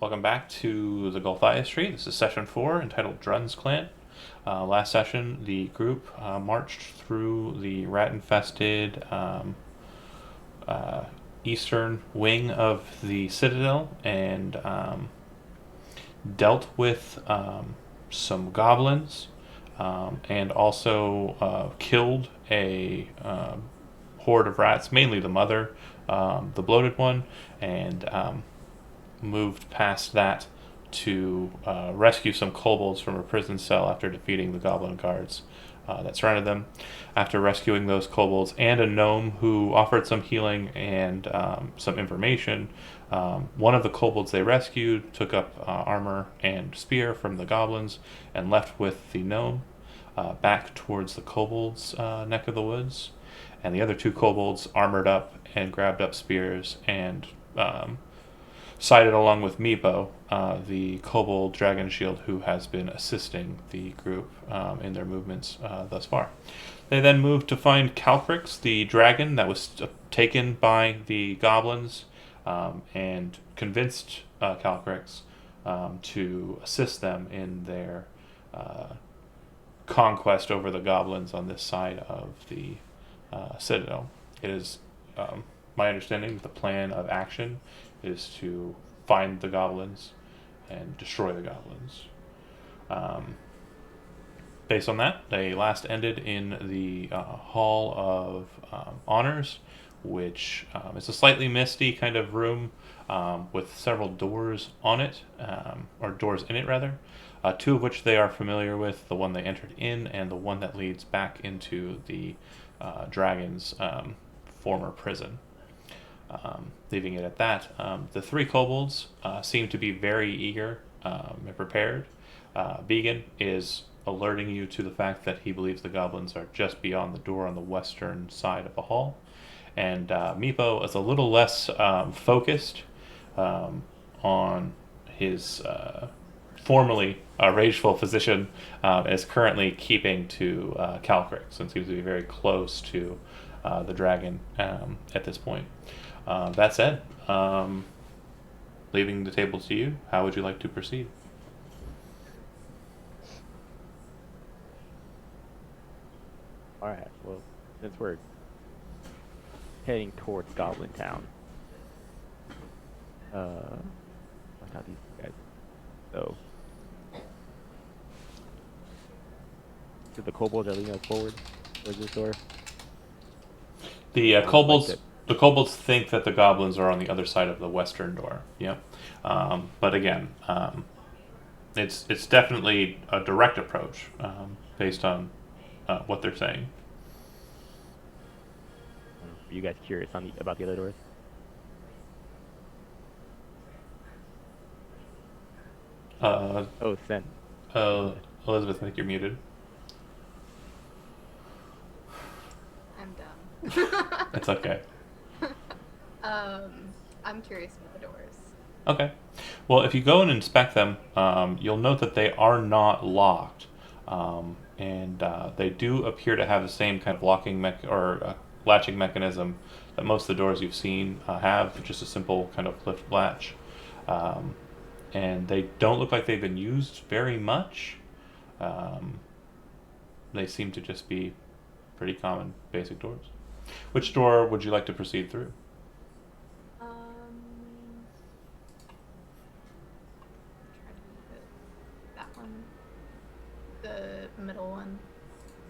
welcome back to the Gulthias tree. This is session 4, entitled Drunn's Clan. Last session, the group marched through the rat-infested eastern wing of the citadel and dealt with some goblins and also killed a horde of rats, mainly the mother, the bloated one, and moved past that to rescue some kobolds from a prison cell after defeating the goblin guards that surrounded them. After rescuing those kobolds and a gnome who offered some healing and some information, one of the kobolds they rescued took up armor and spear from the goblins and left with the gnome back towards the kobolds' neck of the woods. And the other two kobolds armored up and grabbed up spears and sided along with Meepo, the kobold dragon shield who has been assisting the group in their movements thus far. They then moved to find Calcrix, the dragon that was taken by the goblins, and convinced Calcrix to assist them in their conquest over the goblins on this side of the citadel. It is my understanding that the plan of action is to find the goblins and destroy the goblins. Based on that, they last ended in the Hall of Honors, which is a slightly misty kind of room with several doors on it, or doors in it rather, two of which they are familiar with, the one they entered in and the one that leads back into the dragon's former prison. Leaving it at that, the three kobolds seem to be very eager and prepared. Vegan is alerting you to the fact that he believes the goblins are just beyond the door on the western side of the hall. And Meepo is a little less focused on his formerly rageful position, is currently keeping to Calcrix and seems to be very close to the dragon at this point. That said, leaving the table to you, how would you like to proceed? Alright, well, since we're heading towards Goblin Town, what's not these guys? So, do the kobolds are leading us forward towards this door? The kobolds think that the goblins are on the other side of the western door. Yeah, but again, it's definitely a direct approach based on what they're saying. Are you guys curious about the other doors? Sen. Elizabeth, I think you're muted. I'm dumb. It's okay. I'm curious about the doors. Okay. Well, if you go and inspect them, you'll note that they are not locked. And they do appear to have the same kind of locking latching mechanism that most of the doors you've seen have, just a simple kind of lift latch. And they don't look like they've been used very much. They seem to just be pretty common basic doors. Which door would you like to proceed through? That one. The middle one.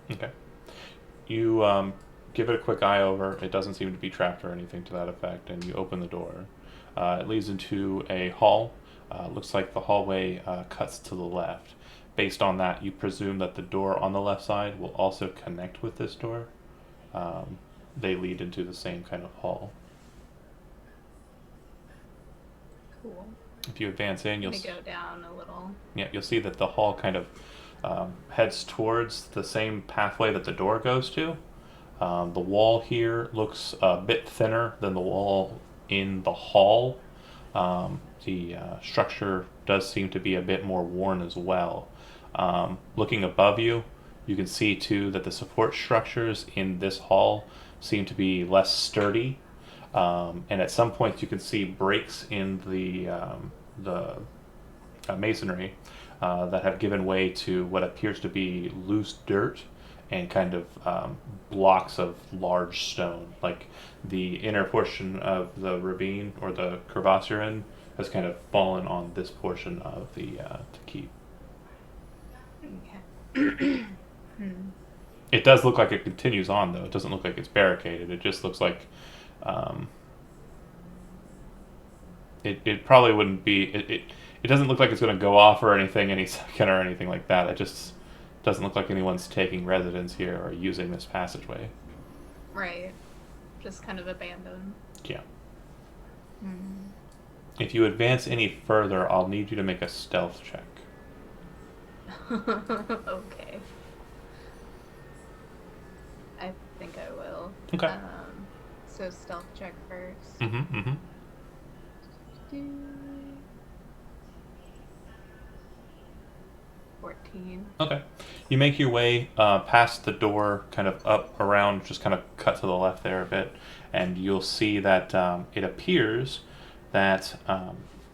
Okay. You give it a quick eye over. It doesn't seem to be trapped or anything to that effect, and you open the door. It leads into a hall. Looks like the hallway cuts to the left. Based on that, you presume that the door on the left side will also connect with this door. They lead into the same kind of hall. Cool. If you advance in, you'll go down a little. Yeah, you'll see that the hall kind of heads towards the same pathway that the door goes to. The wall here looks a bit thinner than the wall in the hall. The structure does seem to be a bit more worn as well. Looking above you, you can see too that the support structures in this hall seem to be less sturdy. And at some points you can see breaks in the the masonry that have given way to what appears to be loose dirt and kind of blocks of large stone. Like the inner portion of the ravine or the crevasse you're in has kind of fallen on this portion of the keep. Okay. It does look like it continues on, though. It doesn't look like it's barricaded. It just looks like it probably wouldn't be. It doesn't look like it's going to go off or anything any second or anything like that. It just doesn't look like anyone's taking residence here or using this passageway. Right. Just kind of abandoned. Yeah. Hmm. If you advance any further, I'll need you to make a stealth check. Okay. I think I will. Okay. So stealth check first. Mm-hmm. Mm-hmm. 14. Okay. You make your way past the door, kind of up around, just kind of cut to the left there a bit, and you'll see that it appears that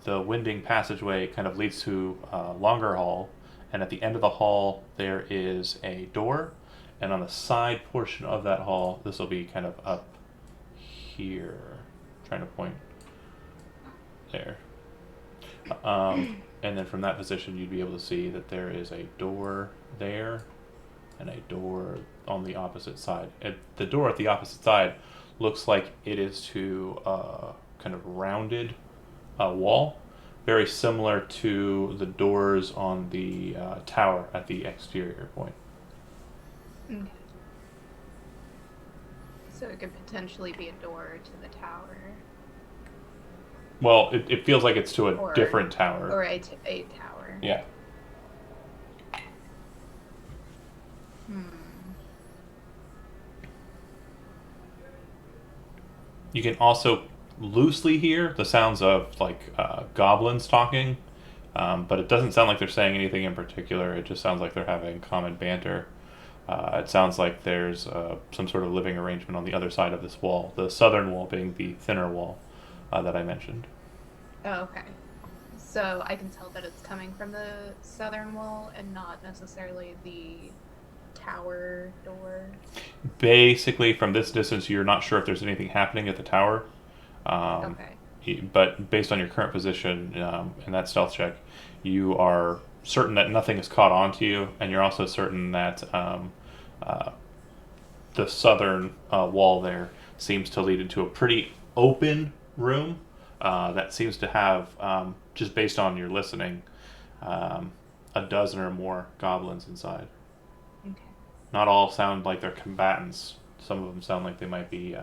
the winding passageway kind of leads to a longer hall, and at the end of the hall there is a door, and on the side portion of that hall, this will be kind of up here, trying to point there. And then from that position, you'd be able to see that there is a door there and a door on the opposite side. The door at the opposite side looks like it is to a kind of rounded wall, very similar to the doors on the tower at the exterior point. Okay. So it could potentially be a door to the tower. Well, it feels like it's to a different tower. Or a tower. Yeah. You can also loosely hear the sounds of like goblins talking, but it doesn't sound like they're saying anything in particular. It just sounds like they're having common banter. It sounds like there's some sort of living arrangement on the other side of this wall, the southern wall being the thinner wall that I mentioned. Oh, okay. So I can tell that it's coming from the southern wall and not necessarily the tower door. Basically, from this distance, you're not sure if there's anything happening at the tower. Okay. But based on your current position and that stealth check, you are certain that nothing is caught onto you, and you're also certain that the southern wall there seems to lead into a pretty open room that seems to have, just based on your listening, a dozen or more goblins inside. Okay. Not all sound like they're combatants. Some of them sound like they might be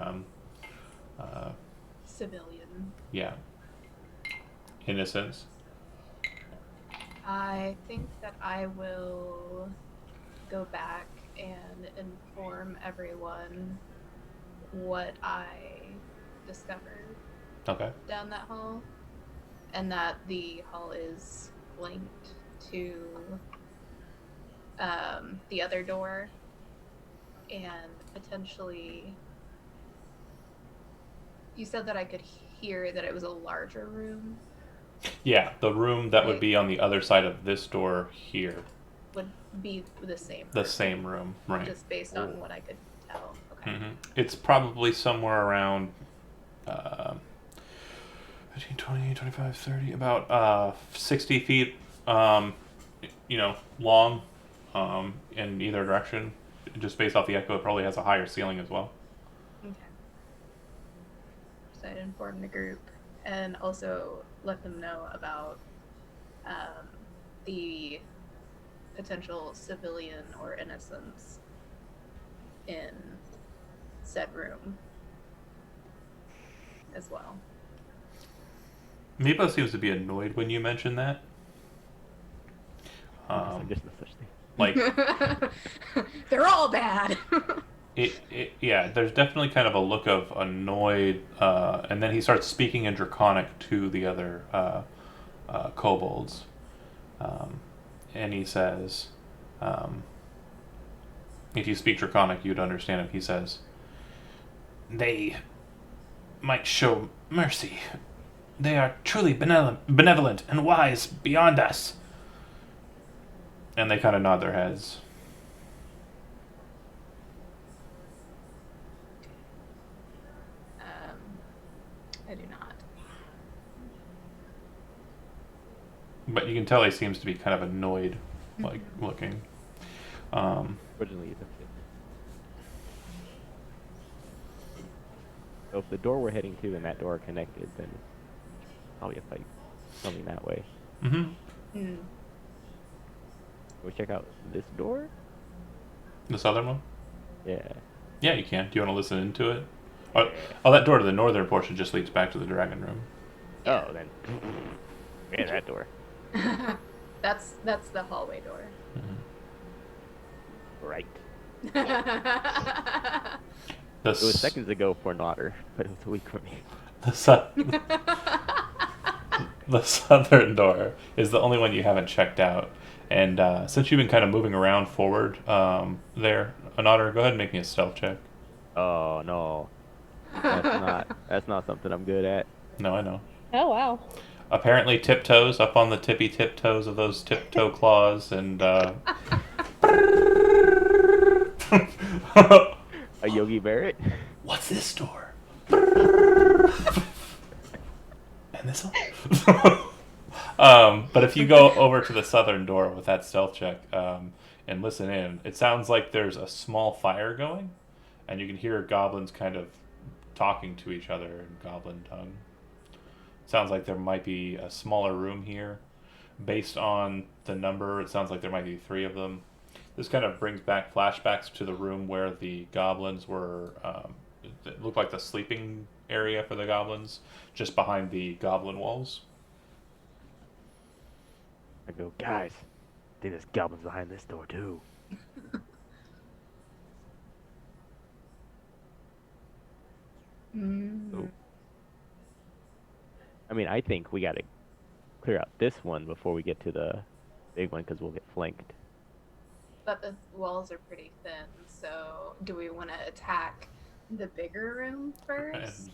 Civilian. yeah, innocents. I think that I will go back and inform everyone what I discovered Okay. down that hall, and that the hall is linked to the other door, and potentially you said that I could hear that it was a larger room. Yeah, the room that would be on the other side of this door here. Would be the same. The same room, right. Just based on what I could tell. Okay. Mm-hmm. It's probably somewhere around 15, 20, 25, 30, about 60 feet, long in either direction. Just based off the echo, it probably has a higher ceiling as well. Okay. So I'd inform the group and also let them know about the potential civilian or innocents in said room as well. Meepo seems to be annoyed when you mention that. I'm just such thing. Like, They're all bad. yeah, there's definitely kind of a look of annoyed, and then he starts speaking in Draconic to the other kobolds, and he says, if you speak Draconic, you'd understand him. He says, they might show mercy They are truly benevolent and wise beyond us. And they kind of nod their heads. I do not. But you can tell he seems to be kind of annoyed, like, looking. Originally, it's a fit. So if the door we're heading to and that door are connected, then probably a fight coming that way. Mm-hmm. Mm. Can we check out this door? The southern one? Yeah. Yeah, you can. Do you want to listen into it? Oh, that door to the northern portion just leads back to the dragon room. Oh, then. Yeah, that door. That's the hallway door. Mm-hmm. Right. The It was seconds ago for an otter, but it was a week for me. The southern door is the only one you haven't checked out. And since you've been kind of moving around forward there, an otter, go ahead and make me a stealth check. Oh no, that's not something I'm good at. No, I know. Oh, wow. Apparently tiptoes, up on the tippy tiptoes of those tiptoe claws, and A Yogi Barrett? what's this door? And this one? But if you go over to the southern door with that stealth check and listen in, it sounds like there's a small fire going, and you can hear goblins kind of talking to each other in goblin tongue. Sounds like there might be a smaller room here. Based on the number, it sounds like there might be 3 of them. This kind of brings back flashbacks to the room where the goblins were. It looked like the sleeping area for the goblins, just behind the goblin walls. I go, guys, I think there's goblins behind this door too. Mm. I mean, I think we gotta clear out this one before we get to the big one, because we'll get flanked. But the walls are pretty thin, so do we want to attack the bigger room first?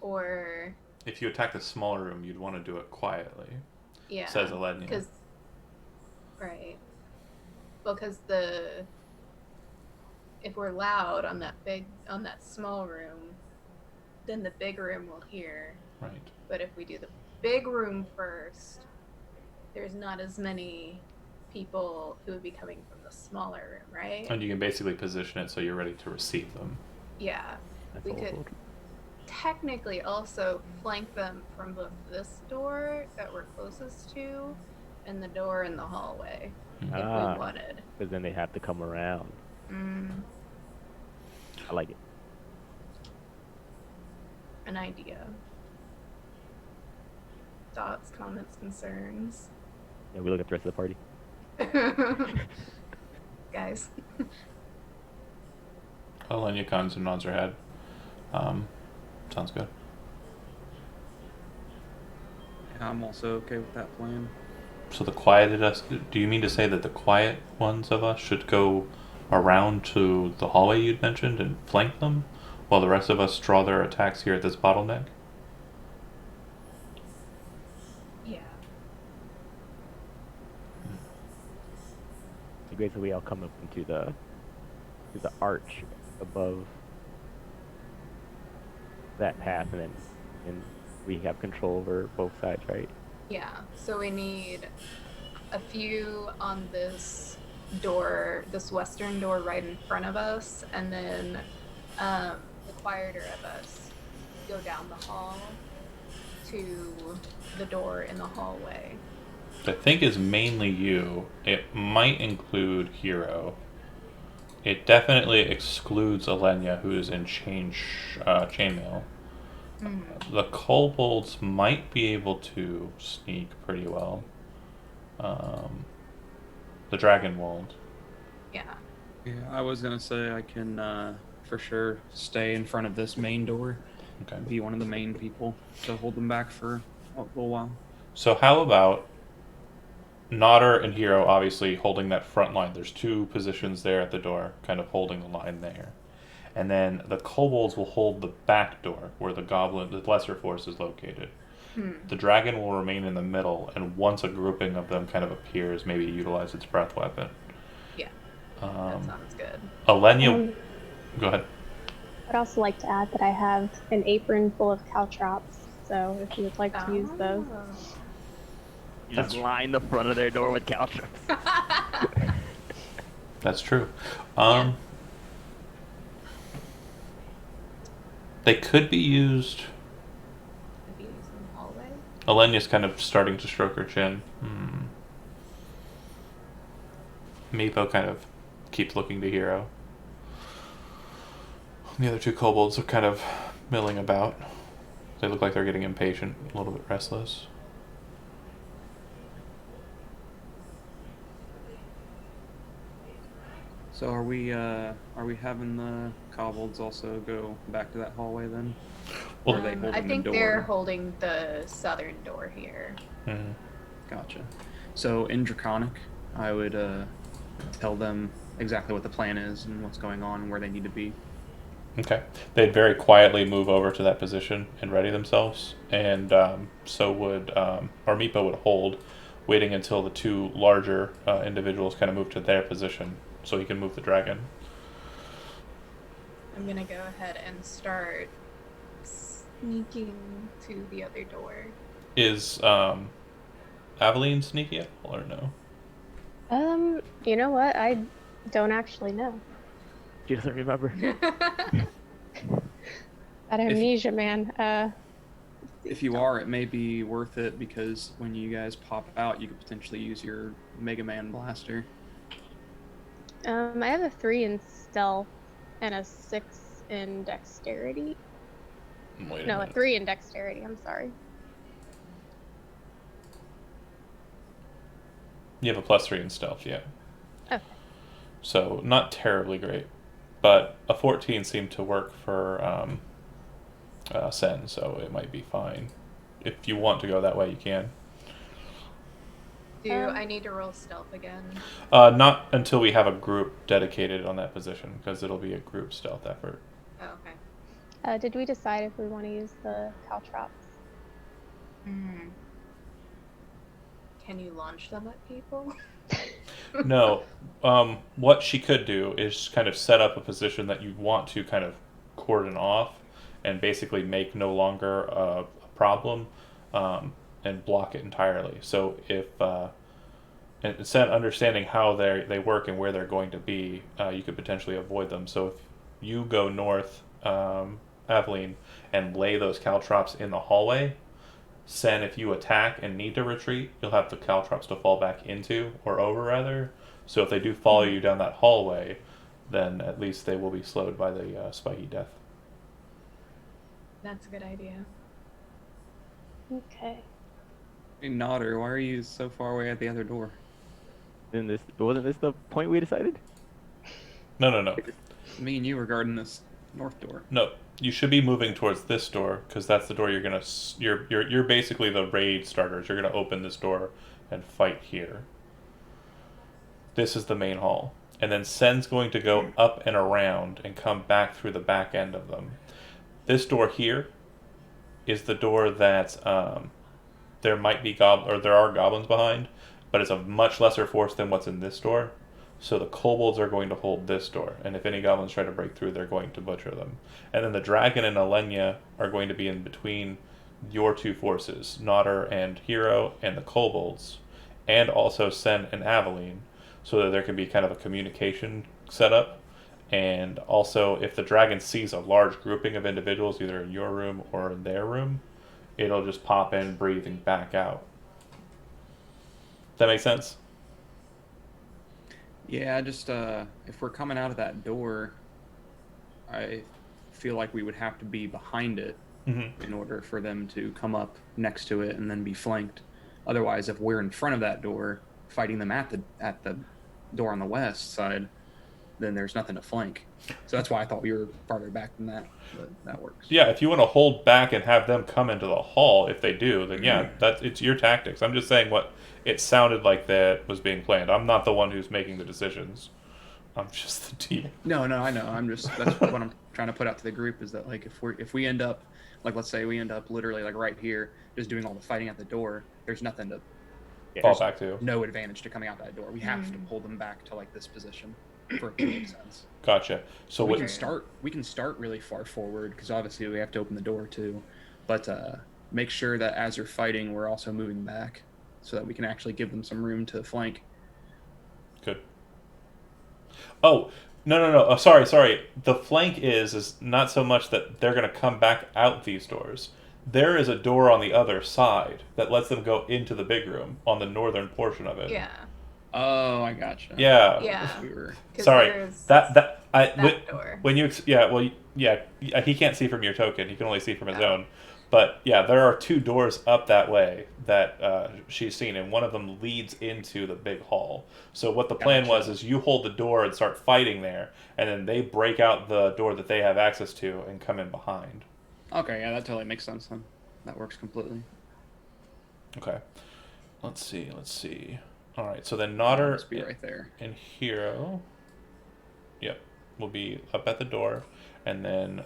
Or If you attack the smaller room, you'd want to do it quietly. yeah, Says Alenia. Because right, well, because if we're loud on that small room, then the big room will hear. Right. But if we do the big room first, there's not as many people who would be coming from the smaller room, right? And you can basically position it so you're ready to receive them. Yeah. That's We all could good. technically also flank them from both this door that we're closest to and the door in the hallway if we wanted. Because then they have to come around. I like it. An idea. Thoughts, comments, concerns. Yeah, we look at the rest of the party. Guys. Alenia cons and nods her head. Sounds good. Yeah, I'm also okay with that plan. So the quieted us. Do you mean to say that the quiet ones of us should go around to the hallway you'd mentioned and flank them, while the rest of us draw their attacks here at this bottleneck? Yeah. So basically, we all come up into the arch above that path, and we have control over both sides, right? Yeah. So we need a few on this door, this western door right in front of us, and then the quieter of us go down the hall to the door in the hallway. I think is mainly you. It might include Hero. It definitely excludes Alenia, who is in chainmail. The kobolds might be able to sneak pretty well. The dragon won't. Yeah. Yeah, I was gonna say I can for sure stay in front of this main door, Okay. be one of the main people to hold them back for a little while. So how about Nodder and Hero obviously holding that front line. There's 2 positions there at the door, kind of holding the line there. and then the kobolds will hold the back door where the lesser force is located. The dragon will remain in the middle, and once a grouping of them kind of appears, maybe utilize its breath weapon. Yeah, that sounds good. Alenia, go ahead. I'd also like to add that I have an apron full of caltrops, so if you would like to use those. You just line the front of their door with caltrops. That's true. They could be used. Could be used in the hallway. Alenia's kind of starting to stroke her chin. Meepo kind of keeps looking to Hero. The other two kobolds are kind of milling about. They look like they're getting impatient, a little bit restless. So are we having the kobolds also go back to that hallway then? Or are they holding I think the door? they're holding the southern door here. Gotcha. So in Draconic, I would tell them exactly what the plan is and what's going on and where they need to be. Okay. They'd very quietly move over to that position and ready themselves, and so would, or Meepo would hold, waiting until the two larger individuals kind of move to their position so he can move the dragon. I'm gonna go ahead and start sneaking to the other door. Is Aveline sneaky at all, or no? You know what? I don't actually know. She doesn't remember. That amnesia, man. If you are, it may be worth it because when you guys pop out, you could potentially use your Mega Man blaster. I have a 3 in stealth and a 6 in dexterity. Wait a No, a minute. 3 in dexterity. I'm sorry. You have a +3 in stealth, yeah. Okay. So not terribly great, but a 14 seemed to work for Sen, so it might be fine. If you want to go that way, you can. Do I need to roll stealth again? Not until we have a group dedicated on that position, because it'll be a group stealth effort. Oh, okay. Did we decide if we want to use the caltrops? Can you launch them at people? No, what she could do is kind of set up a position that you want to kind of cordon off and basically make no longer a problem, and block it entirely. So if instead of understanding how they work and where they're going to be, you could potentially avoid them. So if you go north, Aveline, and lay those caltrops in the hallway, Sen, if you attack and need to retreat, you'll have the caltrops to fall back into, or over rather. So if they do follow you down that hallway, then at least they will be slowed by the spiky death. That's a good idea. Okay. Hey, Nodder, why are you so far away at the other door? Wasn't this the point we decided? No. Me and you were guarding this north door. No, you should be moving towards this door because that's the door you're basically the raid starters. You're gonna open this door and fight here. This is the main hall, and then Sen's going to go up and around and come back through the back end of them. This door here is the door that there might be there are goblins behind, but it's a much lesser force than what's in this door. So the kobolds are going to hold this door, and if any goblins try to break through, they're going to butcher them. And then the dragon and Alenia are going to be in between your two forces, Nodder and Hero, and the kobolds, and also Sen and Aveline, so that there can be kind of a communication setup. And also, if the dragon sees a large grouping of individuals, either in your room or in their room, it'll just pop in, breathe, and back out. That make sense? Yeah, just if we're coming out of that door, I feel like we would have to be behind it in order for them to come up next to it and then be flanked. Otherwise, if we're in front of that door, fighting them at the door on the west side, then there's nothing to flank. So that's why I thought we were farther back than that. But that works. Yeah, if you want to hold back and have them come into the hall, if they do, then yeah, it's your tactics. I'm just saying what it sounded like that was being planned. I'm not the one who's making the decisions. I'm just the DM. No, I know. That's what I'm trying to put out to the group is that like if we end up like let's say we end up literally like right here just doing all the fighting at the door, there's nothing to Fall back to. no advantage to coming out that door. We have to pull them back to like this position for it to make sense. Gotcha. So we what? can start really far forward because obviously we have to open the door too, but make sure that as you're fighting, we're also moving back so that we can actually give them some room to flank. Good. Oh, no. Oh, sorry. The flank is not so much that they're going to come back out these doors. There is a door on the other side that lets them go into the big room on the northern portion of it. Yeah. Oh, I gotcha. Yeah. Yeah. We were... Sorry. That door. When you he can't see from your token. He can only see from his Oh. own. But yeah, there are 2 doors up that way that she's seen, and one of them leads into the big hall. So what the plan was is you hold the door and start fighting there, and then they break out the door that they have access to and come in behind. Okay, yeah, that totally makes sense then. That works completely. Okay. Let's see. All right, so then Nodder Must be right there. and Hero, yep, will be up at the door, and then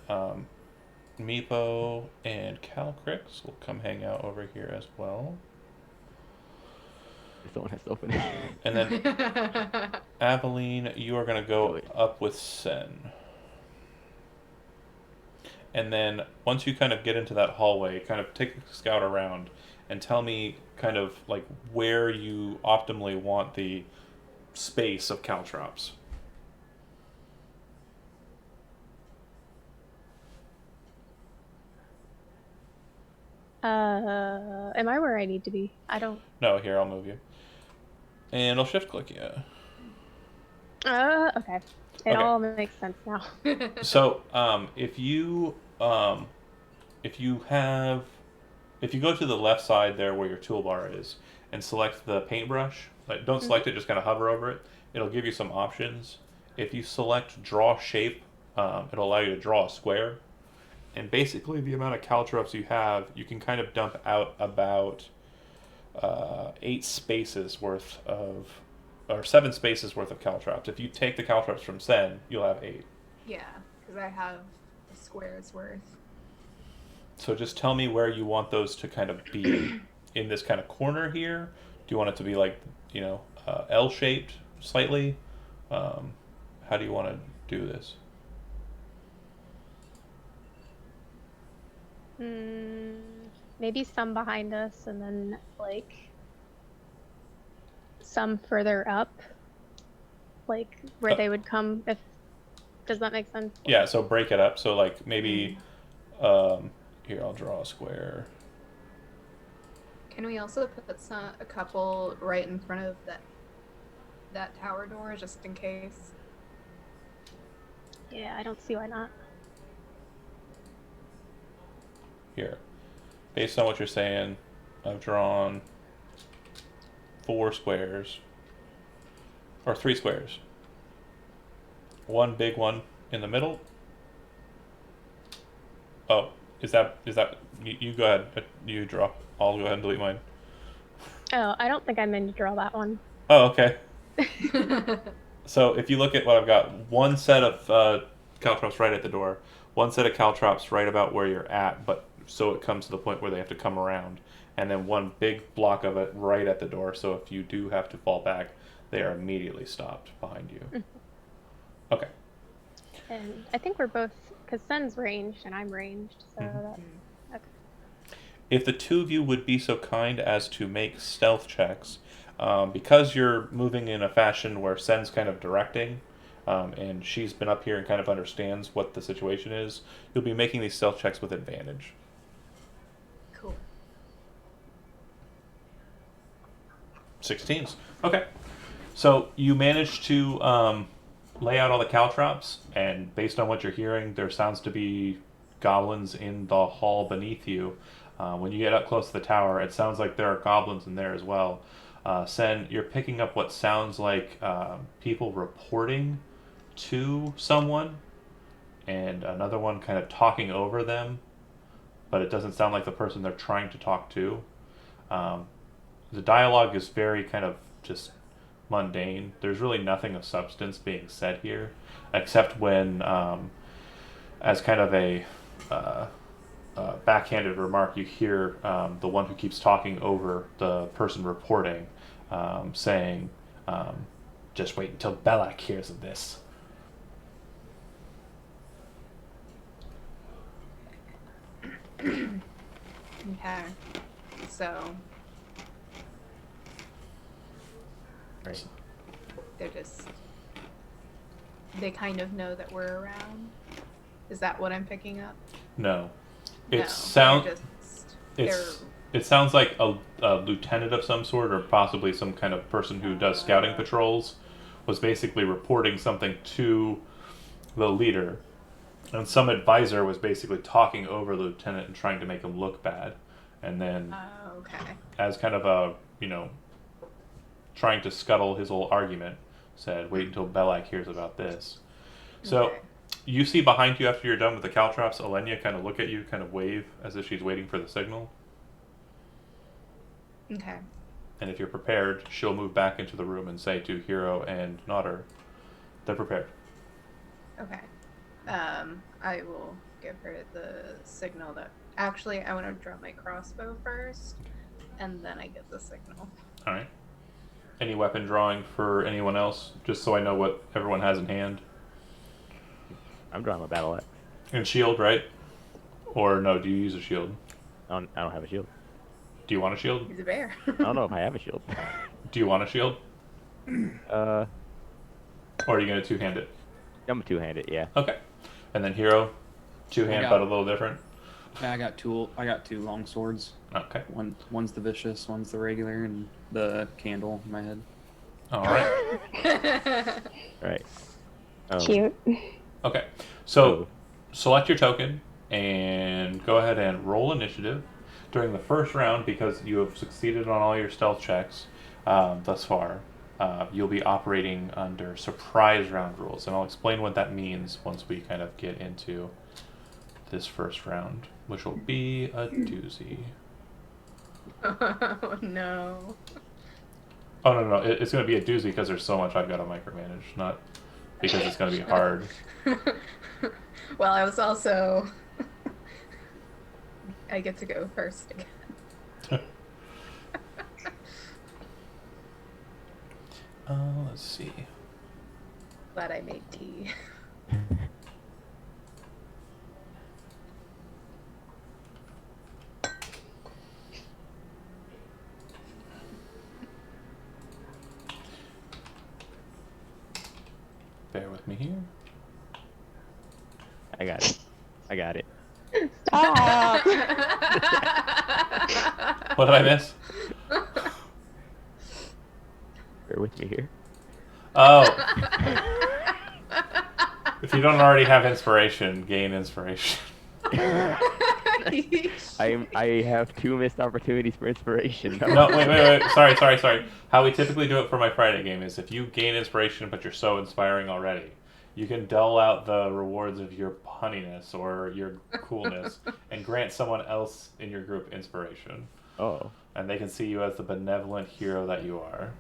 Meepo and Calcrix will come hang out over here as well. Someone has to open it. And then Aveline, you are going to go up with Sen. And then once you kind of get into that hallway, kind of take a scout around and tell me kind of like where you optimally want the space of caltrops. Am I where I need to be? I don't. No, here, I'll move you. And I'll shift click you. Okay. It Okay. all makes sense now. So, if you go to the left side there where your toolbar is and select the paintbrush, like don't select it, just kind of hover over it. It'll give you some options. If you select draw shape, it'll allow you to draw a square. And basically the amount of caltrops you have, you can kind of dump out about 8 spaces worth of, or 7 spaces worth of caltrops. If you take the caltrops from Sen, you'll have 8. Yeah, because I have a square's worth. So just tell me where you want those to kind of be in this kind of corner here. Do you want it to be like, L-shaped slightly? How do you want to do this? Maybe some behind us and then like some further up, like where they would come. If does that make sense? Yeah, so break it up. So like maybe here, I'll draw a square. Can we also put a couple right in front of that tower door just in case? Yeah, I don't see why not. Here. Based on what you're saying, I've drawn 4 squares. Or 3 squares. One big one in the middle. Oh, is that you go ahead, you draw. I'll go ahead and delete mine. Oh, I don't think I meant to draw that one. Oh, okay. So if you look at what I've got, one set of caltrops right at the door, one set of caltrops right about where you're at, but so it comes to the point where they have to come around, and then one big block of it right at the door, so if you do have to fall back, they are immediately stopped behind you. Okay. And I think we're both, because Sen's ranged and I'm ranged, so that. Okay. If the 2 of you would be so kind as to make stealth checks, because you're moving in a fashion where Sen's kind of directing, and she's been up here and kind of understands what the situation is, you'll be making these stealth checks with advantage. Cool. 16s. Okay. So you managed to lay out all the caltrops, and based on what you're hearing, there sounds to be goblins in the hall beneath you. When you get up close to the tower, it sounds like there are goblins in there as well. Sen, you're picking up what sounds like people reporting to someone, and another one kind of talking over them, but it doesn't sound like the person they're trying to talk to. The dialogue is very kind of just mundane. There's really nothing of substance being said here, except when, as kind of a backhanded remark, you hear the one who keeps talking over the person reporting saying, just wait until Belak hears of this. Okay. So Right. they kind of know that we're around. Is that what I'm picking up? No. No, It sounds they're it sounds like a lieutenant of some sort, or possibly some kind of person who does scouting patrols, was basically reporting something to the leader, and some advisor was basically talking over the lieutenant and trying to make him look bad, and then okay. as kind of a, trying to scuttle his whole argument, said, wait until Belak hears about this. So Okay. you see behind you, after you're done with the caltrops, Elenia kind of look at you, kind of wave as if she's waiting for the signal. Okay. And if you're prepared, she'll move back into the room and say to Hero and Nodder, they're prepared. Okay. I will give her the signal that actually I want to draw my crossbow first, and then I get the signal. All right. Any weapon drawing for anyone else, just so I know what everyone has in hand? I'm drawing my battle axe. And shield, right? Or no, do you use a shield? I don't have a shield. Do you want a shield? He's a bear. I don't know if I have a shield. Do you want a shield? Uh, Or are you going to two-hand it? I'm a two-handed, yeah. Okay. And then Hero, two-hand, but a little different? Yeah, I got two long swords. Okay. One's the vicious, one's the regular, and the candle in my head. All right. Right. Cute. Okay. So select your token and go ahead and roll initiative. During the first round, because you have succeeded on all your stealth checks thus far, you'll be operating under surprise round rules. And I'll explain what that means once we kind of get into this first round, which will be a doozy. Oh no. Oh, no. It's going to be a doozy because there's so much I've got to micromanage, not because it's going to be hard. Well, I was also. I get to go first again. Let's see. Glad I made tea. Bear with me here. I got it. I got it. Stop. What did I miss? Bear with me here. Oh. If you don't already have inspiration, gain inspiration. I have 2 missed opportunities for inspiration. No, wait. Sorry. How we typically do it for my Friday game is if you gain inspiration but you're so inspiring already, you can dull out the rewards of your punniness or your coolness and grant someone else in your group inspiration. Oh. And they can see you as the benevolent hero that you are.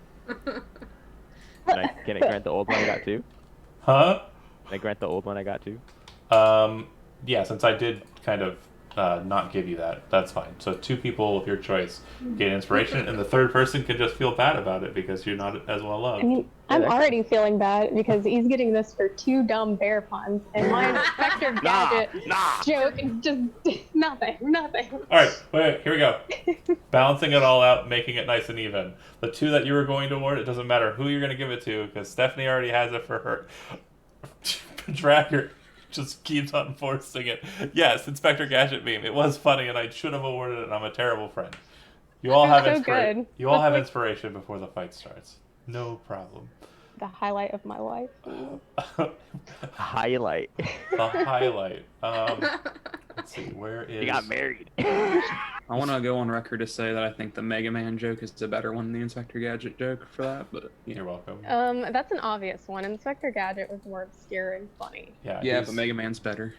Can I grant the old one I got too? Huh? Can I grant the old one I got too? Yeah, since I did kind of not give you that, that's fine. So 2 people of your choice gain inspiration, and the third person can just feel bad about it because you're not as well loved. I mean, I'm already feeling bad because he's getting this for 2 dumb bear puns, and my Inspector Gadget joke is just nothing. All right, wait, here we go. Balancing it all out, making it nice and even. The 2 that you were going to award, it doesn't matter who you're going to give it to, because Stephanie already has it for her. Dragger just keeps on forcing it. Yes, Inspector Gadget Beam. It was funny, and I should have awarded it, and I'm a terrible friend. You all have inspiration. You all have inspiration before the fight starts. No problem. The highlight of my life. Highlight. The highlight. Let's see. Where is? You got married. I want to go on record to say that I think the Mega Man joke is a better one than the Inspector Gadget joke for that, but You're welcome. That's an obvious one. Inspector Gadget was more obscure and funny. yeah, but Mega Man's better.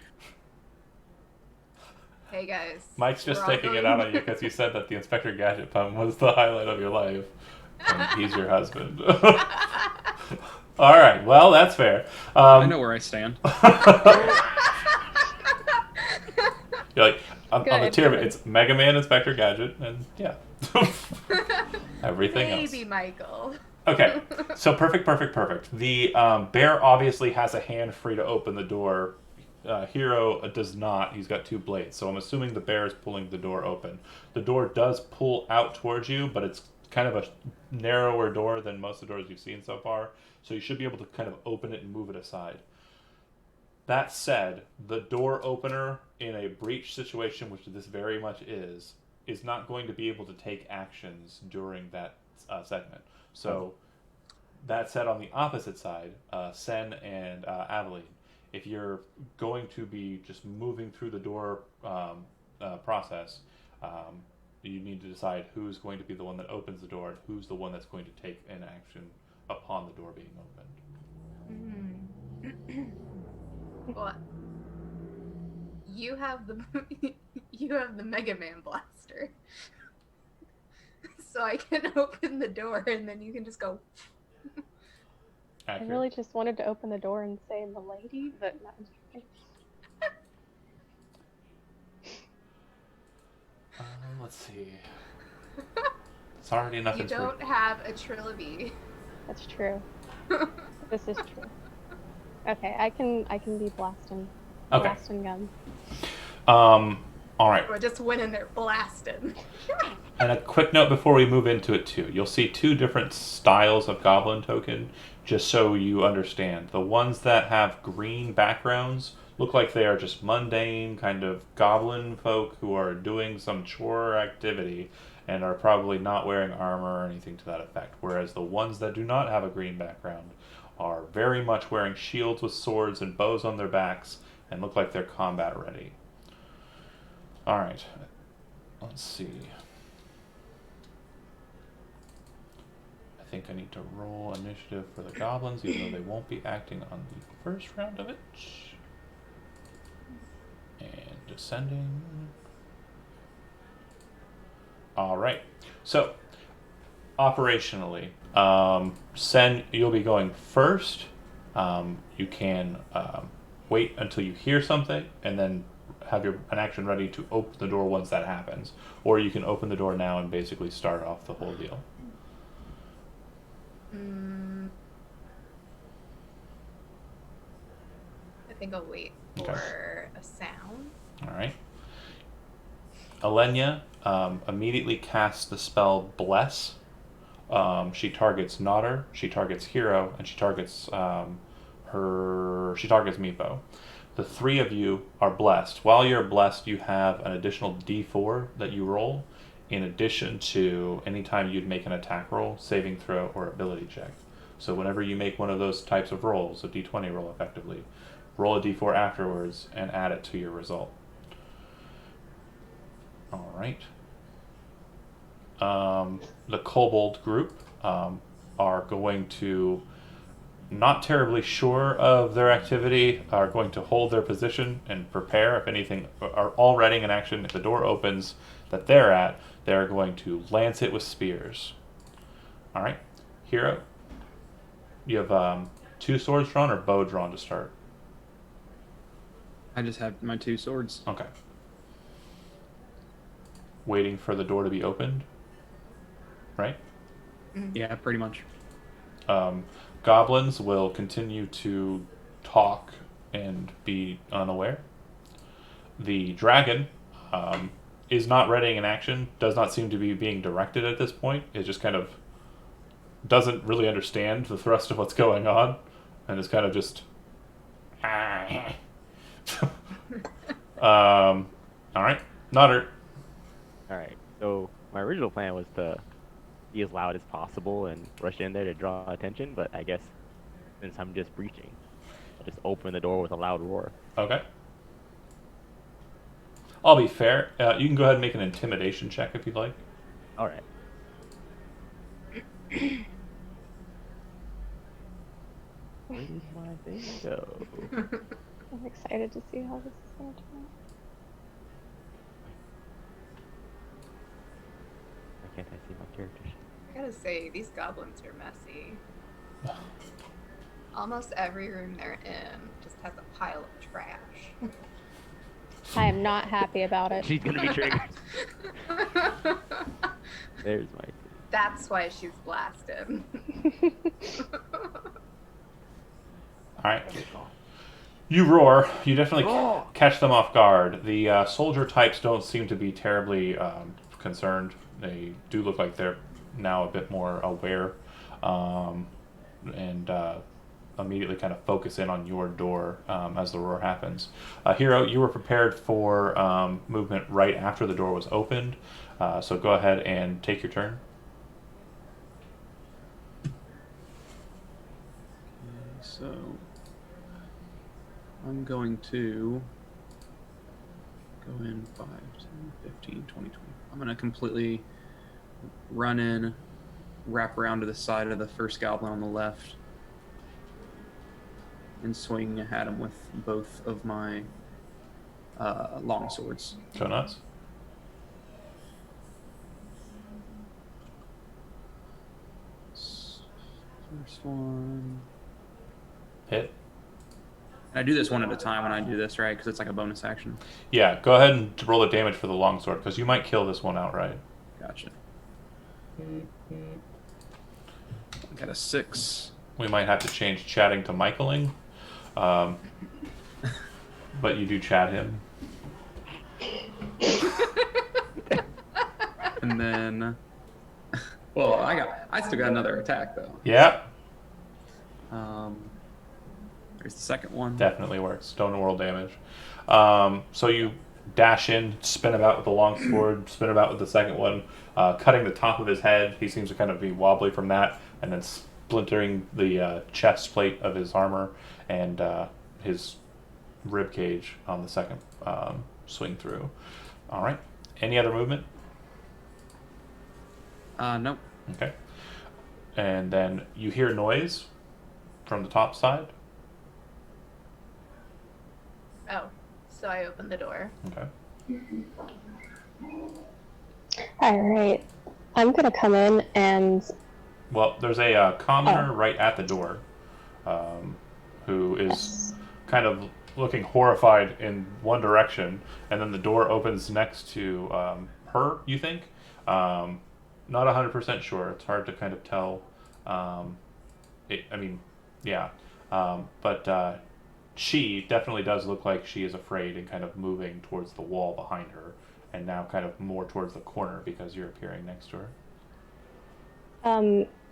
Hey guys. Mike's just we're all taking it going- out on you because you said that the Inspector Gadget pun was the highlight of your life. and he's your husband. All right, well, that's fair. I know where I stand. You're like, on the Good, tier, good. it's Mega Man, Inspector Gadget, and yeah. Everything Maybe else. Michael. Okay, so perfect. The bear obviously has a hand free to open the door. Hero does not. He's got 2 blades, so I'm assuming the bear is pulling the door open. The door does pull out towards you, but it's kind of a narrower door than most of the doors you've seen so far, so you should be able to kind of open it and move it aside. That said, the door opener in a breach situation, which this very much is not going to be able to take actions during that segment. So, that said, on the opposite side, Sen and Aveline, if you're going to be just moving through the door process, you need to decide who's going to be the one that opens the door and who's the one that's going to take an action upon the door being opened. Well, you have the Mega Man blaster, so I can open the door and then you can just go. I really just wanted to open the door and say "milady," but not. Let's see. It's already enough. You don't have a trilogy. That's true. This is true. Okay, I can be blasting. Okay. Blasting guns. All right. Or just went in there blasting. And a quick note before we move into it too. You'll see 2 different styles of Goblin token, just so you understand. The ones that have green backgrounds look like they are just mundane kind of Goblin folk who are doing some chore activity and are probably not wearing armor or anything to that effect. Whereas the ones that do not have a green background are very much wearing shields with swords and bows on their backs and look like they're combat ready. Alright, let's see. I think I need to roll initiative for the goblins, even though they won't be acting on the first round of it. And descending. Alright, so operationally, Sen, you'll be going first. You can wait until you hear something and then have an action ready to open the door once that happens. Or you can open the door now and basically start off the whole deal. I think I'll wait for a sound. Alright. Alenia immediately casts the spell Bless. She targets Nodder, she targets Hero, and she targets Meepo. The 3 of you are blessed. While you're blessed, you have an additional D4 that you roll, in addition to anytime you'd make an attack roll, saving throw, or ability check. So whenever you make one of those types of rolls, a D20 roll effectively, roll a D4 afterwards and add it to your result. Alright. The Kobold group are going to, not terribly sure of their activity, are going to hold their position and prepare. If anything, are all readying an action. If the door opens that they're at, they're going to lance it with spears. Alright. Hero, you have 2 swords drawn or bow drawn to start? I just have my 2 swords. Okay. Waiting for the door to be opened, right? Yeah, pretty much. Goblins will continue to talk and be unaware. The dragon is not readying an action, does not seem to be being directed at this point. It just kind of doesn't really understand the thrust of what's going on, and is kind of just... Alright, Nodder. Alright, so my original plan was to be as loud as possible and rush in there to draw attention, but I guess since I'm just breaching, I'll just open the door with a loud roar. Okay. I'll be fair. You can go ahead and make an intimidation check if you'd like. Alright. Where did my thing go? I'm excited to see how this is going to turn out. Why can't I see my character sheet? gotta say, these goblins are messy. Almost every room they're in just has a pile of trash. I am not happy about it. She's gonna be triggered. There's my. That's why she's blasted. Alright. You roar. You definitely catch them off guard. The soldier types don't seem to be terribly concerned. They do look like they're now a bit more aware, and immediately kind of focus in on your door as the roar happens. Hero, you were prepared for movement right after the door was opened, so go ahead and take your turn. Okay, so I'm going to go in 5, 10, 15, 20, 20. I'm going to completely run in, wrap around to the side of the first goblin on the left, and swing at him with both of my long swords. Go nuts. First one. Hit. And I do this one at a time when I do this, right? Because it's like a bonus action. Yeah, go ahead and roll the damage for the longsword, because you might kill this one outright. Gotcha. I got a 6. We might have to change chatting to Michaeling. But you do chat him. And then, well, I still got another attack though. Yeah, There's the second one. definitely works. Don't roll damage. So you dash in, spin about with the long sword, spin about with the second one, cutting the top of his head. He seems to kind of be wobbly from that, and then splintering the chest plate of his armor and his rib cage on the second swing through. All right. Any other movement? Nope. Okay. And then you hear noise from the top side. Oh, so I opened the door. Okay. All right. I'm going to come in and... Well, there's a commoner right at the door who is kind of looking horrified in one direction, and then the door opens next to her, you think? Not 100% sure. It's hard to kind of tell. But she definitely does look like she is afraid and kind of moving towards the wall behind her, and now kind of more towards the corner because you're appearing next to her.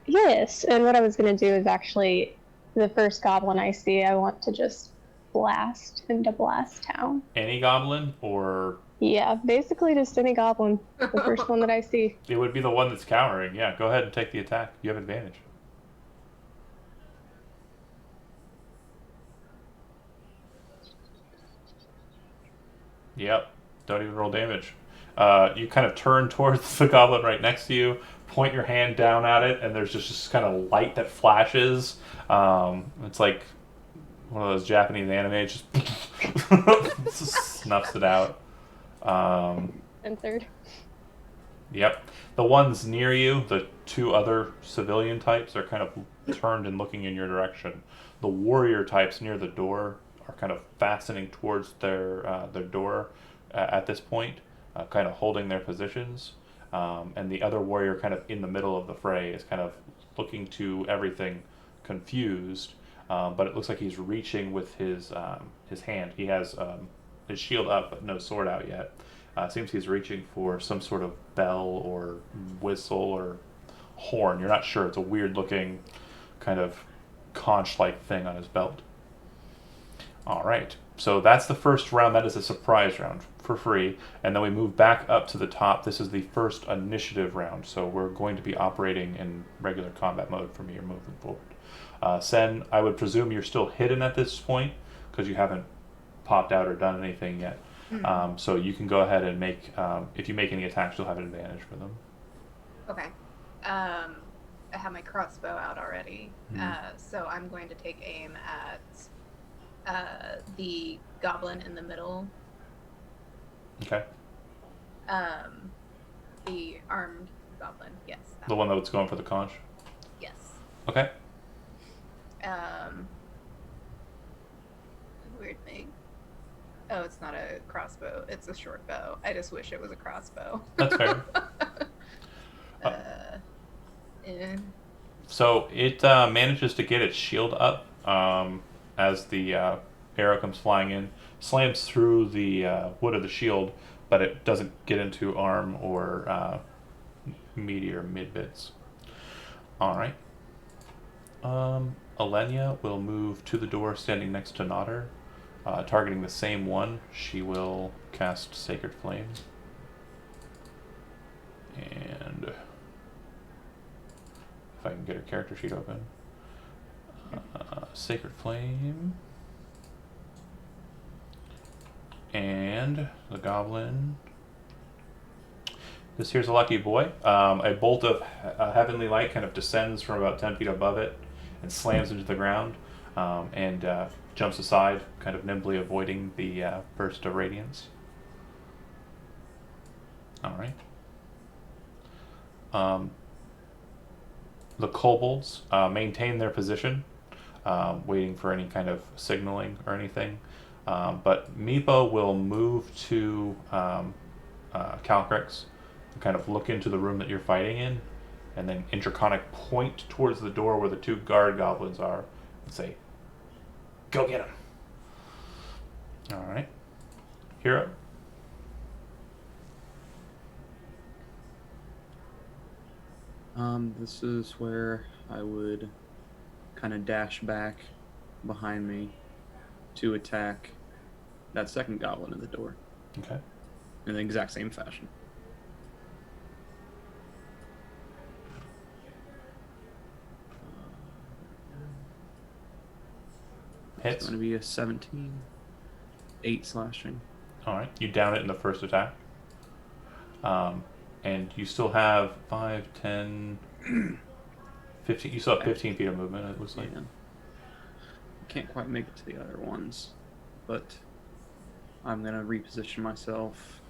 Yes, and what I was going to do is actually the first goblin I see, I want to just blast into Blast Town. Any goblin, or Yeah, basically just any goblin. The first one that I see. it would be the one that's cowering. Yeah, go ahead and take the attack. You have advantage. Yep. Don't even roll damage. You kind of turn towards the goblin right next to you, point your hand down at it, and there's just this kind of light that flashes. It's like one of those Japanese anime. It just snuffs it out. Censored. Yep. The ones near you, the two other civilian types, are kind of turned and looking in your direction. The warrior types near the door are kind of fastening towards their door at this point, kind of holding their positions. And the other warrior kind of in the middle of the fray is kind of looking to everything confused. But it looks like he's reaching with his hand. He has his shield up, but no sword out yet. Seems he's reaching for some sort of bell or whistle or horn. You're not sure. It's a weird-looking kind of conch-like thing on his belt. All right. So that's the first round. That is a surprise round for free. And then we move back up to the top. This is the first initiative round. So we're going to be operating in regular combat mode from here moving forward. Sen, I would presume you're still hidden at this point because you haven't popped out or done anything yet. So you can go ahead and make, if you make any attacks, you'll have an advantage for them. Okay. I have my crossbow out already, so I'm going to take aim at the goblin in the middle. Okay. The armed goblin. Yes. that The one that was going for the conch. Yes. Okay. Weird thing. Oh, it's not a crossbow. It's a short bow. I just wish it was a crossbow. That's fair. Eh. So it manages to get its shield up as the arrow comes flying in, slams through the wood of the shield, but it doesn't get into arm or meteor mid bits. All right. Alenia will move to the door, standing next to Nodder, targeting the same one. She will cast Sacred Flame, and if I can get her character sheet open. Sacred Flame. And the goblin. This here's a lucky boy. A bolt of heavenly light kind of descends from about 10 feet above it and slams into the ground and jumps aside, kind of nimbly avoiding the burst of radiance. All right. The kobolds maintain their position, waiting for any kind of signaling or anything. But Meepo will move to Calcrix and kind of look into the room that you're fighting in, and then Intraconic point towards the door where the two guard goblins are and say, "Go get him." All right. Hero. This is where I would kind of dash back behind me to attack that second goblin at the door Okay. in the exact same fashion. Hits. It's going to be a 17, 8 slashing. All right. You down it in the first attack. And you still have 5, 10, 15. You still have 15 feet of movement, it looks like. Yeah. Can't quite make it to the other ones, but I'm going to reposition myself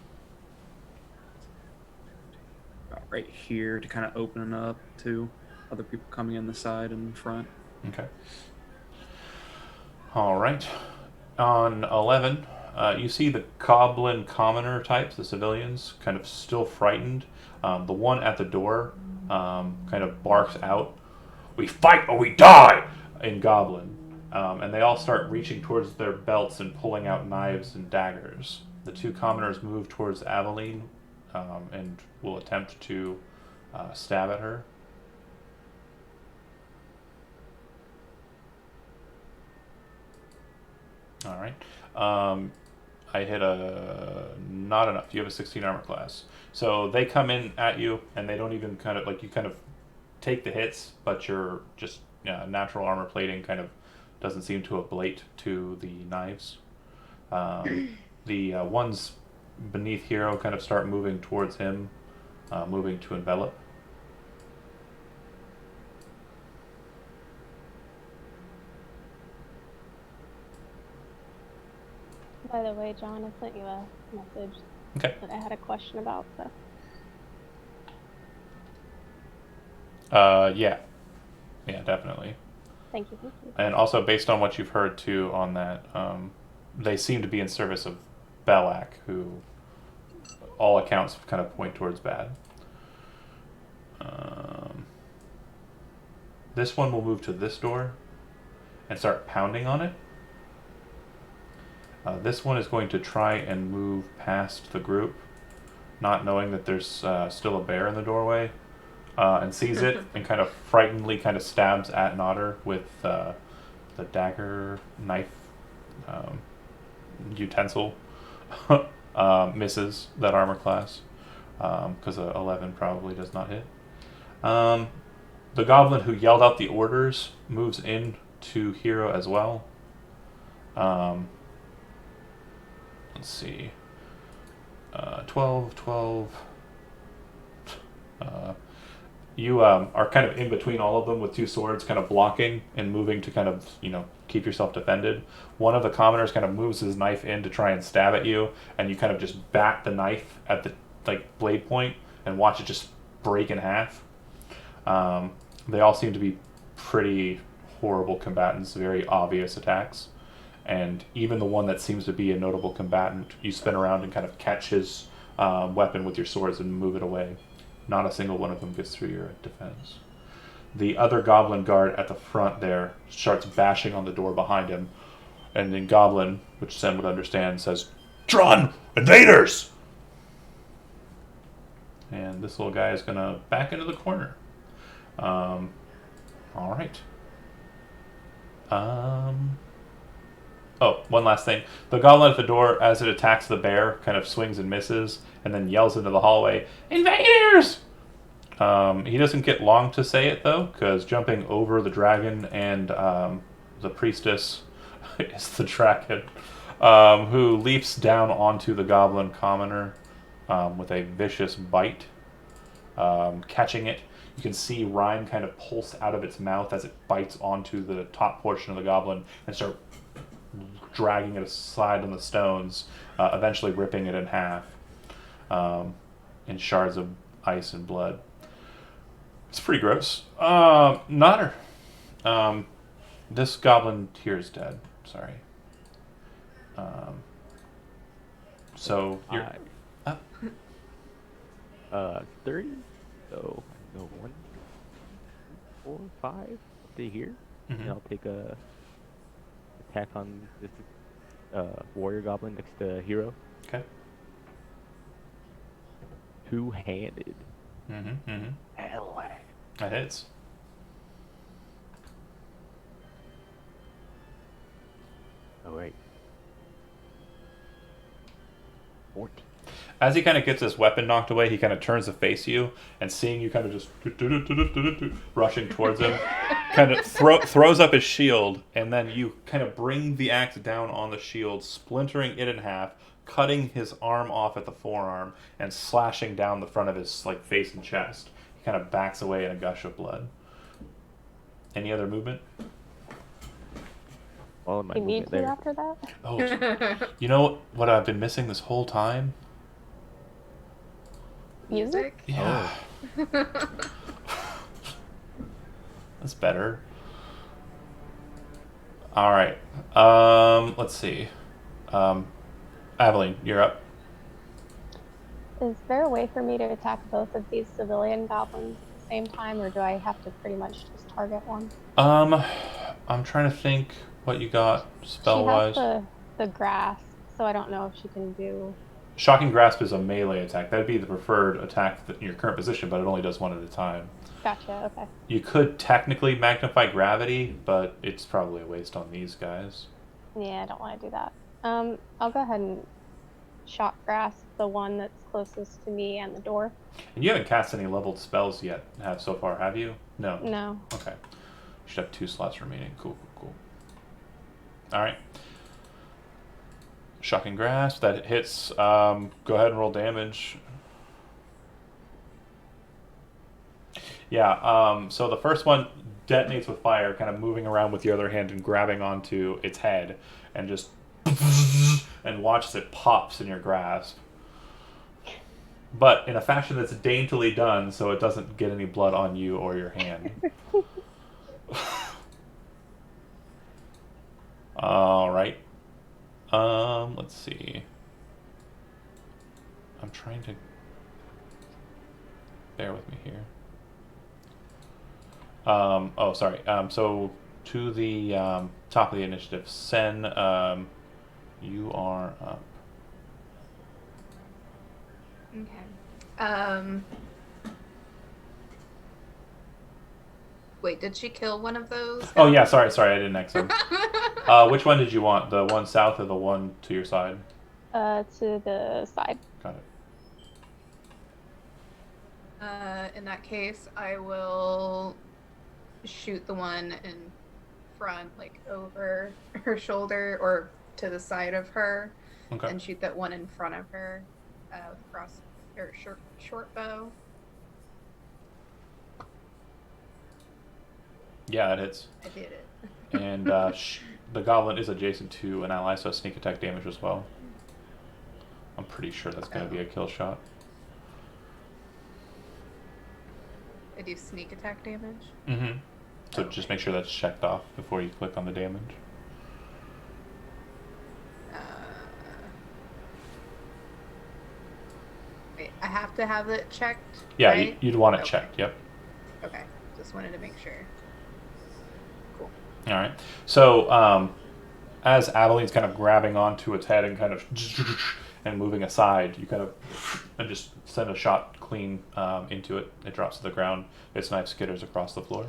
about right here to kind of open it up to other people coming in the side and in front. Okay. All right. On 11, you see the goblin commoner types, the civilians, kind of still frightened. The one at the door kind of barks out, "We fight or we die!" in goblin. And they all start reaching towards their belts and pulling out knives and daggers. The two commoners move towards Aveline and will attempt to stab at her. All right. I hit not enough. You have a 16 armor class. So they come in at you, and they don't even kind of, like, you kind of take the hits, but your just natural armor plating kind of doesn't seem to ablate to the knives. The ones beneath Hero kind of start moving towards him, moving to envelop. By the way, John, I sent you a message Okay. that I had a question about. So Yeah, definitely. thank you. Thank you. And also, based on what you've heard too on that, they seem to be in service of Belak, who all accounts kind of point towards bad. This one will move to this door and start pounding on it. This one is going to try and move past the group, not knowing that there's still a bear in the doorway, and sees it and kind of frightenedly kind of stabs at Nodder with the dagger knife utensil. Misses that armor class because 11 probably does not hit. The goblin who yelled out the orders moves in to Hero as well. Let's see. 12. You are kind of in between all of them with two swords, kind of blocking and moving to kind of, keep yourself defended. One of the commoners kind of moves his knife in to try and stab at you, and you kind of just bat the knife at the blade point and watch it just break in half. They all seem to be pretty horrible combatants, very obvious attacks. And even the one that seems to be a notable combatant, you spin around and kind of catch his weapon with your swords and move it away. Not a single one of them gets through your defense. The other goblin guard at the front there starts bashing on the door behind him. And then Goblin, which Sen would understand, says, "Drunn! Invaders!" And this little guy is going to back into the corner. All right. Oh, one last thing. The goblin at the door, as it attacks the bear, kind of swings and misses, and then yells into the hallway, "Invaders!" He doesn't get long to say it, though, because jumping over the dragon and the priestess is the dragon, who leaps down onto the goblin commoner with a vicious bite, catching it. You can see rime kind of pulse out of its mouth as it bites onto the top portion of the goblin and start dragging it aside on the stones, eventually ripping it in half in shards of ice and blood. It's pretty gross. Nodder. This goblin here is dead. Sorry. So you're up. 30. So I go 1, 4, 5. Stay here, and I'll take a attack on this warrior goblin next to hero. Okay. Two-handed. Hell. That hits. All right. 14. As he kind of gets his weapon knocked away, he kind of turns to face you, and seeing you kind of just rushing towards him, kind of throws up his shield, and then you kind of bring the axe down on the shield, splintering it in half, cutting his arm off at the forearm, and slashing down the front of his face and chest. He kind of backs away in a gush of blood. Any other movement? All of my You need movement to there. after that? Oh, you know what I've been missing this whole time? Music? Yeah. That's better. All right. Let's see. Aveline, you're up. Is there a way for me to attack both of these civilian goblins at the same time, or do I have to pretty much just target one? I'm trying to think what you got spell-wise. She has the grasp, so I don't know if she can do... Shocking Grasp is a melee attack. That'd be the preferred attack in your current position, but it only does one at a time. Gotcha, okay. You could technically Magnify Gravity, but it's probably a waste on these guys. Yeah, I don't want to do that. I'll go ahead and shock grasp the one that's closest to me and the door. And you haven't cast any leveled spells yet, so far, have you? No. No. Okay. You should have 2 slots remaining. Cool. Alright. Shocking Grasp, that hits. Go ahead and roll damage. Yeah, so the first one detonates with fire, kind of moving around with your other hand and grabbing onto its head, and just and watch as it pops in your grasp. But in a fashion that's daintily done, so it doesn't get any blood on you or your hand. All right. Let's see. I'm trying to... Bear with me here. Sorry. So to the top of the initiative, Sen, you are up. Okay. Wait, did she kill one of those? Oh yeah, sorry, I didn't X them. Which one did you want? The one south or the one to your side? To the side. Got it. In that case, I will shoot the one in front, like over her shoulder or to the side of her, Okay. and shoot that one in front of her with short bow. Yeah, that hits. I did it. And the goblin is adjacent to an ally, so sneak attack damage as well. I'm pretty sure that's going to be a kill shot. do sneak attack damage. Mm-hmm. So Okay. just make sure that's checked off before you click on the damage. Wait, I have to have it checked. Yeah, right? you'd want it Okay. checked. Yep. Okay, just wanted to make sure. Cool. All right. So as Adeline's kind of grabbing onto its head and kind of and moving aside, you kind of and just send a shot clean into it. It drops to the ground. Its knife skitters across the floor.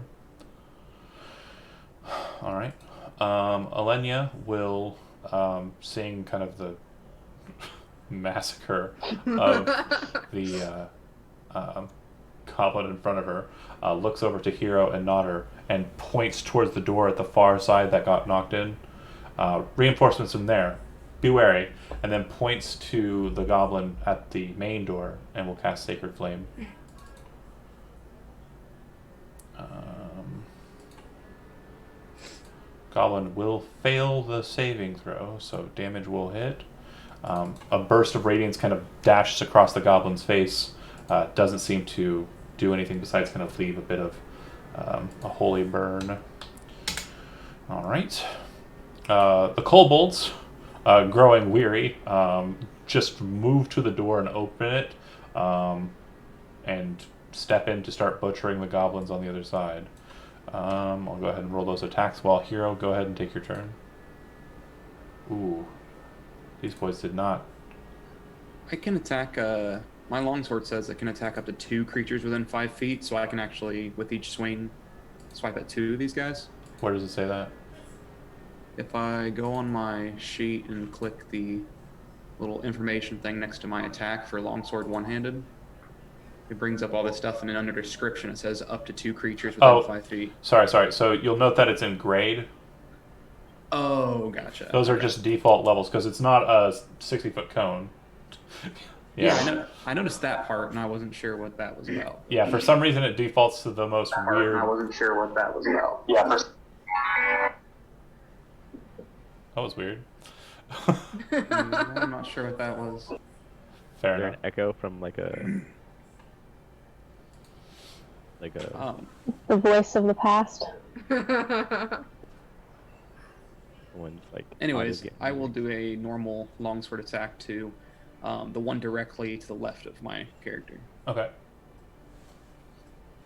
All right. Alenia will seeing kind of the massacre of the goblin in front of her, looks over to Hero and Nodder and points towards the door at the far side that got knocked in. Reinforcements from there. Be wary. And then points to the goblin at the main door and will cast Sacred Flame. Goblin will fail the saving throw, so damage will hit. A burst of radiance kind of dashes across the goblin's face. Doesn't seem to do anything besides kind of leave a bit of a holy burn. All right. The kobolds, growing weary, just move to the door and open it and step in to start butchering the goblins on the other side. I'll go ahead and roll those attacks while Hero, go ahead and take your turn. Ooh. These boys did not. I can attack, my longsword says it can attack up to 2 creatures within 5 feet, so I can actually, with each swing, swipe at 2 of these guys. Where does it say that? If I go on my sheet and click the little information thing next to my attack for longsword one-handed, it brings up all this stuff, and then under description it says up to 2 creatures within 5 feet. Sorry. So you'll note that it's in grade. Oh, gotcha. Those are just default levels because it's not a 60-foot cone. Yeah, I noticed that part, and I wasn't sure what that was about. Yeah, for some reason it defaults to the most weird. I wasn't sure what that was about. Yeah. That was weird. I'm not sure what that was. Fair Is there enough. an echo from like a The voice of the past. one's like. Anyways, getting I will weird. do a normal longsword attack to the one directly to the left of my character. Okay.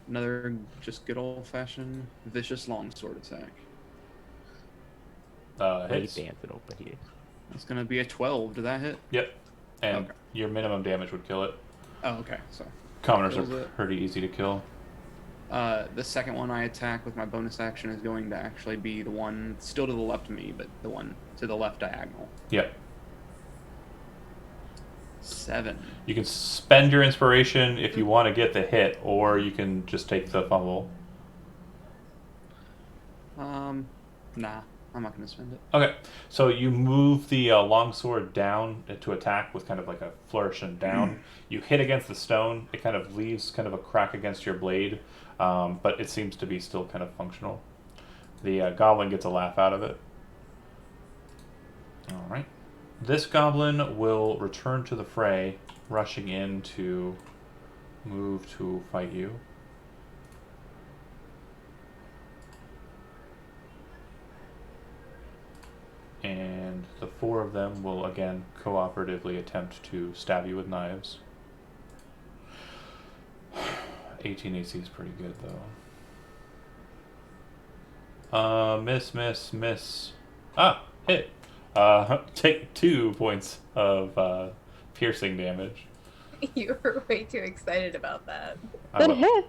Another just good old-fashioned vicious longsword attack. Hits. Dancing over here. It's going to be a 12. Did that hit? Yep. And Okay. your minimum damage would kill it. Oh, okay. So Commoners Kills are it. pretty easy to kill. the second one I attack with my bonus action is going to actually be the one still to the left of me, but the one to the left diagonal. Yep. 7. You can spend your inspiration if you want to get the hit, or you can just take the fumble. Nah, I'm not going to spend it. Okay, so you move the longsword down to attack with kind of like a flourish and down. You hit against the stone. It kind of leaves kind of a crack against your blade, but it seems to be still kind of functional. The goblin gets a laugh out of it. All right. This goblin will return to the fray, rushing in to move to fight you. And the 4 of them will again cooperatively attempt to stab you with knives. 18 AC is pretty good though. Miss. Ah, hit. Take 2 points of piercing damage. You were way too excited about that. Good hit.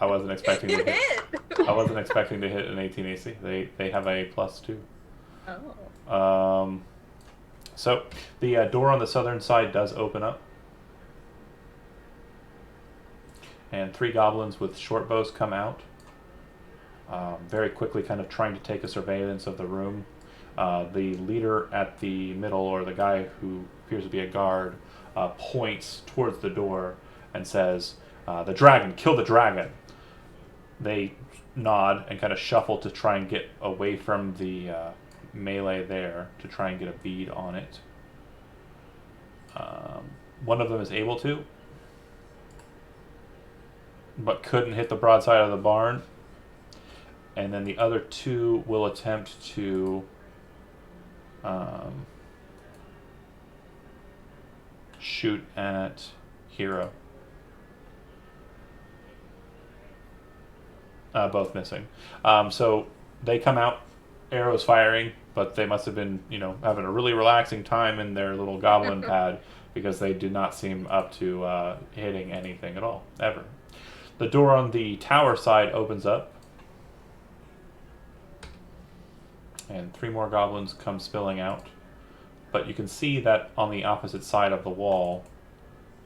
I wasn't expecting to It hit. hit! I wasn't expecting to hit an 18 AC. They have a +2. Oh. So the door on the southern side does open up, and 3 goblins with short bows come out, very quickly kind of trying to take a surveillance of the room. The leader at the middle, or the guy who appears to be a guard, points towards the door and says, "The dragon, kill the dragon." They nod and kind of shuffle to try and get away from the melee there to try and get a bead on it. One of them is able to. but couldn't hit the broadside of the barn. And then the other 2 will attempt to shoot at Hero. Both missing. So they come out, arrows firing, but they must have been, having a really relaxing time in their little goblin pad because they did not seem up to hitting anything at all, ever. The door on the tower side opens up, and 3 more goblins come spilling out. But you can see that on the opposite side of the wall,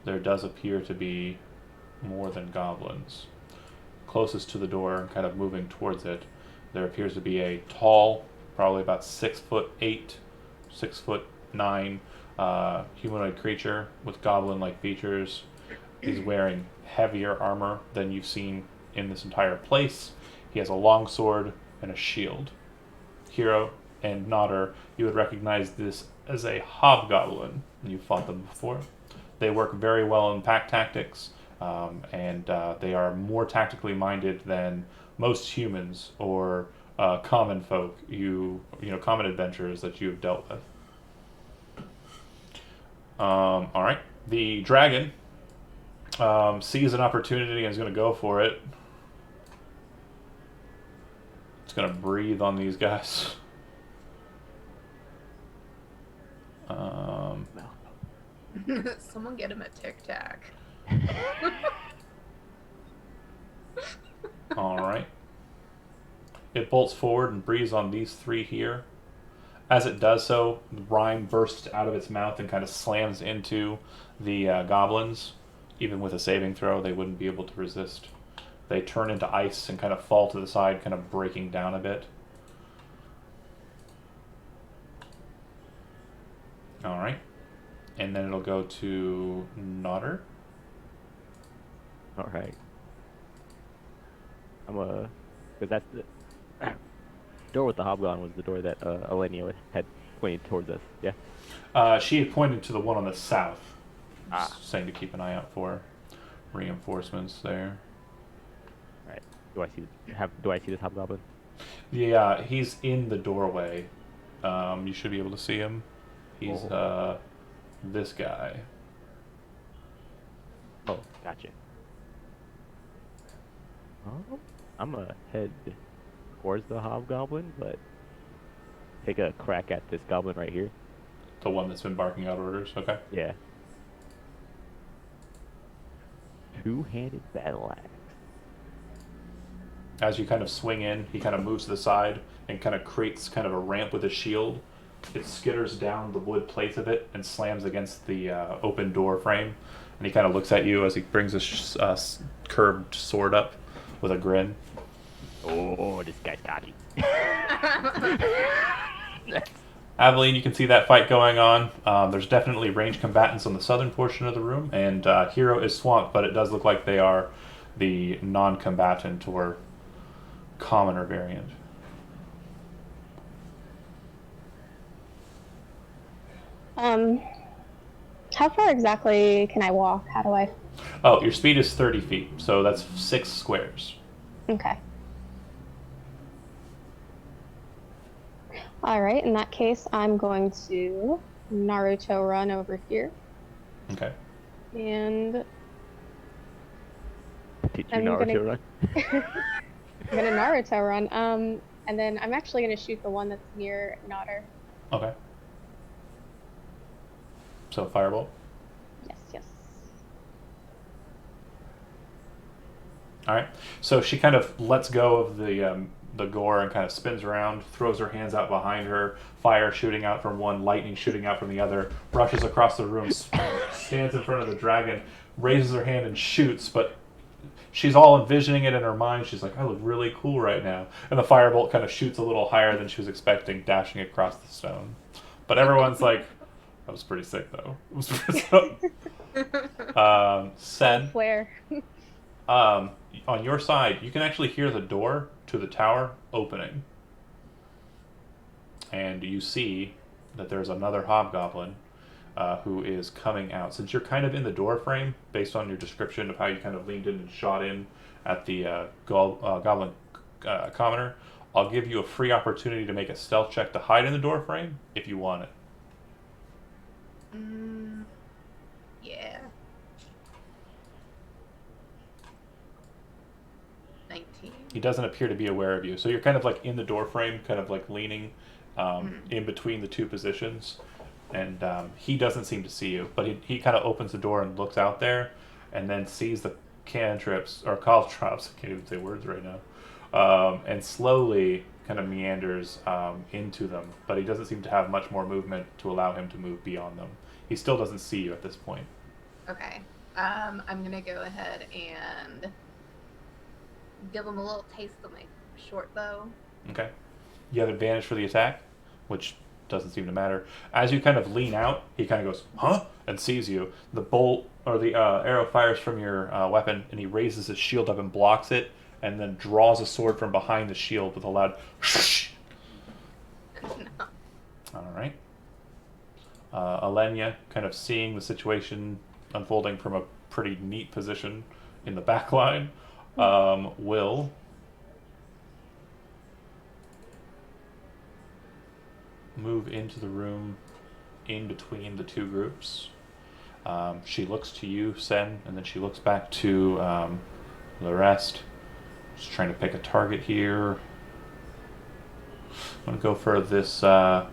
there does appear to be more than goblins. Closest to the door, kind of moving towards it, there appears to be a tall, probably about 6'8", 6'9", humanoid creature with goblin-like features. He's wearing heavier armor than you've seen in this entire place. He has a long sword and a shield. Hero and Nodder, you would recognize this as a hobgoblin. You've fought them before. They work very well in pack tactics, and they are more tactically minded than most humans or common folk, common adventurers that you've dealt with. All right. The dragon sees an opportunity and is going to go for it. It's going to breathe on these guys. Someone get him a Tic Tac. All right. It bolts forward and breathes on these 3 here. As it does so, the rime bursts out of its mouth and kind of slams into the goblins. Even with a saving throw, they wouldn't be able to resist. They turn into ice and kind of fall to the side, kind of breaking down a bit. All right. And then it'll go to Nodder. All right. Because that's the door with the hobgoblin was the door that Elenia had pointed towards us. Yeah. She had pointed to the one on the south, saying to keep an eye out for reinforcements there. All right. Do I see this hobgoblin? Yeah, he's in the doorway. You should be able to see him. He's this guy. Oh, gotcha. I'm gonna head towards the hobgoblin, but take a crack at this goblin right here. The one that's been barking out orders, okay? Yeah. Two-handed battle axe. As you kind of swing in, he kind of moves to the side and kind of creates kind of a ramp with a shield. It skitters down the wood plate of it and slams against the open door frame. And he kind of looks at you as he brings his curved sword up with a grin. Oh, this guy's cocky. Aveline, you can see that fight going on. There's definitely ranged combatants on the southern portion of the room, and Hero is swamped, but it does look like they are the non-combatant or commoner variant. How far exactly can I walk? How do I? Oh, your speed is 30 feet, so that's 6 squares. Okay. All right, in that case, I'm going to Naruto run over here. Okay. And Teach you Naruto run. I'm gonna Naruto run. And then I'm actually gonna shoot the one that's near Nodder. Okay. So firebolt. Yes. All right. So she kind of lets go of the gore and kind of spins around, throws her hands out behind her, fire shooting out from one, lightning shooting out from the other, rushes across the room, stands in front of the dragon, raises her hand and shoots, but she's all envisioning it in her mind. She's like, I look really cool right now. And the firebolt kind of shoots a little higher than she was expecting, dashing across the stone. But everyone's like, that was pretty sick, though. Sen, Flare. on your side, you can actually hear the door to the tower opening. And you see that there's another hobgoblin who is coming out. Since you're kind of in the door frame, based on your description of how you kind of leaned in and shot in at the Goblin commoner, I'll give you a free opportunity to make a stealth check to hide in the door frame if you want it. Yeah. 19. He doesn't appear to be aware of you, so you're kind of like in the door frame, kind of like leaning in between the two positions, and he doesn't seem to see you, but he kind of opens the door and looks out there, and then sees the cantrips or caltrops. I can't even say words right now, and slowly kind of meanders into them, but he doesn't seem to have much more movement to allow him to move beyond them. He still doesn't see you at this point. Okay. I'm gonna go ahead and give him a little taste of my short bow. Okay. You have advantage for the attack, which doesn't seem to matter. As you kind of lean out, he kind of goes, huh? And sees you. The bolt or the arrow fires from your weapon, and he raises his shield up and blocks it, and then draws a sword from behind the shield with a loud shh. No. All right. Alenia, kind of seeing the situation unfolding from a pretty neat position in the back line, will move into the room in between the two groups. She looks to you, Sen, and then she looks back to the rest. Just trying to pick a target here. I'm going to go for this, the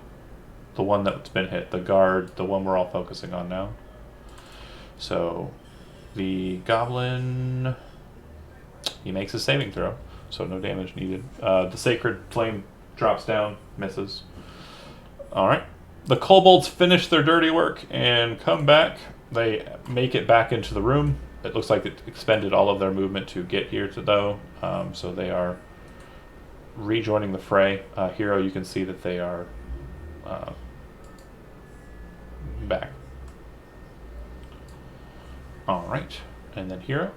one that's been hit, the guard, the one we're all focusing on now. So, the Goblin, he makes a saving throw, so no damage needed. The Sacred Flame drops down, misses. Alright. The kobolds finish their dirty work and come back. They make it back into the room. It looks like it expended all of their movement to get here, though. So they are rejoining the fray. Hero, you can see that they are back. Alright. And then Hero.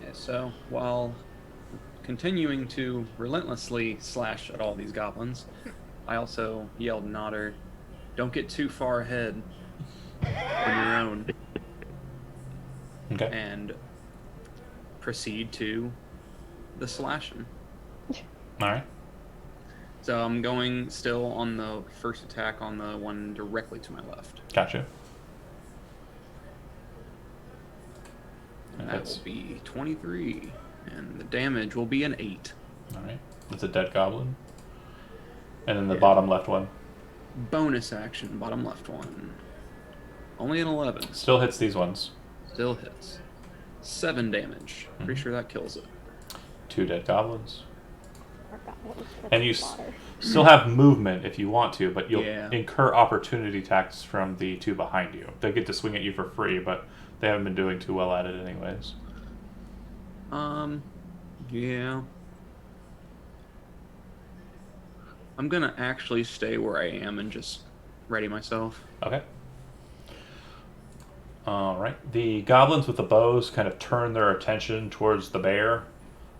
Yeah, so while continuing to relentlessly slash at all these goblins, I also yelled Nodder, don't get too far ahead on your own. Okay. And proceed to the slashing. Alright. So I'm going still on the first attack on the one directly to my left. Gotcha. And that will be 23. And the damage will be an 8. Alright. That's a dead goblin. And then the Yeah. bottom left one. Bonus action, bottom left one. Only an 11. Still hits these ones. Still hits. 7 damage. Pretty sure that kills it. 2 dead goblins. Forgot what was for And the you slaughter. still have movement if you want to, but you'll Yeah. incur opportunity attacks from the two behind you. They get to swing at you for free, but they haven't been doing too well at it anyways. Yeah. I'm gonna actually stay where I am and just ready myself. Okay. Alright. The goblins with the bows kind of turn their attention towards the bear.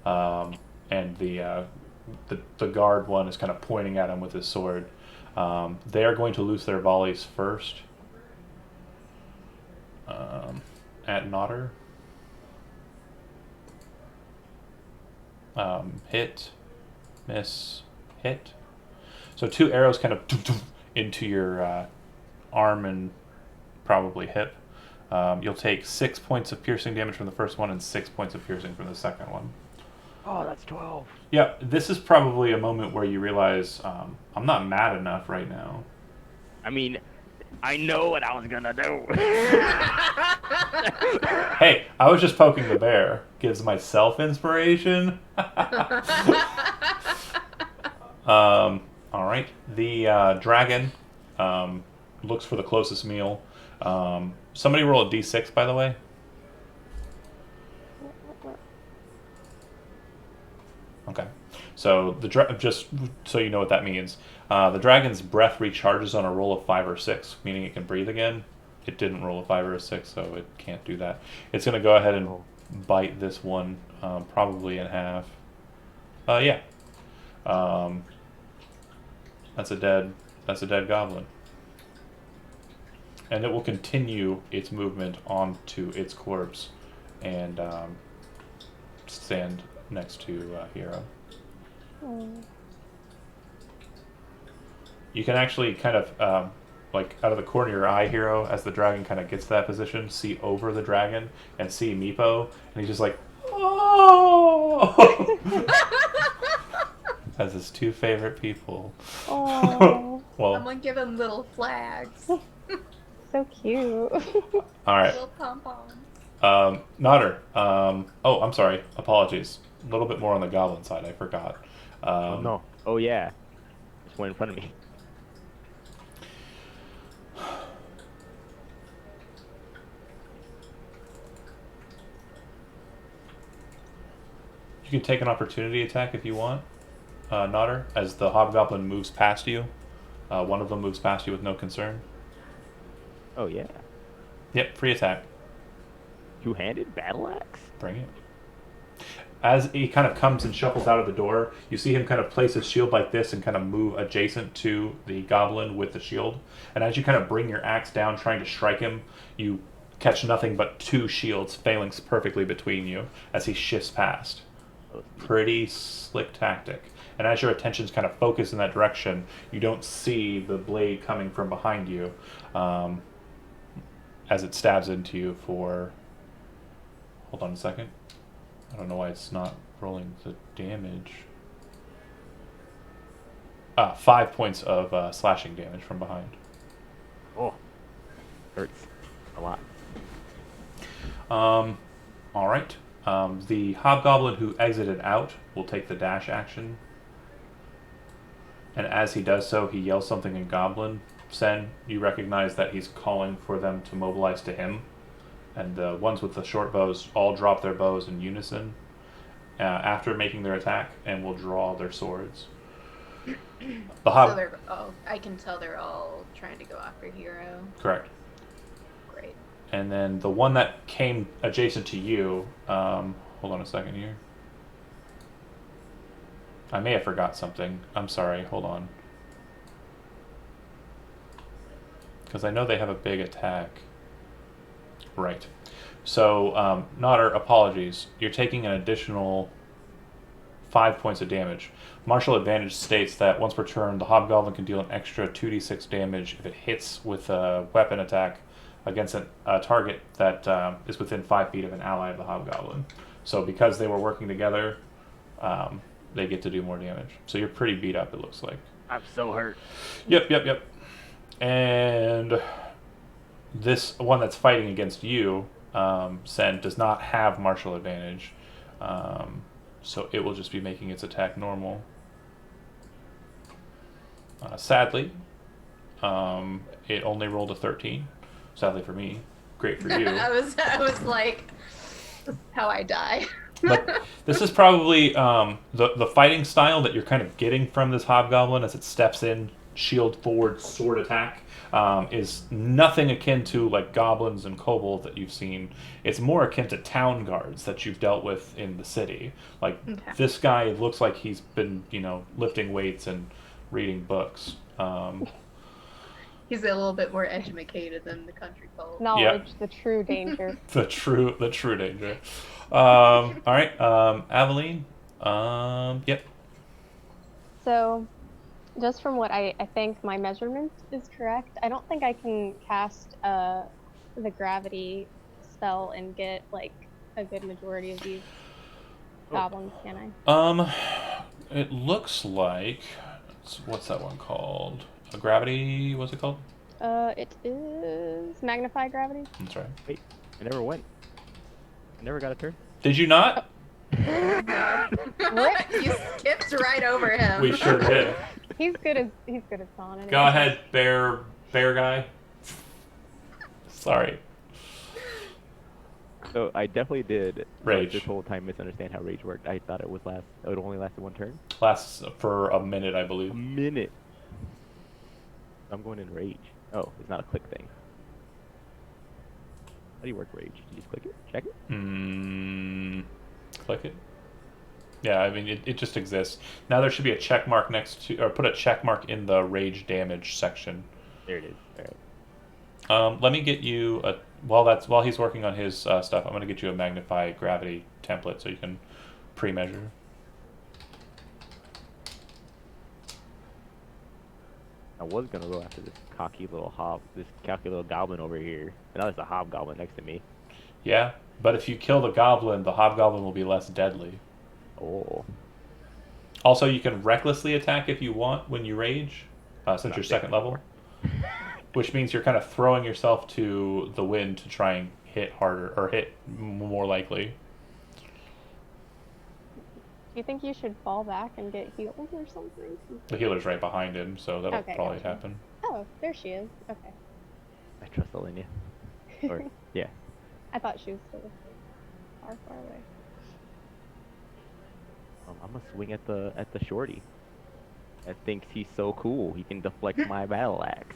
And the guard one is kind of pointing at him with his sword. They are going to loose their volleys first. At Nodder. Hit. Miss. Hit. So 2 arrows kind of into your arm and probably hip. You'll take 6 points of piercing damage from the first one and 6 points of piercing from the second one. Oh, that's 12. Yeah, this is probably a moment where you realize I'm not mad enough right now. I mean, I know what I was gonna do. Hey, I was just poking the bear. Gives myself inspiration. All right. The dragon looks for the closest meal. Somebody roll a d6, by the way. Okay. So just so you know what that means, the dragon's breath recharges on a roll of 5 or 6, meaning it can breathe again. It didn't roll a 5 or a 6, so it can't do that. It's going to go ahead and bite this one, probably in half. Yeah. That's a dead goblin. and it will continue its movement onto its corpse and stand next to Hero. You can actually kind of, like out of the corner of your eye, Hero, as the dragon kind of gets to that position, see over the dragon and see Meepo, and he's just like, oh! As his two favorite people. Oh, Well, Someone give him little flags. so cute. all right. Little pom-poms. Nodder. Oh, I'm sorry. Apologies. A little bit more on the goblin side. I forgot. Oh no. Oh yeah. Just went in front of me. You can take an opportunity attack if you want, Nodder, as the hobgoblin moves past you. One of them moves past you with no concern. Oh yeah. Yep, free attack. Two-handed battle axe. Bring it. As he kind of comes and shuffles out of the door, you see him kind of place his shield like this and kind of move adjacent to the goblin with the shield. And as you kind of bring your axe down, trying to strike him, you catch nothing but two shields phalanx perfectly between you as he shifts past. Pretty slick tactic. And as your attention's kind of focused in that direction, you don't see the blade coming from behind you as it stabs into you for... Hold on a second. I don't know why it's not rolling the damage. 5 points of slashing damage from behind. Oh. Hurts. A lot. Alright. The hobgoblin who exited out will take the dash action. And as he does so, he yells something in Goblin. Sen, you recognize that he's calling for them to mobilize to him. And the ones with the short bows all drop their bows in unison after making their attack and will draw their swords. I can tell they're all trying to go after Hero. Correct. Great. And then the one that came adjacent to you, hold on a second here. I may have forgot something. I'm sorry, hold on. Because I know they have a big attack. Right. So, Nodder, apologies. You're taking an additional 5 points of damage. Martial Advantage states that once per turn, the Hobgoblin can deal an extra 2d6 damage if it hits with a weapon attack against a target that is within 5 feet of an ally of the Hobgoblin. So because they were working together, they get to do more damage. So you're pretty beat up, it looks like. I'm so hurt. Yep. And this one that's fighting against you, Sen, does not have martial advantage. So it will just be making its attack normal. Sadly, it only rolled a 13. Sadly for me. Great for you. I was like, this is how I die. But this is probably the fighting style that you're kind of getting from this hobgoblin as it steps in, shield forward, sword attack, is nothing akin to like goblins and kobolds that you've seen. It's more akin to town guards that you've dealt with in the city. Like this guy looks like he's been, lifting weights and reading books. He's a little bit more educated than the country folk. Knowledge, the true danger. the true danger. All right, Aveline. Yep. So, just from what I think my measurement is correct, I don't think I can cast the gravity spell and get like a good majority of these goblins, can I? It looks like what's that one called? A gravity? What's it called? It is magnify gravity. That's right. Wait, I never went. I never got a turn. Did you not? You skipped right over him. We sure did. He's good as Son. Anyway. Go ahead, bear guy. Sorry. So I definitely did Rage. this whole time misunderstand how rage worked. I thought it would only lasted one turn. Lasts for a minute, I believe. A minute. I'm going in rage. Oh, it's not a click thing. How do you work rage? You just click it? Check it? Click it. Yeah, I mean, it just exists. Now there should be a check mark next to, or put a check mark in the rage damage section. There it is. All right. Let me get you a while he's working on his stuff. I'm going to get you a magnify gravity template so you can pre-measure. I was gonna go after this cocky little goblin over here. And now there's a hobgoblin next to me. Yeah, but if you kill the goblin, the hobgoblin will be less deadly. Oh. Also, you can recklessly attack if you want when you rage, since you're second level. Which means you're kind of throwing yourself to the wind to try and hit harder, or hit more likely. Do you think you should fall back and get healed or something? The healer's right behind him, so that'll Okay, probably gotcha. happen. Oh, there she is. Okay. I trust Elenia. Or yeah. I thought she was still far, far away. I'm gonna swing at the shorty. I think he's so cool. He can deflect my battle axe.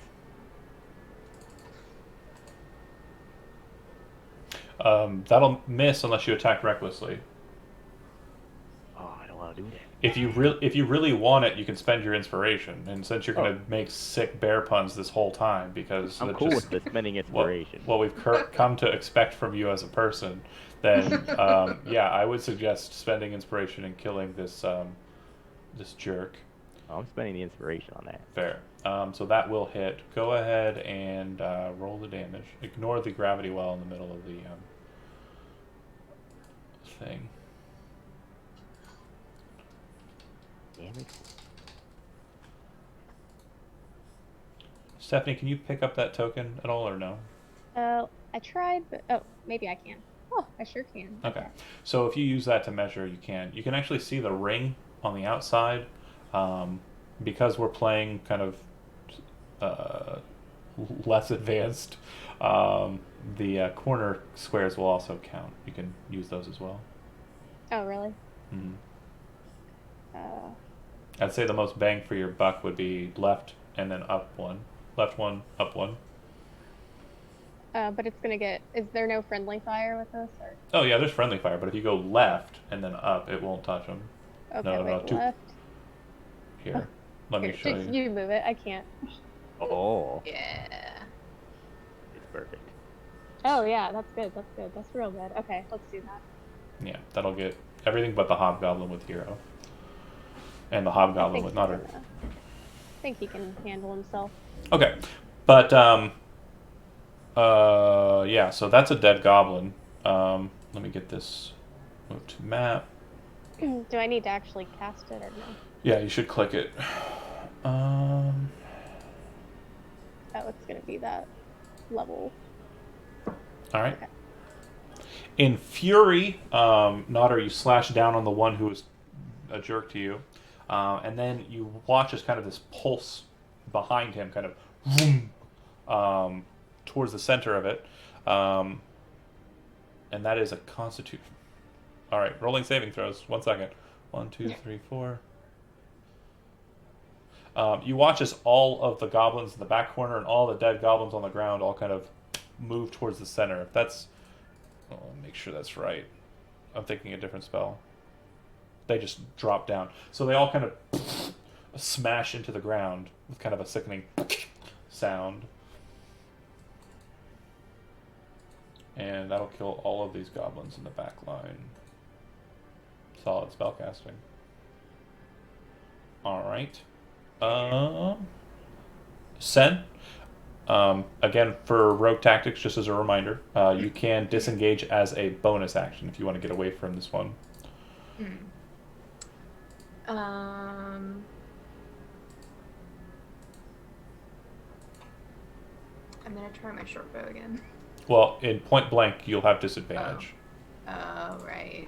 That'll miss unless you attack recklessly. Oh, I don't want to do that. If you really want it, you can spend your inspiration. And since you're going to make sick bear puns this whole time, because I'm cool with the spending inspiration. what we've come to expect from you as a person, then yeah, I would suggest spending inspiration and killing this this jerk. Oh, I'm spending the inspiration on that. Fair. So that will hit. Go ahead and roll the damage. Ignore the gravity well in the middle of the thing. Damage. Stephanie, can you pick up that token at all or no? I tried, but oh, maybe I can. Oh, I sure can. Okay. So if you use that to measure, you can. You can actually see the ring on the outside. Because we're playing kind of less advanced, the corner squares will also count. You can use those as well. Oh, really? Mm-hmm. Uh, I'd say the most bang for your buck would be left and then up one. Left one, up one. but it's gonna get. Is there no friendly fire with this? Or? Oh yeah, there's friendly fire, but if you go left and then up, it won't touch them. Okay, wait, left. Here, let me Here, show just you. you move it. I can't. Oh, Yeah. it's perfect. Oh yeah, that's good. That's good. That's real good. Okay, let's do that. Yeah, that'll get everything but the hobgoblin with hero. And the hobgoblin with not her. I think he can handle himself. Okay, but yeah, so that's a dead goblin. Let me get this moved to map. Do I need to actually cast it or no? Yeah, you should click it. Oh, it's gonna be that level. All right. Okay. In Fury, Nodder, you slash down on the one who is a jerk to you, and then you watch as kind of this pulse behind him, kind of vroom, towards the center of it, and that is a Constitution. All right, rolling saving throws. 1 second. 1, 2, 3, 4. You watch as all of the goblins in the back corner and all the dead goblins on the ground all kind of move towards the center. If that's... I'll make sure that's right. I'm thinking a different spell. They just drop down. So they all kind of smash into the ground with kind of a sickening sound. And that'll kill all of these goblins in the back line. Solid spellcasting. Alright. Sen. Again, for rogue tactics, just as a reminder, you can disengage as a bonus action if you want to get away from this one. I'm gonna try my short bow again. Well, in point blank, you'll have disadvantage. Oh, right.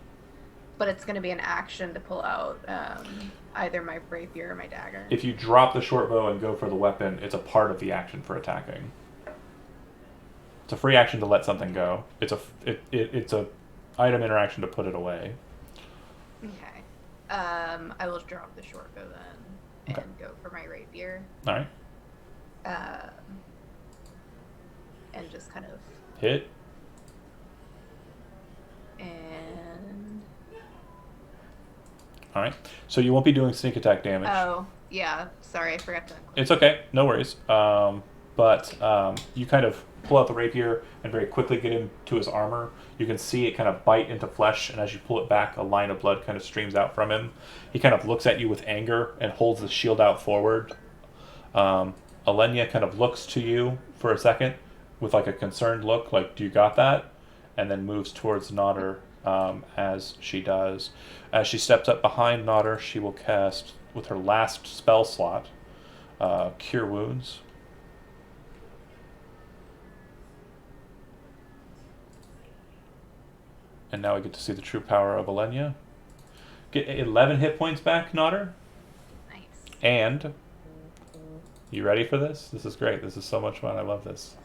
But it's gonna be an action to pull out either my rapier or my dagger. If you drop the short bow and go for the weapon, it's a part of the action for attacking. It's a free action to let something go. It's a item interaction to put it away. Okay. I will drop the short bow then and go for my rapier. All right. And just kind of Hit. and All right. So you won't be doing sneak attack damage. oh yeah, sorry, I forgot to. It's okay. No worries. But you kind of pull out the rapier and very quickly get into his armor. You can see it kind of bite into flesh, and as you pull it back, a line of blood kind of streams out from him. He kind of looks at you with anger and holds the shield out forward. Alenia kind of looks to you for a second with like a concerned look, like, do you got that? And then moves towards Nodder as she does. As she steps up behind Nodder, she will cast, with her last spell slot, Cure Wounds. And now we get to see the true power of Alenia. Get 11 hit points back, Nodder. Nice. And, you ready for this? This is great. This is so much fun. I love this.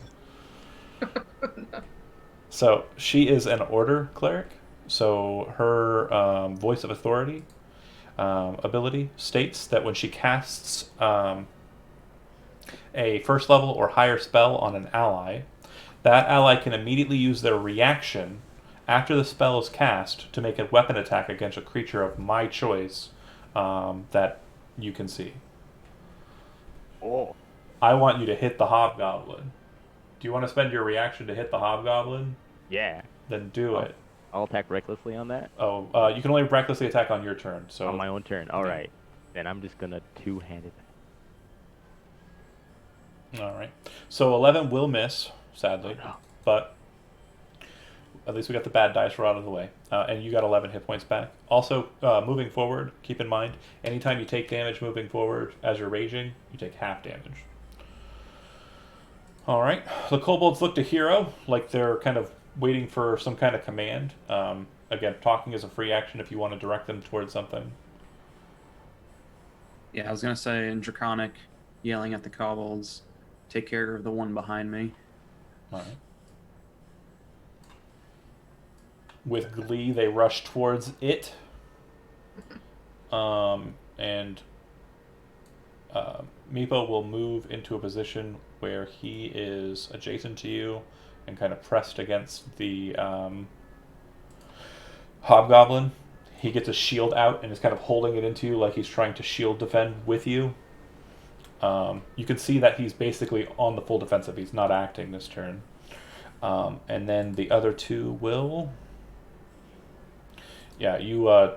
So, she is an Order Cleric. So, her Voice of Authority ability states that when she casts a first level or higher spell on an ally, that ally can immediately use their reaction after the spell is cast to make a weapon attack against a creature of my choice that you can see. Oh. I want you to hit the Hobgoblin. Do you want to spend your reaction to hit the Hobgoblin? Yeah. Then do it. I'll attack recklessly on that. Oh, you can only recklessly attack on your turn. So On my own turn. All right. Then I'm just gonna two-handed. All right. So 11 will miss, sadly, Oh, no. but at least we got the bad dice right out of the way. And you got 11 hit points back. Also, moving forward, keep in mind, anytime you take damage moving forward as you're raging, you take half damage. All right. The kobolds look to Hero like they're kind of waiting for some kind of command. Again, talking is a free action if you want to direct them towards something. Yeah, I was gonna say in Draconic, yelling at the kobolds, take care of the one behind me. All right. With glee, they rush towards it. And Meepo will move into a position where he is adjacent to you and kind of pressed against the Hobgoblin. He gets a shield out and is kind of holding it into you like he's trying to shield defend with you. You can see that he's basically on the full defensive. He's not acting this turn. And then the other two will... Yeah, you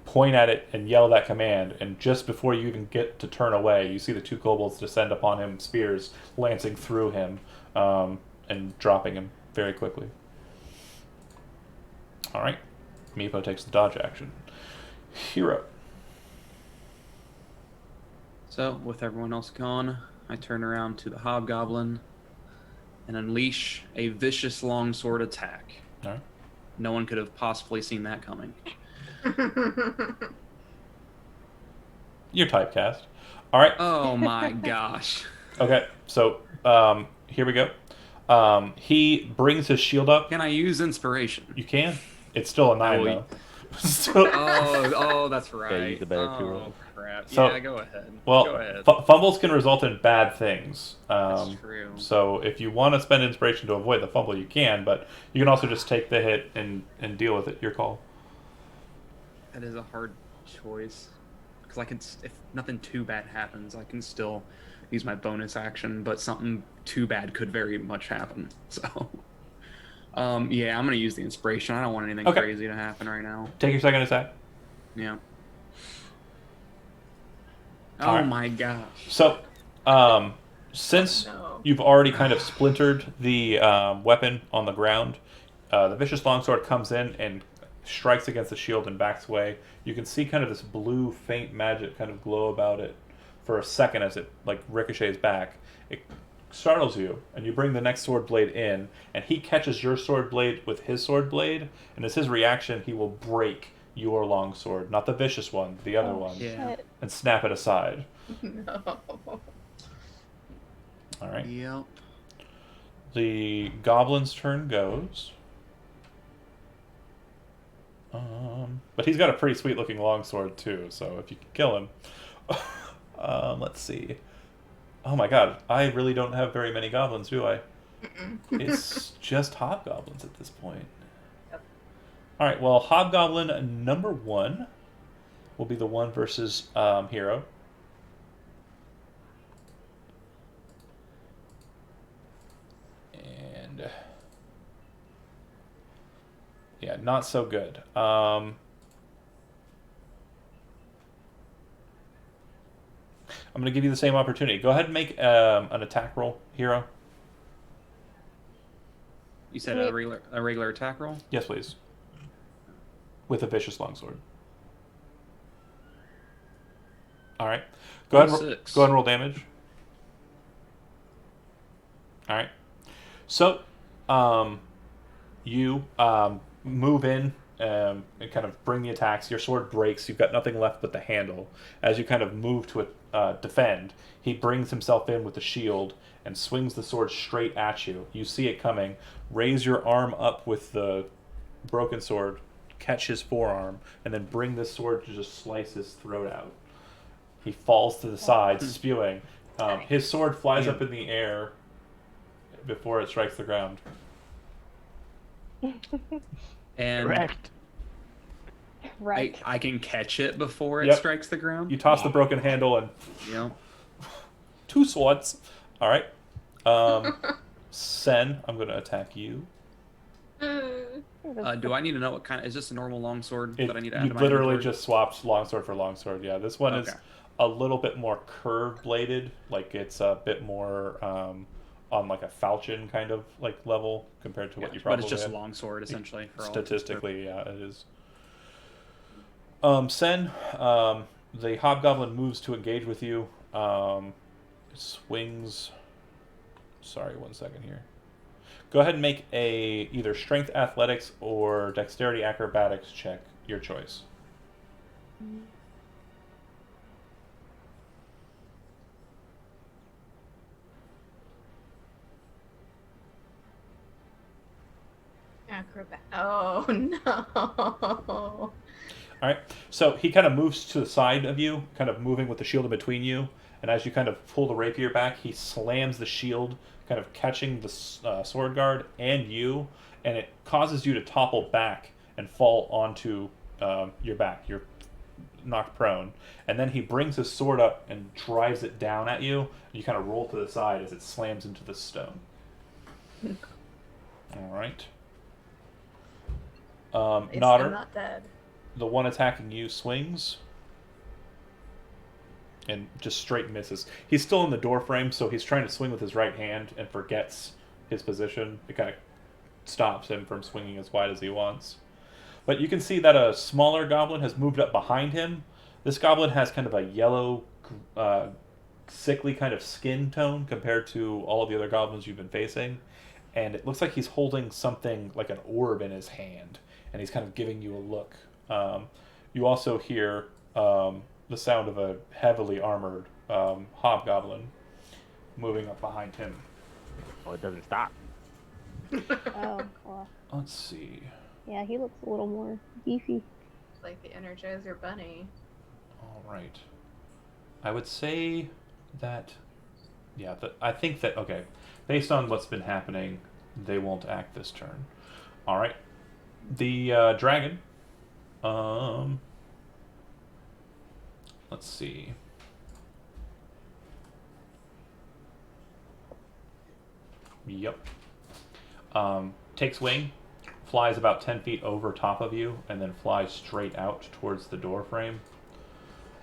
point at it and yell that command, and just before you even get to turn away, you see the two kobolds descend upon him, spears lancing through him, and dropping him very quickly. Alright, Meepo takes the dodge action. Hero. So, with everyone else gone, I turn around to the Hobgoblin and unleash a vicious longsword attack. Alright. No one could have possibly seen that coming. You're typecast. Alright. Oh my gosh. Okay, so here we go. He brings his shield up. Can I use inspiration? You can. It's still a 9, will- though. Still- Oh, that's right. Yeah, use the better two Oh, rolls. crap. So- Yeah, go ahead. Well, go ahead. fumbles can result in bad things. That's true. So if you want to spend inspiration to avoid the fumble, you can, but you can also just take the hit and deal with it. Your call. That is a hard choice. Because I can, if nothing too bad happens, I can still use my bonus action, but something too bad could very much happen. So, yeah, I'm going to use the inspiration. I don't want anything Okay. crazy to happen right now. Take your second attack. Yeah. Oh Alright. my gosh. So, since No. you've already kind of splintered the weapon on the ground, the vicious longsword comes in and strikes against the shield and backs away. You can see kind of this blue faint magic kind of glow about it for a second as it like ricochets back. It startles you, and you bring the next sword blade in, and he catches your sword blade with his sword blade, and as his reaction, he will break your longsword, not the vicious one, the other one, Yeah. Shit. and snap it aside. No. All right. Yep. The goblin's turn goes. But he's got a pretty sweet looking longsword too, so if you can kill him. Let's see. Oh my god, I really don't have very many goblins, do I? It's just hobgoblins at this point. Yep. Alright, well, hobgoblin number 1 will be the one versus Hero. defend. Yeah, not so good. I'm going to give you the same opportunity. Go ahead and make an attack roll, hero. You said Wait. a regular attack roll? Yes, please. With a vicious longsword. All right. Go ahead and roll damage. All right. So, you move in and kind of bring the attacks. Your sword breaks. You've got nothing left but the handle. As you kind of move to defend, he brings himself in with the shield and swings the sword straight at you. You see it coming. Raise your arm up with the broken sword, catch his forearm, and then bring this sword to just slice his throat out. He falls to the side, spewing. His sword flies up in the air before it strikes the ground. And Correct. Right. I can catch it before it Yep. strikes the ground? You toss the broken handle and Yeah. 2 swords. All right. Sen, I'm going to attack you. Do I need to know what kind of... Is this a normal longsword that I need to add You to my literally inventory? just swapped longsword for longsword. Yeah, this one is Okay. a little bit more curved bladed. Like it's a bit more on like a falchion kind of like level compared to what you But probably it's just had. longsword, essentially. For Statistically, yeah, it is. Sen, the hobgoblin moves to engage with you. Swings. Sorry, 1 second here. Go ahead and make a either strength athletics or dexterity acrobatics check. Your choice. Acrobat. Oh no. All right. So he kind of moves to the side of you, kind of moving with the shield in between you. And as you kind of pull the rapier back, he slams the shield, kind of catching the sword guard and you, and it causes you to topple back and fall onto your back. You're knocked prone. And then he brings his sword up and drives it down at you. And you kind of roll to the side as it slams into the stone. All right. At least Nodder, I'm not dead. the one attacking you swings and just straight misses. He's still in the door frame, so he's trying to swing with his right hand and forgets his position. It kind of stops him from swinging as wide as he wants. But you can see that a smaller goblin has moved up behind him. This goblin has kind of a yellow, sickly kind of skin tone compared to all of the other goblins you've been facing. And it looks like he's holding something like an orb in his hand, and he's kind of giving you a look. You also hear the sound of a heavily armored hobgoblin moving up behind him. Oh, it doesn't stop. Oh, well. Let's see. Yeah, he looks a little more beefy. It's like the Energizer Bunny. All right. I would say that, yeah, I think that, okay, based on what's been happening, they won't act this turn. All right. The dragon, let's see. Yep. Takes wing, flies about 10 feet over top of you, and then flies straight out towards the door frame.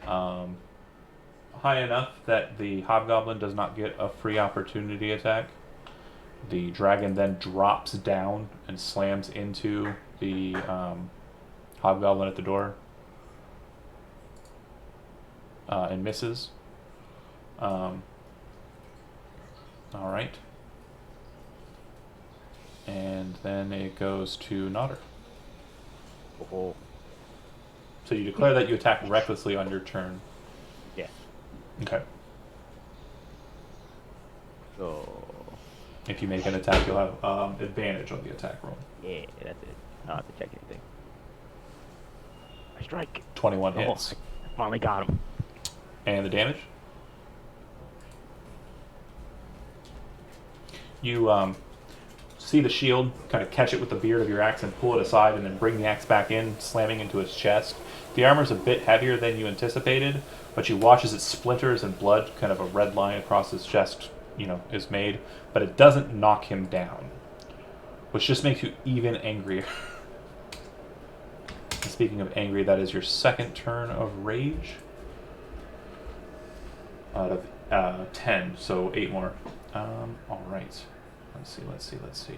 High enough that the hobgoblin does not get a free opportunity attack. The dragon then drops down and slams into the hobgoblin at the door and misses. All right. And then it goes to Nodder. Oh, So you declare that you attack recklessly on your turn. yeah. Okay. So, If you make an attack, you'll have advantage on the attack roll. yeah, that's it. I don't have to check anything. I strike. 21 Oh, hits. I finally got him. And the damage? You see the shield, kind of catch it with the beard of your axe and pull it aside and then bring the axe back in, slamming into his chest. The armor's a bit heavier than you anticipated, but you watch as it splinters and blood, kind of a red line across his chest, is made, but it doesn't knock him down. which just makes you even angrier. Speaking of angry, that is your second turn of rage. Out of 10, so 8 more. All right. Let's see.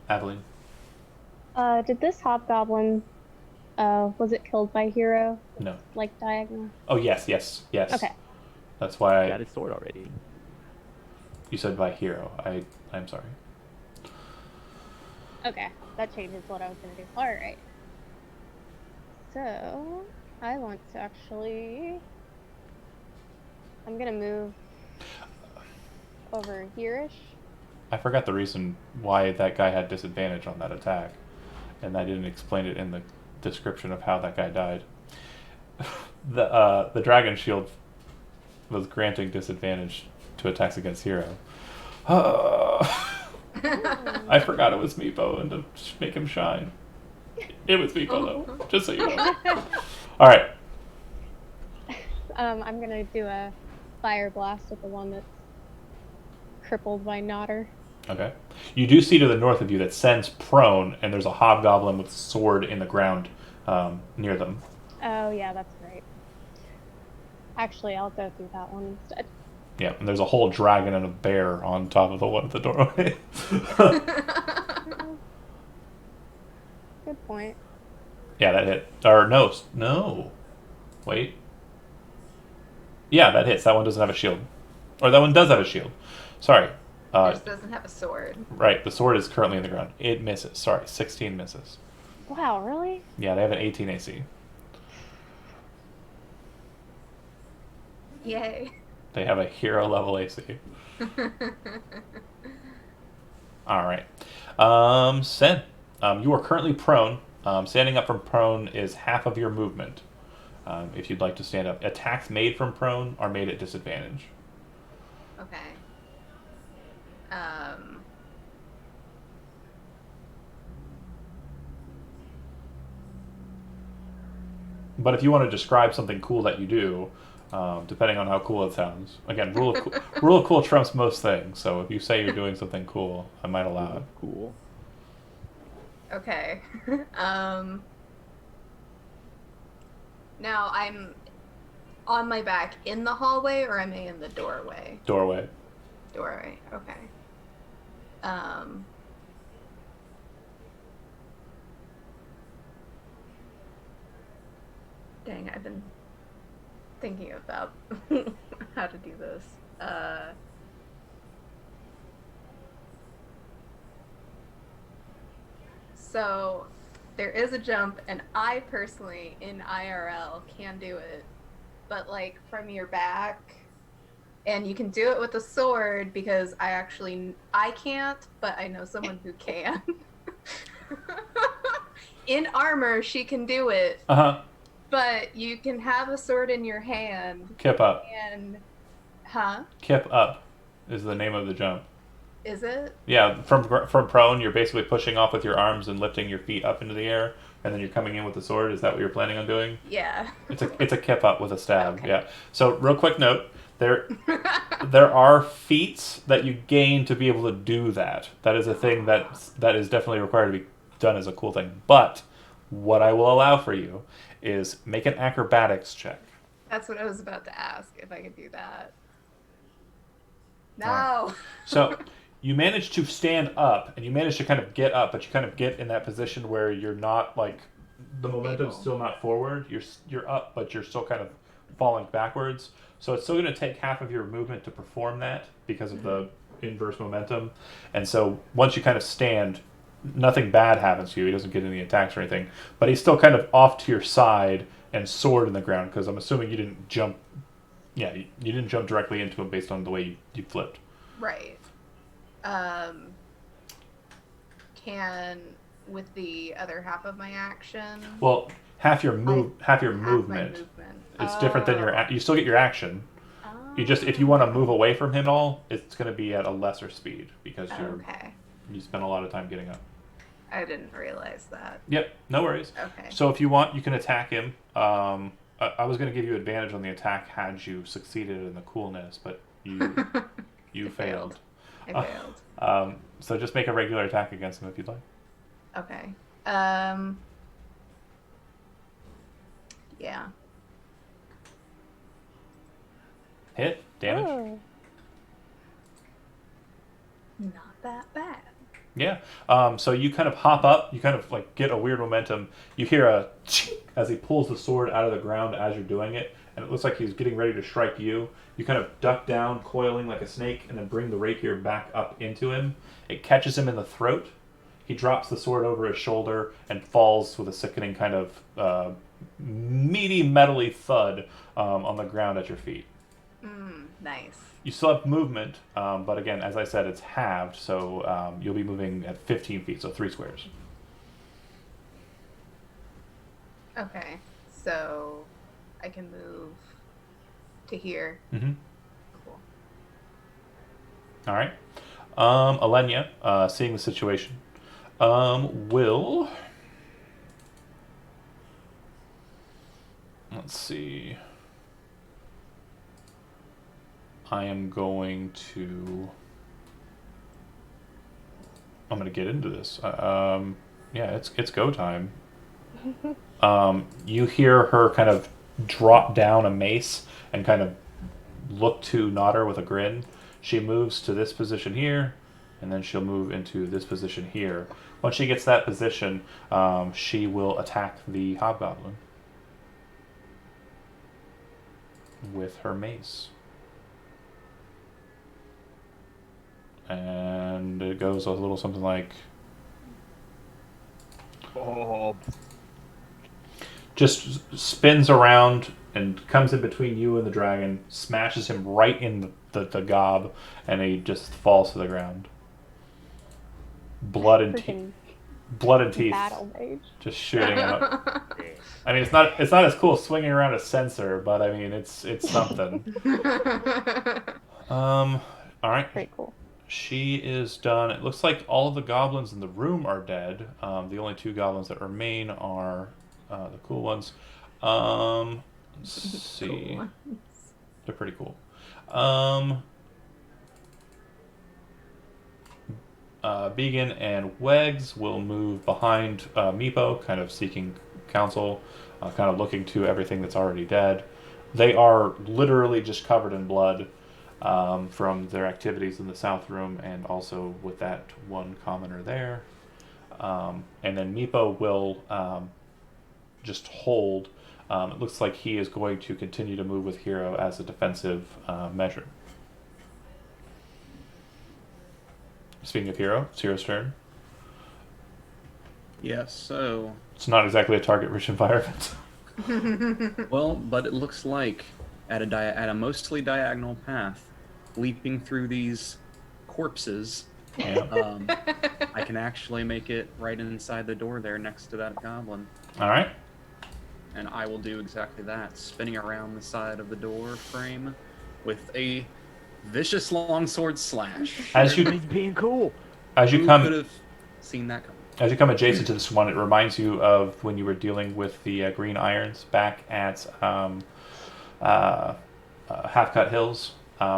Aveline. Did this hobgoblin, was it killed by hero? No. Like diagonal? Oh, yes. Okay. That's why Got his sword already. you said by hero. I'm sorry. Okay, that changes what I was gonna do. Alright. So, I want to actually... I'm gonna move over here-ish. I forgot the reason why that guy had disadvantage on that attack, and I didn't explain it in the description of how that guy died. The dragon shield was granting disadvantage to attacks against hero. I forgot it was Meepo and to make him shine. It was Meepo though, just so you know. All right. I'm gonna do a fire blast at the one that's crippled by Nodder. Okay. You do see to the north of you that sends prone, and there's a hobgoblin with a sword in the ground near them. Oh yeah, that's right. Actually, I'll go through that one instead. Yeah, and there's a whole dragon and a bear on top of the one at the doorway. Good point. Yeah, that hit. Or no. Wait. Yeah, that hits. That one doesn't have a shield. Or that one does have a shield. Sorry. It just doesn't have a sword. Right, the sword is currently in the ground. It misses. Sorry, 16 misses. Wow, really? Yeah, they have an 18 AC. Yay. They have a hero level AC. Alright. Sen, you are currently prone. Standing up from prone is half of your movement. If you'd like to stand up. Attacks made from prone are made at disadvantage. Okay. But if you want to describe something cool that you do, depending on how cool it sounds. Again, rule of cool trumps most things. So if you say you're doing something cool, I might allow it. Cool. Okay. Now I'm on my back in the hallway, or am I in the doorway? Doorway. Doorway. Okay. Dang, I've been thinking about how to do this. So there is a jump, and I personally, in IRL, can do it, but like from your back, and you can do it with a sword because I can't, but I know someone who can. In armor, she can do it. Uh-huh. But you can have a sword in your hand. Kip up. And, Kip up is the name of the jump. Is it? Yeah, from prone, you're basically pushing off with your arms and lifting your feet up into the air, and then you're coming in with the sword. Is that what you're planning on doing? Yeah. It's a kip up with a stab. Okay. Yeah. So real quick note, there are feats that you gain to be able to do that. That is a thing that is definitely required to be done as a cool thing. But what I will allow for you is make an acrobatics check. That's what I was about to ask, if I could do that. No. Right. So you manage to stand up, and you manage to kind of get up, but you kind of get in that position where you're not like the momentum's still not forward. You're up, but you're still kind of falling backwards. So it's still going to take half of your movement to perform that because of the inverse momentum. And so once you kind of stand, nothing bad happens to you. He doesn't get any attacks or anything, but he's still kind of off to your side and sword in the ground, because I'm assuming you didn't jump. Yeah, you didn't jump directly into him based on the way you flipped. Right. Can, with the other half of my action? Well, half your movement. Half my movement. It's different than you still get your action. You just, if you want to move away from him at all, it's going to be at a lesser speed because you spend a lot of time getting up. I didn't realize that. Yep, no worries. Okay. So if you want, you can attack him. I was going to give you advantage on the attack had you succeeded in the coolness, but you failed. I failed. So just make a regular attack against him if you'd like. Okay. Yeah. Hit damage. Oh. Not that bad. Yeah. So you kind of hop up. You kind of like get a weird momentum. You hear a as he pulls the sword out of the ground as you're doing it, and it looks like he's getting ready to strike you. You kind of duck down, coiling like a snake, and then bring the rapier back up into him. It catches him in the throat. He drops the sword over his shoulder and falls with a sickening kind of meaty, metally thud on the ground at your feet. Nice. You still have movement, but again, as I said, it's halved, so you'll be moving at 15 feet, so 3 squares. Okay. So I can move to here. Mm-hmm. Cool. All right. Alenia, seeing the situation, will... Let's see... I am going to... I'm going to get into this. Yeah, it's go time. You hear her kind of drop down a mace and kind of look to Nodder with a grin. She moves to this position here, and then she'll move into this position here. Once she gets that position, she will attack the hobgoblin with her mace. And it goes a little something like... Oh. Just spins around and comes in between you and the dragon, smashes him right in the gob, and he just falls to the ground. Blood and teeth. Battle mage. Just shooting him up. I mean, it's not as cool swinging around a censer, but I mean, it's something. All right. Pretty cool. She is done. It looks like all of the goblins in the room are dead. The only 2 goblins that remain are the cool ones. Let's see. Cool. They're pretty cool. Began and Wegs will move behind Meepo, kind of seeking counsel, kind of looking to everything that's already dead. They are literally just covered in blood. From their activities in the South Room and also with that one commoner there. And then Meepo will just hold. It looks like he is going to continue to move with Hero as a defensive measure. Speaking of Hero, it's Hero's turn. Yes, so... It's not exactly a target-rich environment. Well, but it looks like at a mostly diagonal path, leaping through these corpses, Yeah. I can actually make it right inside the door there next to that goblin. All right. And I will do exactly that, spinning around the side of the door frame with a vicious longsword slash. As you Everybody's being cool. as you Who come could have seen that coming? As you come adjacent to this one, it reminds you of when you were dealing with the green irons back at Half-Cut Hills.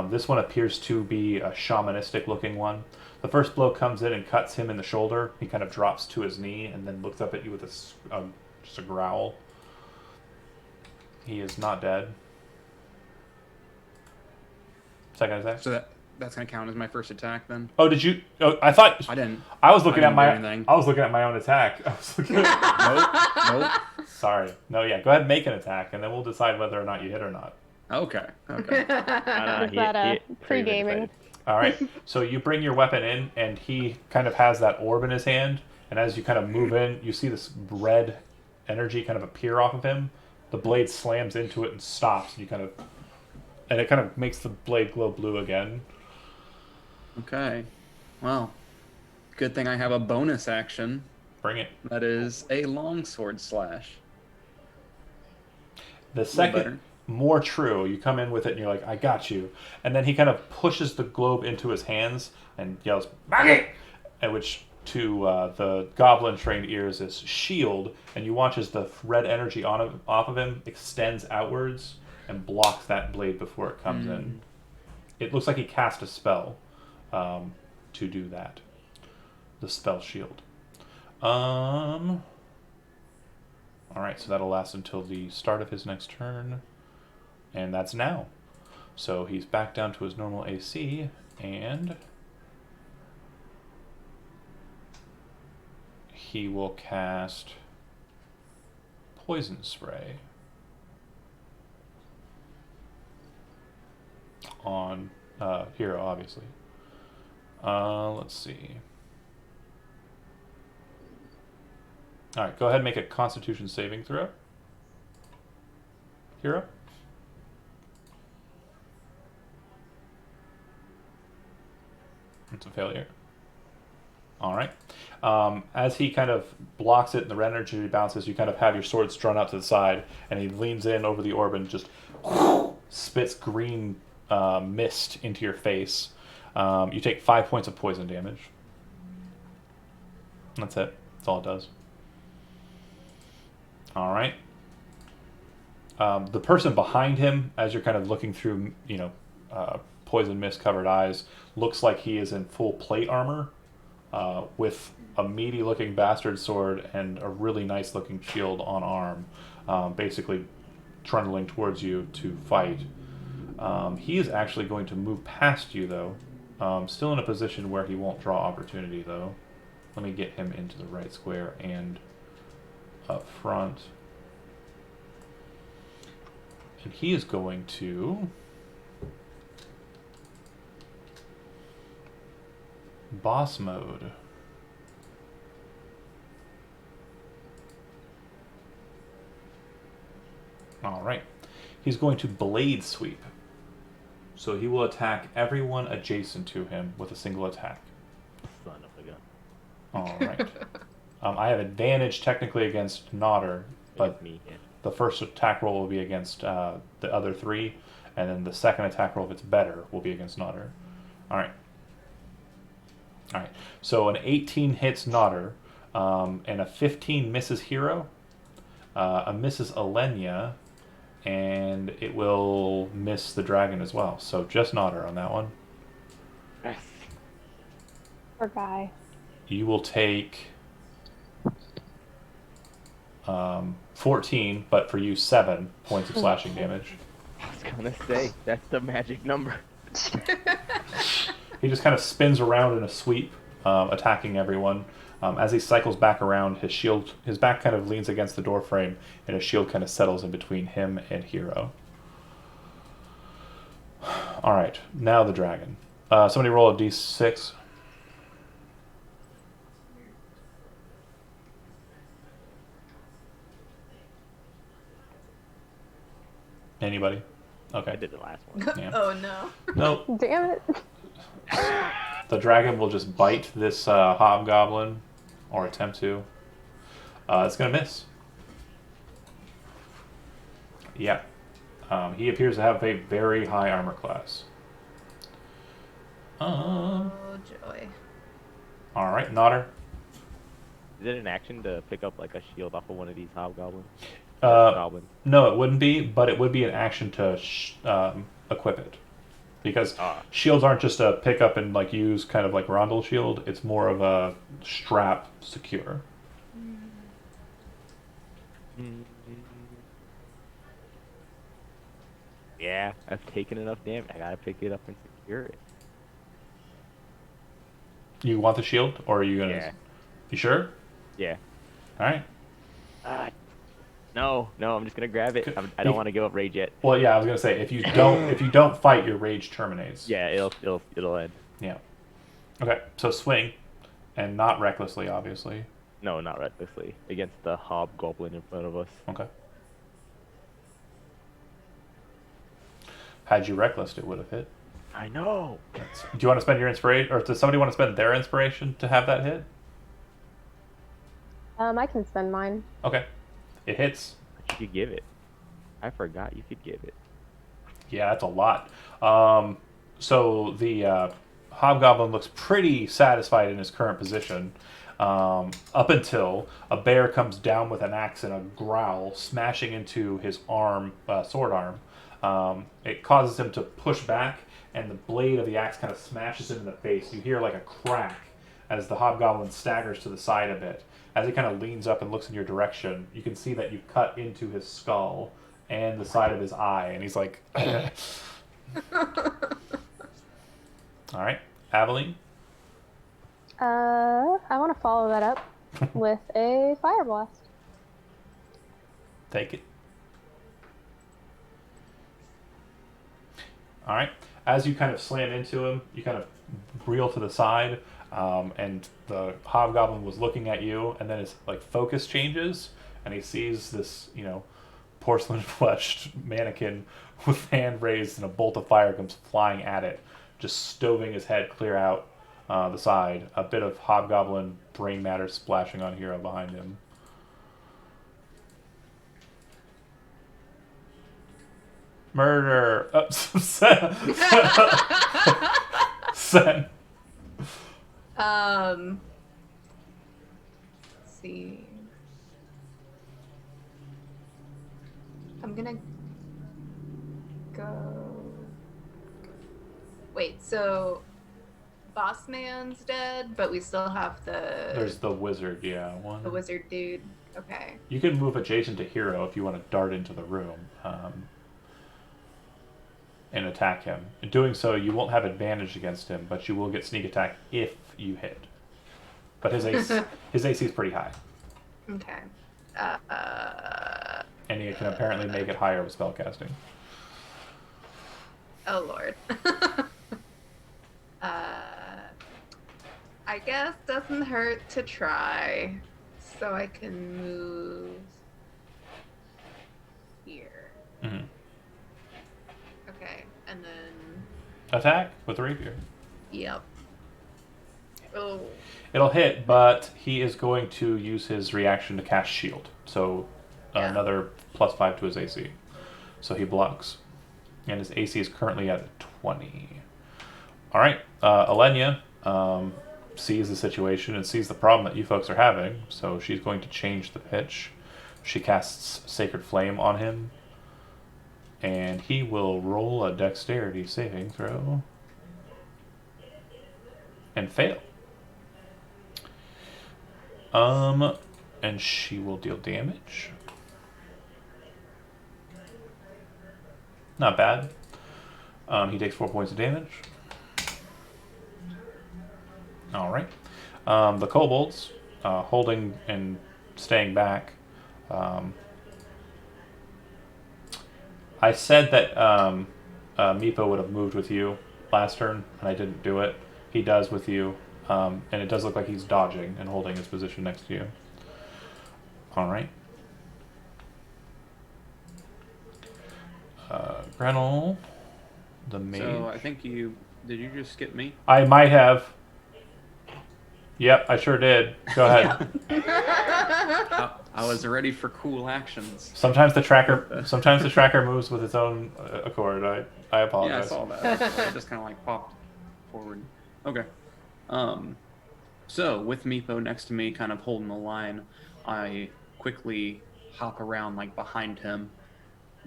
This one appears to be a shamanistic-looking one. The first blow comes in and cuts him in the shoulder. He kind of drops to his knee and then looks up at you with just a growl. He is not dead. Second attack. So that's gonna count as my first attack then? Oh, did you? Oh, I thought I didn't. I was looking I at my. didn't do anything. I was looking at my own attack. I was looking at, Nope. Sorry. No, yeah. Go ahead and make an attack, and then we'll decide whether or not you hit or not. Okay. No, Is that pre-gaming? All right. So you bring your weapon in, and he kind of has that orb in his hand. And as you kind of move in, you see this red energy kind of appear off of him. The blade slams into it and stops. And it kind of makes the blade glow blue again. Okay. Well, good thing I have a bonus action. Bring it. That is a longsword slash. The better. second, more true. You come in with it and you're like, I got you. And then he kind of pushes the globe into his hands and yells, Maggie! At which to the goblin trained ears is shield. And you watch as the red energy off of him extends outwards and blocks that blade before it comes in. It looks like he cast a spell. to do that. The spell shield. All right, so that'll last until the start of his next turn, and that's now. So he's back down to his normal AC, and he will cast Poison Spray on Hero, obviously. Let's see. All right, go ahead and make a Constitution saving throw. Hero. It's a failure. All right. As he kind of blocks it and the red energy bounces, you kind of have your swords drawn out to the side, and he leans in over the orb and just spits green mist into your face. You take 5 points of poison damage. That's it. That's all it does. All right. The person behind him, as you're kind of looking through, poison mist covered eyes, looks like he is in full plate armor, with a meaty looking bastard sword and a really nice looking shield on arm, basically trundling towards you to fight. He is actually going to move past you, though. Still in a position where he won't draw opportunity, though. Let me get him into the right square and up front. And he is going to boss mode. All right. He's going to blade sweep. So he will attack everyone adjacent to him with a single attack. Son of a gun. All right. I have advantage technically against Nodder, but Me, yeah. the first attack roll will be against the other three, and then the second attack roll, if it's better, will be against Nodder. All right. All right. So an 18 hits Nodder, and a 15 misses Hero, a misses Alenia, and it will miss the dragon as well. So just Nodder on that one. Yes. Poor guy. You will take 14, but for you 7 points of slashing damage. I was gonna say, that's the magic number. He just kind of spins around in a sweep, attacking everyone. As he cycles back around, his back kind of leans against the door frame, and his shield kind of settles in between him and Hero. All right, now the dragon. Somebody roll a d6. Anybody? Okay. I did the last one. Yeah. Oh no. Nope. Damn it. The dragon will just bite this hobgoblin, or attempt to. It's going to miss. Yeah. He appears to have a very high armor class. Oh joy. Alright, Nodder. Is it an action to pick up like a shield off of one of these hobgoblins? Goblins. No, it wouldn't be, but it would be an action to equip it. Because shields aren't just a pick up and like use kind of like Rondel shield. It's more of a strap secure. Yeah, I've taken enough damage. I gotta pick it up and secure it. You want the shield, or are you gonna? Yeah. You sure? Yeah. All right. No, I'm just gonna grab it. I don't want to give up rage yet. Well, yeah, I was gonna say if you don't fight, your rage terminates. Yeah, it'll end. Yeah. Okay, so swing, and not recklessly, obviously. No, not recklessly. Against the hobgoblin in front of us. Okay. Had you recklessed, it would have hit. I know. Do you want to spend your inspiration, or does somebody want to spend their inspiration to have that hit? I can spend mine. Okay. It hits. You could give it. I forgot you could give it. Yeah, that's a lot. So the hobgoblin looks pretty satisfied in his current position, up until a bear comes down with an axe and a growl, smashing into his arm, sword arm, It causes him to push back, and the blade of the axe kind of smashes him in the face. You hear like a crack as the hobgoblin staggers to the side a bit. As he kind of leans up and looks in your direction, you can see that you've cut into his skull and the side of his eye, and he's like, all right, Aveline. I want to follow that up with a fire blast. Take it. All right. As you kind of slam into him, you kind of reel to the side, and the hobgoblin was looking at you, and then his like focus changes, and he sees this, porcelain-fleshed mannequin with hand raised, and a bolt of fire comes flying at it, just stoving his head clear out the side. A bit of hobgoblin brain matter splashing on Hero behind him. Murder. Sen. Let's see. I'm gonna go. Wait, so Boss Man's dead, but we still have There's the wizard, yeah. the wizard dude. Okay. You can move adjacent to Hero if you want to dart into the room and attack him. In doing so, you won't have advantage against him, but you will get sneak attack if you hit. But his AC, his AC is pretty high. Okay. And he can apparently make it higher with spellcasting. Oh lord. I guess doesn't hurt to try. So I can move here. Mm-hmm. Okay, and then Attack with rapier. yep. Oh. It'll hit, but he is going to use his reaction to cast shield. So Yeah. another +5 to his AC. So he blocks. And his AC is currently at 20. Alright, Alenia sees the situation and sees the problem that you folks are having. So she's going to change the pitch. She casts Sacred Flame on him. And he will roll a dexterity saving throw. And fail. And she will deal damage. Not bad. He takes 4 points of damage. Alright. The kobolds, holding and staying back. I said that Meepo would have moved with you last turn, and I didn't do it. He does with you, and it does look like he's dodging and holding his position next to you. Alright. Grenell, the mage. So I think did you just skip me? I might have. Yep, I sure did. Go ahead. I was ready for cool actions. Sometimes the tracker moves with its own accord. I apologize. Yeah, I saw that. It just kind of like popped forward. Okay. So with Meepo next to me, kind of holding the line, I quickly hop around like behind him,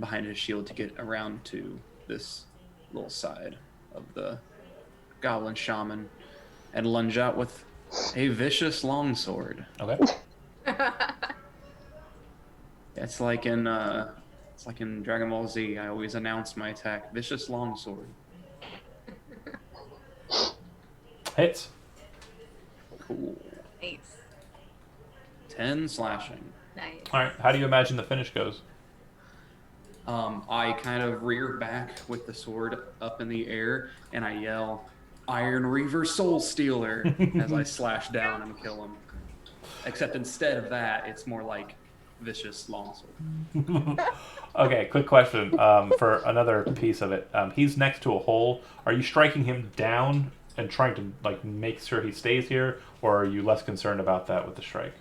behind his shield to get around to this little side of the goblin shaman, and lunge out with a vicious longsword. Okay. It's like in Dragon Ball Z. I always announce my attack: vicious longsword. Hits. Cool. Nice. 10 slashing. Nice. All right. How do you imagine the finish goes? I kind of rear back with the sword up in the air, and I yell, "Iron Reaver Soul Stealer," as I slash down and kill him. Except instead of that, it's more like vicious longsword. Okay, quick question for another piece of it. He's next to a hole. Are you striking him down and trying to like make sure he stays here, or are you less concerned about that with the strike?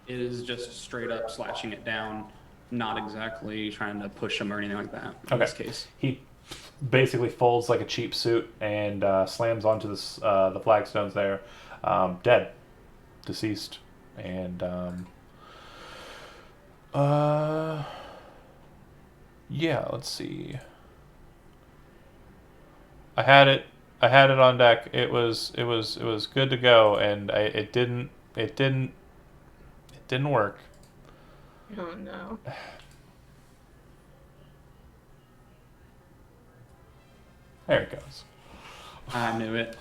It is just straight up slashing it down, not exactly trying to push him or anything like that in this case. He basically folds like a cheap suit and slams onto the flagstones there. Dead. Deceased. And yeah, let's see. I had it. I had it on deck. It was good to go, and it didn't work. Oh no. There it goes. I knew it.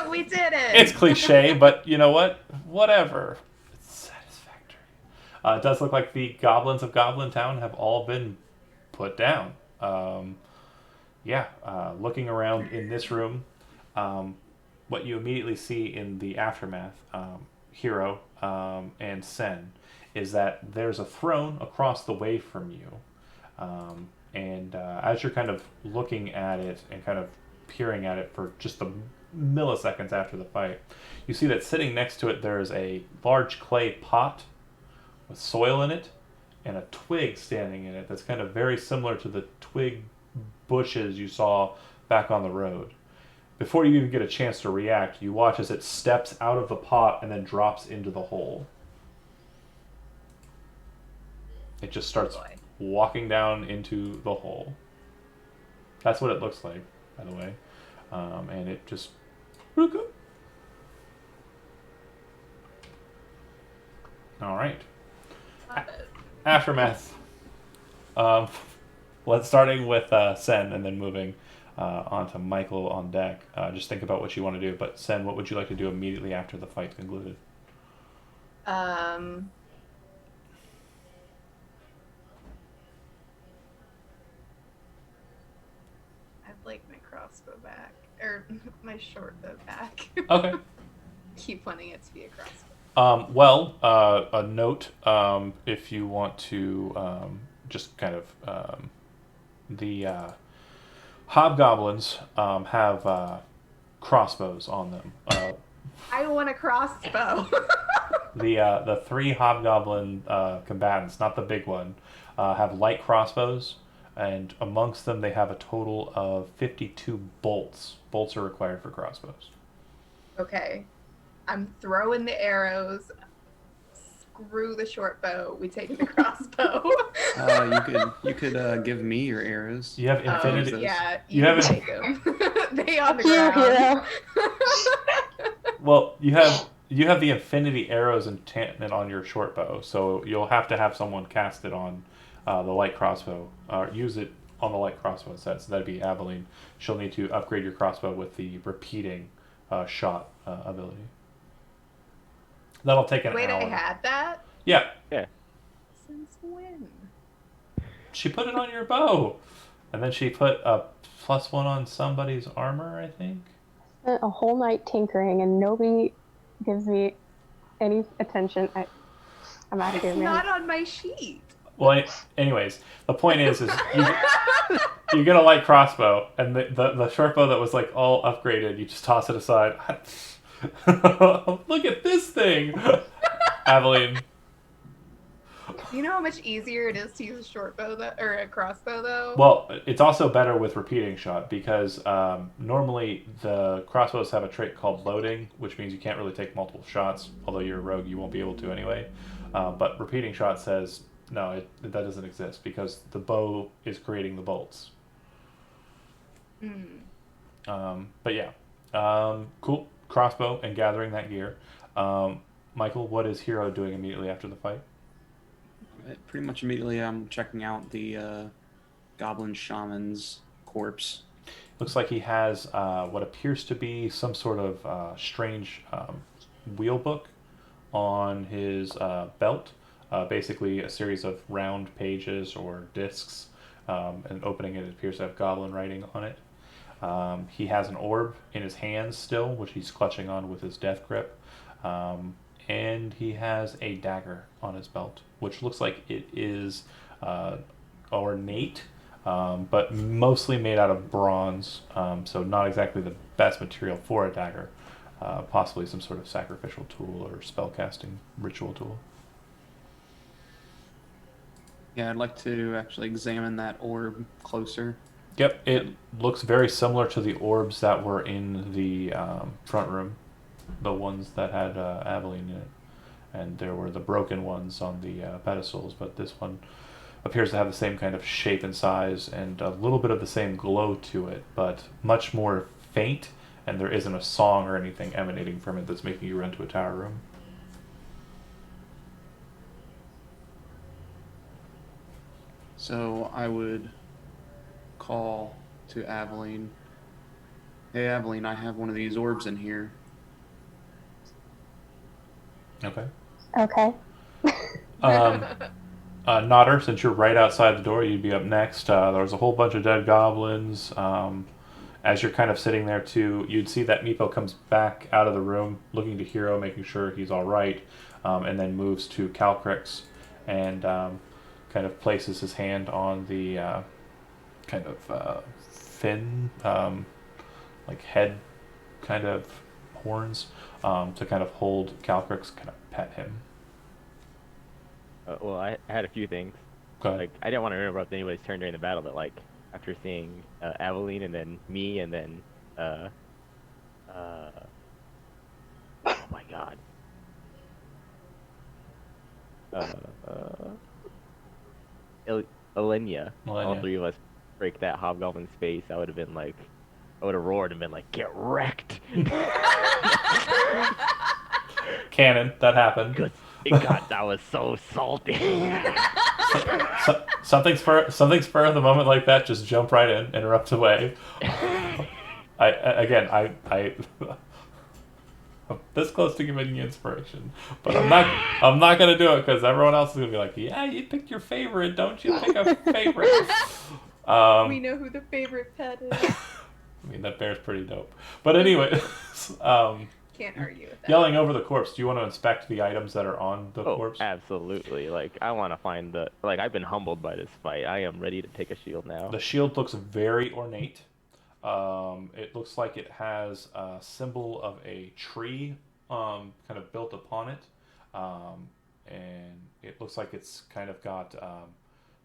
We did it. It's cliche, but you know what? Whatever. It's satisfactory. It does look like the goblins of Goblin Town have all been put down. Looking around in this room, what you immediately see in the aftermath, Hero and Sen, is that there's a throne across the way from you. And as you're kind of looking at it and kind of peering at it for just the milliseconds after the fight, you see that sitting next to it there's a large clay pot with soil in it and a twig standing in it that's kind of very similar to the twig bushes you saw back on the road. Before you even get a chance to react, you watch as it steps out of the pot and then drops into the hole. It just starts walking down into the hole. That's what it looks like, by the way. And it just... Alright. Aftermath. Starting with Sen and then moving on to Michael on deck. Just think about what you want to do. But Sen, what would you like to do immediately after the fight concluded? I'd like my crossbow back. Or my short bow back. Okay. Keep wanting it to be a crossbow. A note, if you want to just kind of... the hobgoblins have crossbows on them. I want a crossbow. The three hobgoblin combatants, not the big one, have light crossbows, and amongst them they have a total of 52 bolts. Bolts are required for crossbows. Okay. I'm throwing the arrows. Screw the short bow. We take the crossbow. You could give me your arrows. You have infinity. Yeah, you have take them. They on the Here, ground. Well, you have the infinity arrows enchantment on your short bow, so you'll have to have someone cast it on the light crossbow, or use it on the light crossbow set. So that'd be Aveline. She'll need to upgrade your crossbow with the repeating shot ability. That'll take an hour. Wait, I had that? Yeah. Yeah. Since when? She put it on your bow. And then she put a +1 on somebody's armor, I think. Spent a whole night tinkering and nobody gives me any attention. I'm out of here, It's man. not on my sheet. Well, anyways, the point is you get a light crossbow, and the short bow that was like all upgraded, you just toss it aside. Look at this thing, Aveline. You know how much easier it is to use a short bow or a crossbow though? Well, it's also better with repeating shot because normally the crossbows have a trait called loading, which means you can't really take multiple shots. Although you're a rogue, you won't be able to anyway. But repeating shot says no, that doesn't exist because the bow is creating the bolts. But yeah, cool crossbow and gathering that gear. Michael, what is Hero doing immediately after the fight? Pretty much immediately, I'm checking out the Goblin Shaman's corpse. Looks like he has what appears to be some sort of strange wheel book on his belt. Basically, a series of round pages or discs, and opening it appears to have Goblin writing on it. He has an orb in his hands still, which he's clutching on with his death grip. And he has a dagger on his belt, which looks like it is ornate, but mostly made out of bronze, so not exactly the best material for a dagger. Possibly some sort of sacrificial tool or spellcasting ritual tool. Yeah, I'd like to actually examine that orb closer. Yep, it looks very similar to the orbs that were in the front room, the ones that had Aveline in it. And there were the broken ones on the pedestals, but this one appears to have the same kind of shape and size and a little bit of the same glow to it, but much more faint, and there isn't a song or anything emanating from it that's making you run to a tower room. So I would call to Aveline. Hey, Aveline, I have one of these orbs in here. Okay. Okay. Nodder, since you're right outside the door, you'd be up next. There's a whole bunch of dead goblins. As you're kind of sitting there too, you'd see that Meepo comes back out of the room, looking to Hero, making sure he's all right, and then moves to Calcrix and kind of places his hand on the kind of fin, like head kind of horns, to kind of hold Calcrix, kind of pet him. Well, I had a few things. Go ahead. Like, I didn't want to interrupt anybody's turn during the battle, but like after seeing Aveline and then me and then oh my god. Elenia. All three of us break that hobgoblin space. I would have been like, I would have roared and been like, "Get wrecked!" Canon, that happened. Good. God, that was so salty. Something spur of the moment like that, just jump right in, interrupt away. I I'm this close to giving you inspiration, but I'm not gonna do it because everyone else is gonna be like, yeah, you picked your favorite, don't you? Pick a favorite. We know who the favorite pet is. I mean, that bear's pretty dope. But anyway, Can't argue with that. yelling over the corpse. Do you want to inspect the items that are on the corpse? Absolutely. Like, I want to find the... Like, I've been humbled by this fight. I am ready to take a shield now. The shield looks very ornate. It looks like it has a symbol of a tree kind of built upon it. And it looks like it's kind of got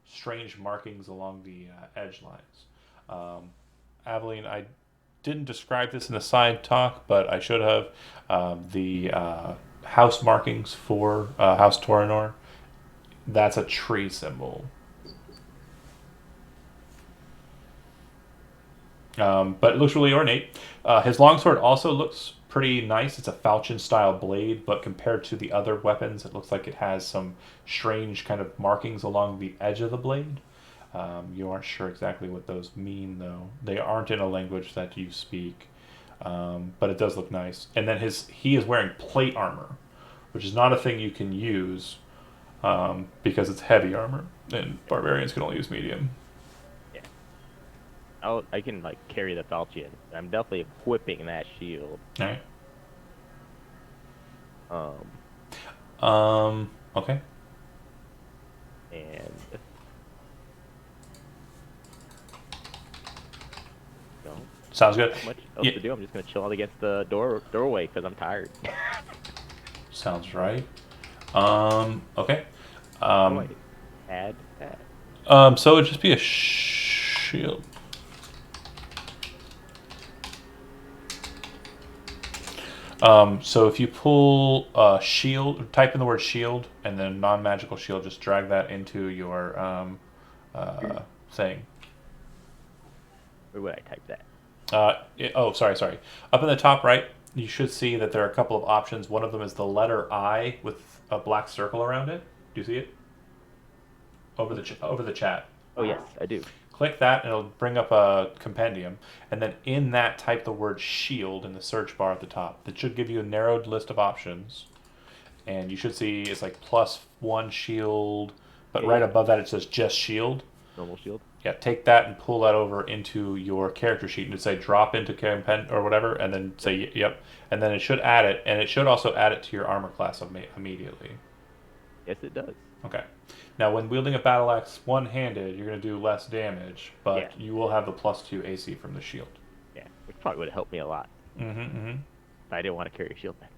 strange markings along the edge lines. Aveline, I didn't describe this in the side talk, but I should have. The house markings for House Torinor, that's a tree symbol. But it looks really ornate. His longsword also looks pretty nice. It's a falchion-style blade, but compared to the other weapons, it looks like it has some strange kind of markings along the edge of the blade. You aren't sure exactly what those mean, though. They aren't in a language that you speak, but it does look nice. And then he is wearing plate armor, which is not a thing you can use because it's heavy armor, and barbarians can only use medium. I can like carry the falchion. I'm definitely equipping that shield. All right. Okay. And sounds good. Not much else to do. I'm just gonna chill against the doorway because I'm tired. Sounds right. Okay. Add that. So it'd just be a shield. So if you pull shield, type in the word shield, and then non-magical shield, just drag that into your thing. Where would I type that? Sorry. Up in the top right, you should see that there are a couple of options. One of them is the letter I with a black circle around it. Do you see it? Over the chat. Oh yes, I do. Click that and it'll bring up a compendium, and then in that type the word shield in the search bar at the top. That should give you a narrowed list of options, and you should see it's like +1 shield, but right above that it says just shield. Normal shield. Yeah, take that and pull that over into your character sheet and it'd say drop into campaign or whatever, and then say yep, and then it should add it, and it should also add it to your armor class immediately. Yes, it does. Okay. Now, when wielding a battle axe one-handed, you're going to do less damage, but you will have the +2 AC from the shield. Yeah, which probably would have helped me a lot. But I didn't want to carry a shield then.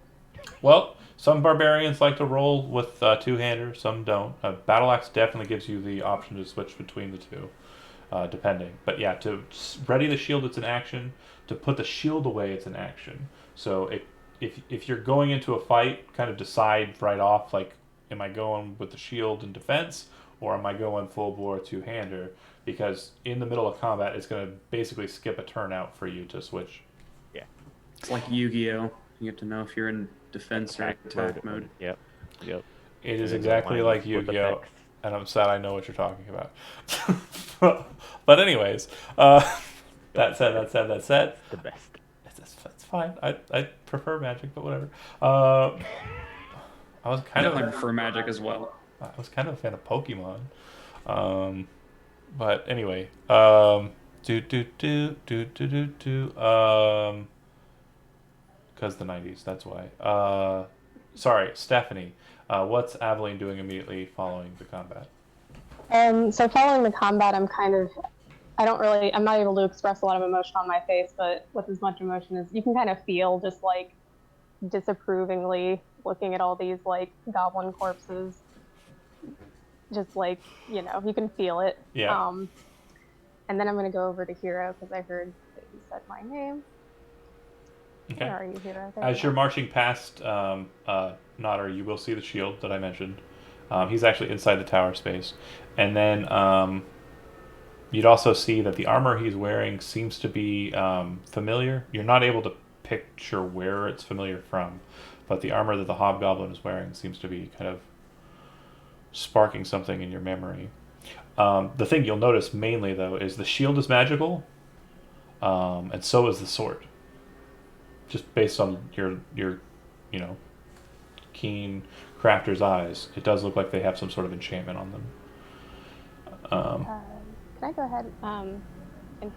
Well, some barbarians like to roll with two-handers, some don't. Battle axe definitely gives you the option to switch between the two, depending. But yeah, to ready the shield, it's an action. To put the shield away, it's an action. So if you're going into a fight, kind of decide right off, like, am I going with the shield in defense, or am I going full bore two-hander? Because in the middle of combat, it's going to basically skip a turn out for you to switch. Yeah. It's like Yu-Gi-Oh! You have to know if you're in defense or attack mode. Yep. Yep. It is And then exactly lines like with Yu-Gi-Oh! effects. And I'm sad I know what you're talking about. But anyways, that said, The best. it's fine. I prefer Magic, but whatever. I was I kind definitely of prefer Magic as well. a fan of Pokemon. But anyway, because the 90s, that's why. Sorry, Stephanie. What's Aveline doing immediately following the combat? So following the combat, I'm not able to express a lot of emotion on my face, but with as much emotion as you can kind of feel, just like disapprovingly looking at all these like goblin corpses. Just like, you can feel it. Yeah. And then I'm going to go over to Hero because I heard that you said my name. Okay. Where are you, Hero? As you're marching past Nodder, you will see the shield that I mentioned. He's actually inside the tower space. And then you'd also see that the armor he's wearing seems to be familiar. You're not able to picture where it's familiar from, but the armor that the hobgoblin is wearing seems to be kind of sparking something in your memory. The thing you'll notice mainly, though, is the shield is magical, and so is the sword. Just based on your keen crafter's eyes, it does look like they have some sort of enchantment on them. Can I go ahead and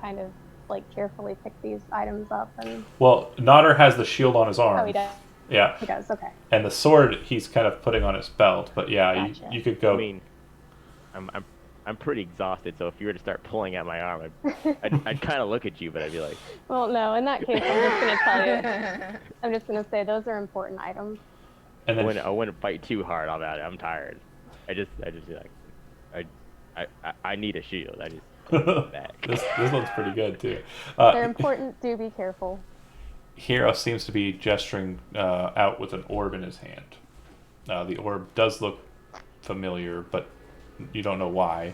kind of like carefully pick these items up? Well, Nodder has the shield on his arm. Oh, he does. Yeah. He does. Okay. And the sword he's kind of putting on his belt, but yeah, Gotcha. you could go. I mean, I'm pretty exhausted, so if you were to start pulling at my arm, I'd kind of look at you, but I'd be like, Well, no. In that case, I'm just going to tell you. I'm just going to say those are important items. And then I wouldn't fight too hard on that. I'm tired. I just be like, I need a shield. I just back. this one's pretty good too. They're important. Do be careful. Hero seems to be gesturing out with an orb in his hand. The orb does look familiar, but you don't know why.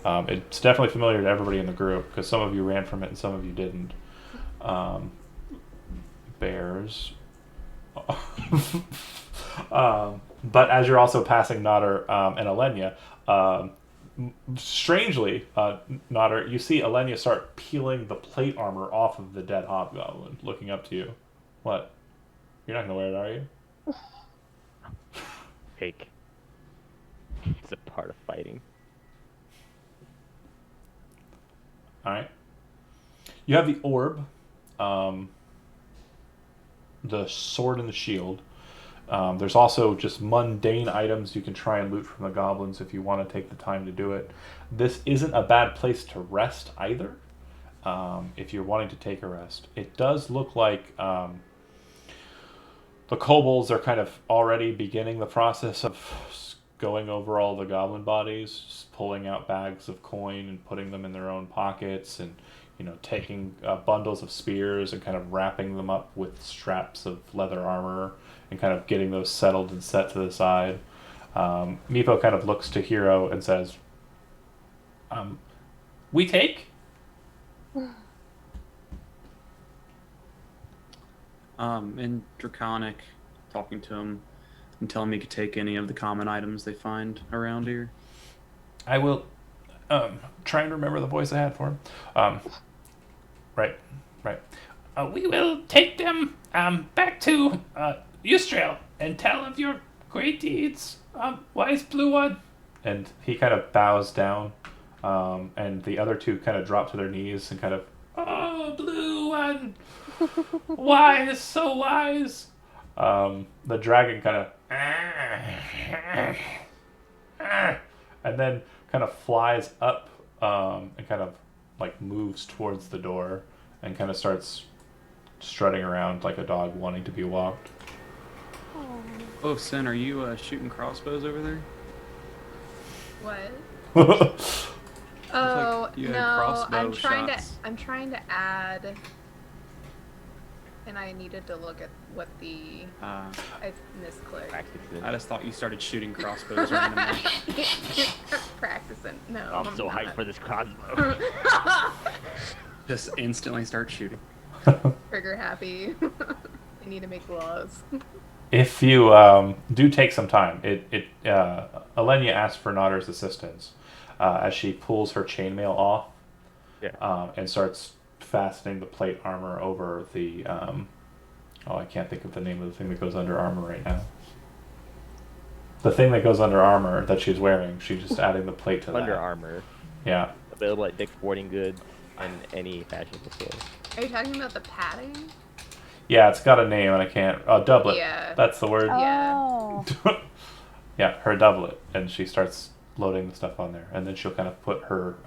It's definitely familiar to everybody in the group because some of you ran from it and some of you didn't. Bears. But as you're also passing Nodder and Alenia, strangely, Nodder, you see Alenia start peeling the plate armor off of the dead hobgoblin, looking up to you. What? You're not going to wear it, are you? Fake. It's a part of fighting. Alright. You have the orb, the sword and the shield. There's also just mundane items you can try and loot from the goblins if you want to take the time to do it. This isn't a bad place to rest either, if you're wanting to take a rest. It does look like the kobolds are kind of already beginning the process of going over all the goblin bodies, just pulling out bags of coin and putting them in their own pockets, and taking bundles of spears and kind of wrapping them up with straps of leather armor and kind of getting those settled and set to the side. Meepo kind of looks to Hero and says, "We take?" In Draconic, talking to him and telling me he could take any of the common items they find around here. I will try and remember the voice I had for him. Right. We will take them back to Ystrael and tell of your great deeds, wise blue one. And he kind of bows down, and the other two kind of drop to their knees and kind of, "Oh, blue one, wise, so wise." The dragon kind of, and then kind of flies up and kind of like moves towards the door and kind of starts strutting around like a dog wanting to be walked. Oh, Sen, are you shooting crossbows over there? What? Oh you had no, crossbow I'm trying shots. to add And I needed to look at what the I misclicked. Practicing. I just thought you started shooting crossbows randomly. Practicing. No. I'm so not. hyped for this crossbow. Just instantly start shooting. Trigger happy. I need to make laws. If you do take some time, Alenia asks for Notter's assistance as she pulls her chainmail off and starts fastening the plate armor over the. I can't think of the name of the thing that goes under armor right now. The thing that goes under armor that she's wearing, she's just adding the plate to that. Under armor. Yeah. Available at Dick's Sporting Goods and any fashion store. Are you talking about the padding? Yeah, it's got a name and I can't. Doublet. Yeah. That's the word. Yeah. Oh. Yeah, her doublet, and she starts loading the stuff on there, and then she'll kind of put her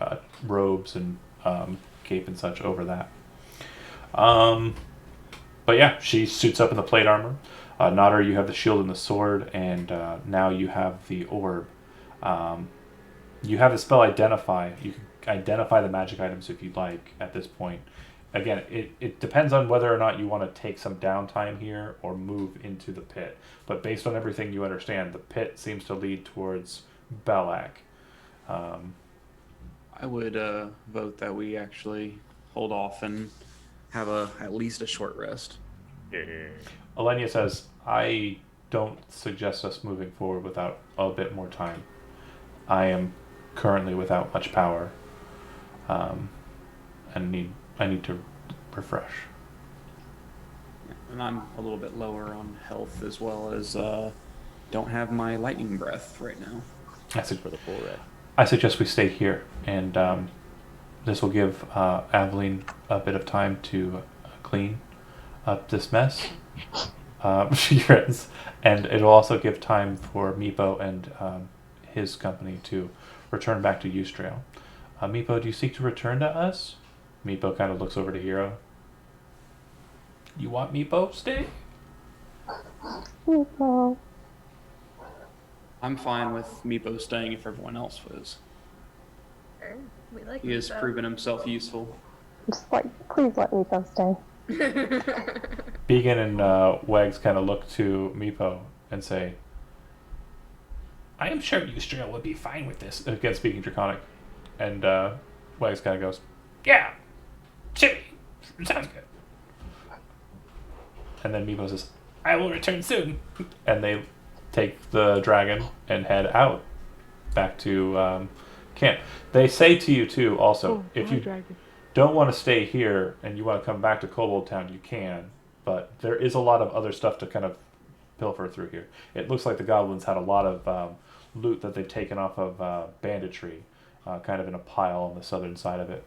robes and cape and such over that. But yeah, she suits up in the plate armor. Nodder, you have the shield and the sword, and now you have the orb. You have the spell Identify. You can identify the magic items if you'd like at this point. Again, it depends on whether or not you want to take some downtime here or move into the pit. But based on everything you understand, the pit seems to lead towards Belak. I would vote that we actually hold off and have at least a short rest. Alenia says, I don't suggest us moving forward without a bit more time. I am currently without much power. And I need to refresh. And I'm a little bit lower on health as well as don't have my lightning breath right now. For the full rest. I suggest we stay here, and this will give Aveline a bit of time to clean up this mess. She grins, and it'll also give time for Meepo and his company to return back to Eustrail. Meepo, do you seek to return to us? Meepo kind of looks over to Hero. You want Meepo? Stay. Meepo. I'm fine with Meepo staying if everyone else was. Sure. We like He has Meepo. proven himself useful. Just please let Meepo stay. Began and Wags kind of look to Meepo and say, I am sure Eustrail would be fine with this. Again, speaking Draconic. And Wags kind of goes, yeah, sure, sounds good. And then Meepo says, I will return soon. And they take the dragon and head out back to camp. They say to you, too, also, if you don't want to stay here and you want to come back to Kobold Town, you can. But there is a lot of other stuff to kind of pilfer through here. It looks like the goblins had a lot of loot that they've taken off of banditry, kind of in a pile on the southern side of it.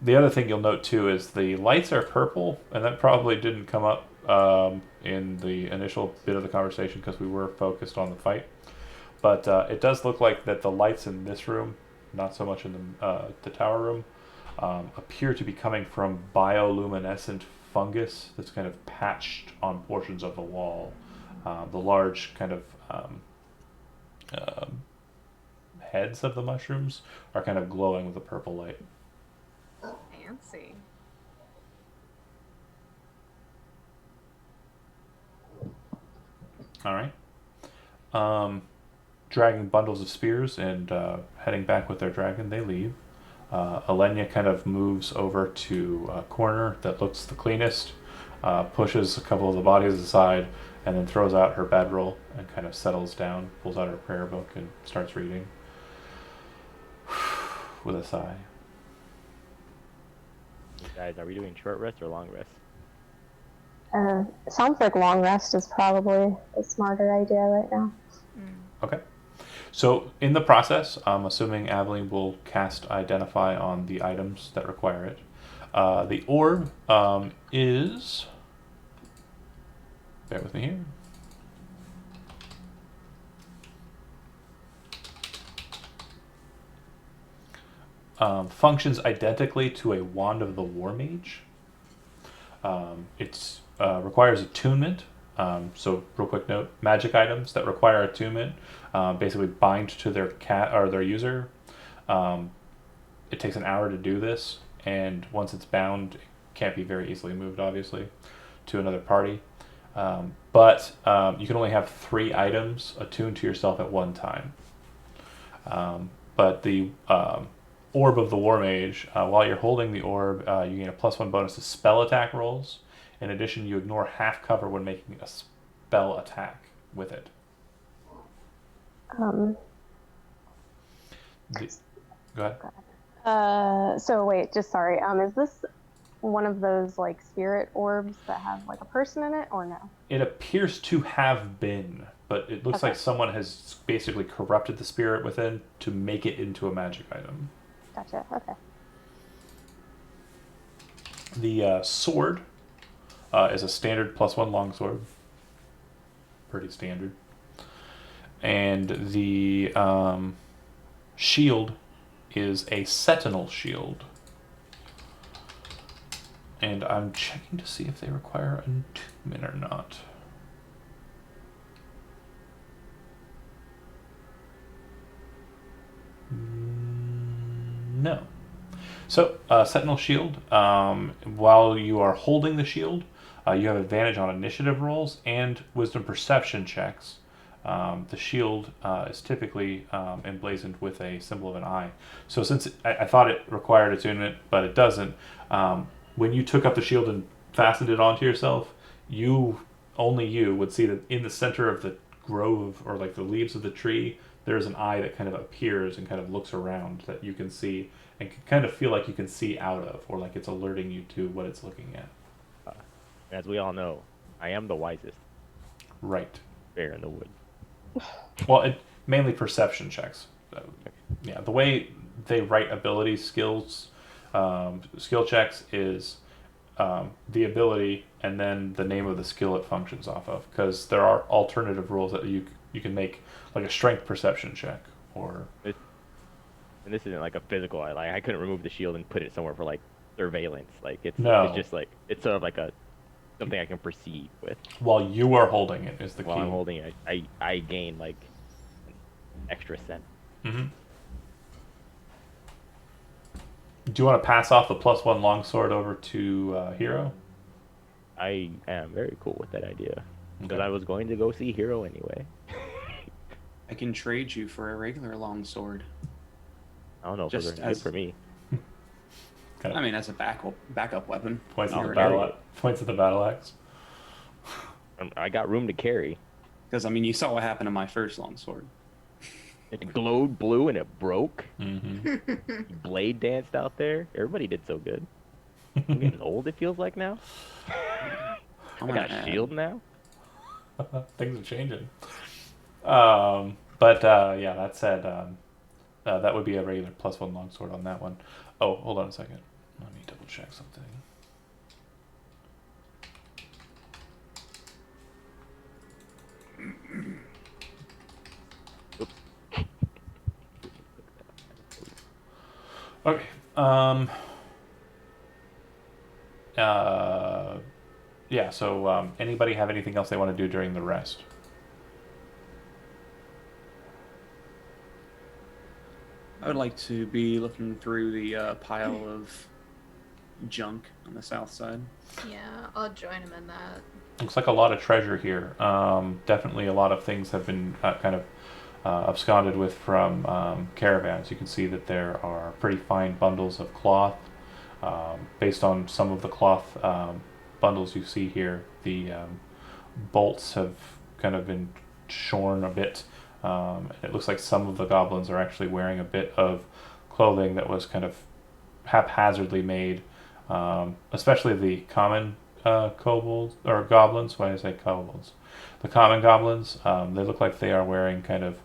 The other thing you'll note, too, is the lights are purple, and that probably didn't come up in the initial bit of the conversation because we were focused on the fight. But it does look like that the lights in this room, not so much in the tower room, appear to be coming from bioluminescent fungus that's kind of patched on portions of the wall. The large kind of heads of the mushrooms are kind of glowing with a purple light. Fancy. All right. Dragging bundles of spears and heading back with their dragon, they leave. Alenia kind of moves over to a corner that looks the cleanest, pushes a couple of the bodies aside, and then throws out her bedroll and kind of settles down, pulls out her prayer book, and starts reading with a sigh. Guys, are we doing short rest or long rest? Sounds like long rest is probably a smarter idea right now. Okay. So in the process, I'm assuming Aveline will cast Identify on the items that require it. The orb is... Bear with me here. Functions identically to a Wand of the War Mage. It requires attunement. So, real quick note: magic items that require attunement basically bind to their cat or their user. It takes an hour to do this, and once it's bound, can't be very easily moved, obviously, to another party. But you can only have 3 items attuned to yourself at one time. But the Orb of the War Mage, while you're holding the orb, you gain a +1 bonus to spell attack rolls. In addition, you ignore half cover when making a spell attack with it. Um, Go ahead. So wait, just sorry. Is this one of those like spirit orbs that have like a person in it, or no? It appears to have been, but it looks like someone has basically corrupted the spirit within to make it into a magic item. Gotcha. Okay. The sword is a standard +1 longsword. Pretty standard. And the shield is a Sentinel Shield. And I'm checking to see if they require attunement or not. No. So, Sentinel Shield, while you are holding the shield, you have advantage on initiative rolls and wisdom perception checks. The shield is typically emblazoned with a symbol of an eye. So since I thought it required attunement, but it doesn't, when you took up the shield and fastened it onto yourself, only you would see that in the center of the grove, or like the leaves of the tree, there's an eye that kind of appears and kind of looks around that you can see and can kind of feel like you can see out of, or like it's alerting you to what it's looking at. As we all know, I am the wisest Right. bear in the wood. Well, mainly perception checks. Yeah, the way they write ability skills, skill checks is the ability and then the name of the skill it functions off of. Because there are alternative rules that you can make, like a strength perception check, or. And this isn't like a physical. I couldn't remove the shield and put it somewhere for like surveillance. Like it's just like it's sort of like something I can perceive with. While you are holding it is the key. While I'm holding it, I gain like an extra cent. Mm-hmm. Do you want to pass off the +1 longsword over to Hero? I am very cool with that idea because Okay. I was going to go see Hero anyway. I can trade you for a regular longsword. I don't know if Just it's good for me. Kind of I mean, as a backup weapon. points at Oh, the very battle. Points at the battle axe. I got room to carry. Because, I mean, you saw what happened to my first longsword. It glowed blue and it broke. Mm-hmm. Blade danced out there. Everybody did so good. I'm getting old, it feels like now. I got a shield now. Things are changing. But yeah, that said, that would be a regular +1 longsword on that one. Oh, hold on a second. Let me double check something. Oops. Okay. Yeah, so anybody have anything else they want to do during the rest? I would like to be looking through the pile of junk on the south side. Yeah, I'll join him in that. Looks like a lot of treasure here. Definitely a lot of things have been kind of absconded with from caravans. You can see that there are pretty fine bundles of cloth. Based on some of the cloth bundles you see here, the bolts have kind of been shorn a bit. It looks like some of the goblins are actually wearing a bit of clothing that was kind of haphazardly made, especially the common kobolds or goblins. Why did I say kobolds? The common goblins. They look like they are wearing kind of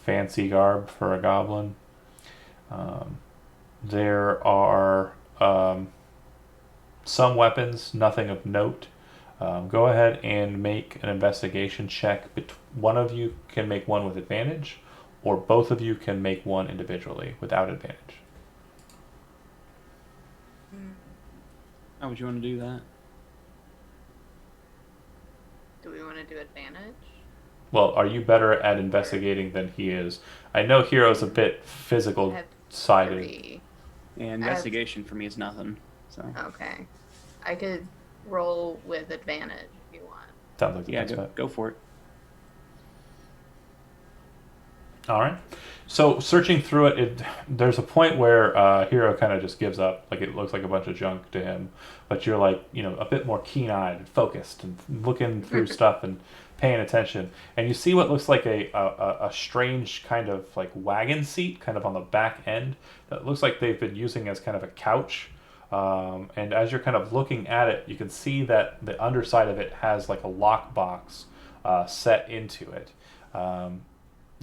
fancy garb for a goblin. There are some weapons, nothing of note. Go ahead and make an investigation check. One of you can make one with advantage, or both of you can make one individually without advantage. How would you want to do that? Do we want to do advantage? Well, are you better at investigating than he is? I know Hero's a bit I physical have sided. 3. Yeah, investigation for me is nothing. So Okay. I could roll with advantage if you want. Sounds like the Yeah, best bet. go for it. All right. So searching through it, there's a point where Hero kind of just gives up. Like it looks like a bunch of junk to him, but you're like, a bit more keen-eyed and focused and looking through stuff and paying attention. And you see what looks like a strange kind of like wagon seat kind of on the back end that looks like they've been using as kind of a couch. And as you're kind of looking at it, you can see that the underside of it has like a lockbox set into it.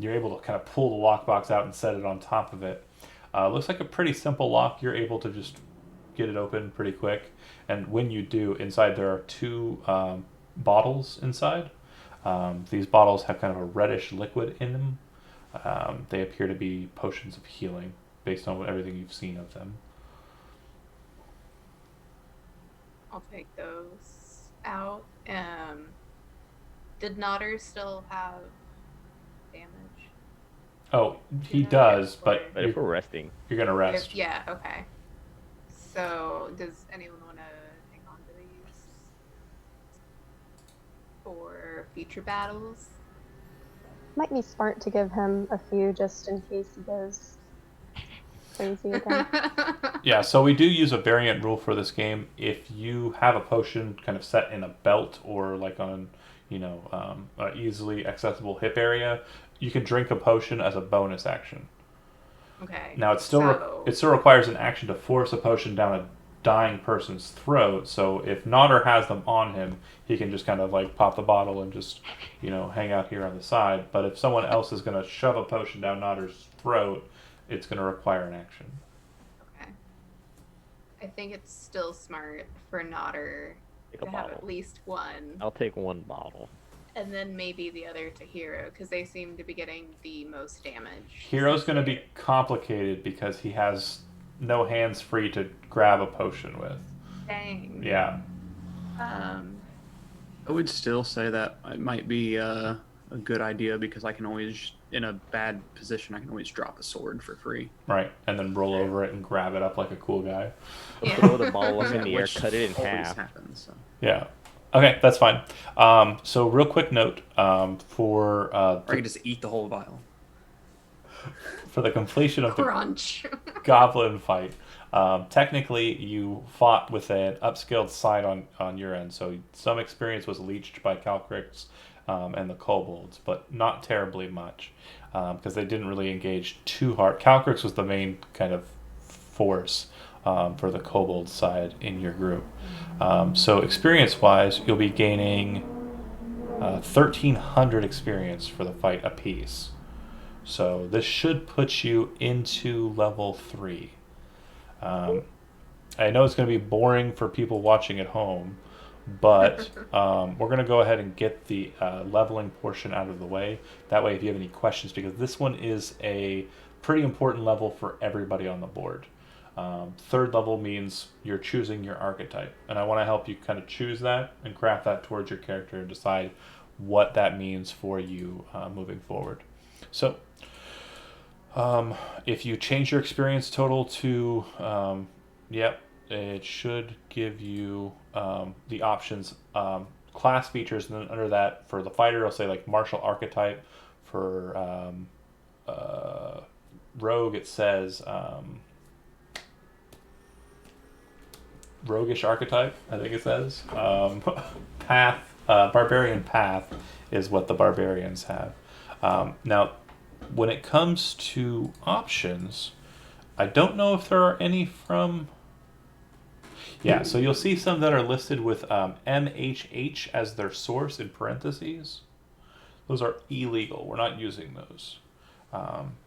You're able to kind of pull the lockbox out and set it on top of it. Looks like a pretty simple lock. You're able to just get it open pretty quick. And when you do, inside there are two bottles inside. These bottles have kind of a reddish liquid in them. They appear to be potions of healing based on everything you've seen of them. I'll take those out. Did Nodder still have damage? Oh, he Yeah. does, but But if we're resting, you're going to rest. Yeah, okay. So, does anyone want to hang on to these for future battles? Might be smart to give him a few just in case he goes crazy again. Yeah, so we do use a variant rule for this game. If you have a potion kind of set in a belt or like on, a easily accessible hip area, you can drink a potion as a bonus action. Okay. Now it still requires an action to force a potion down a dying person's throat. So if Nodder has them on him, he can just kind of like pop the bottle and just hang out here on the side. But if someone else is going to shove a potion down Nodder's throat, it's going to require an action. Okay. I think it's still smart for Nodder take a to have bottle. at least one, I'll take one bottle. and then maybe the other to Hero, because they seem to be getting the most damage. Hero's going to be complicated because he has no hands free to grab a potion with. Dang. Yeah. I would still say that it might be a good idea because I can always, in a bad position, I can always drop a sword for free. Right, and then roll over it and grab it up like a cool guy. So Yeah. throw the ball up in the air, Which cut it in always half. happens, so. Yeah. Okay, that's fine. So real quick note for Or I could just eat the whole vial. for the completion of the Crunch. Goblin fight. Technically, you fought with an upscaled side on your end, so some experience was leached by Calcrix and the kobolds, but not terribly much because they didn't really engage too hard. Calcrix was the main kind of force for the kobold side in your group. So experience-wise, you'll be gaining 1,300 experience for the fight apiece. So this should put you into level 3. I know it's going to be boring for people watching at home, but we're going to go ahead and get the leveling portion out of the way. That way, if you have any questions, because this one is a pretty important level for everybody on the board. Third level means you're choosing your archetype, and I want to help you kind of choose that and craft that towards your character and decide what that means for you moving forward. So, if you change your experience total to, it should give you the options, class features, and then under that, for the fighter, it'll say like martial archetype. For rogue, it says roguish archetype, I think it says. Path, barbarian path is what the barbarians have. Now, when it comes to options, I don't know if there are any from... Yeah, so you'll see some that are listed with MHH as their source in parentheses. Those are illegal. We're not using those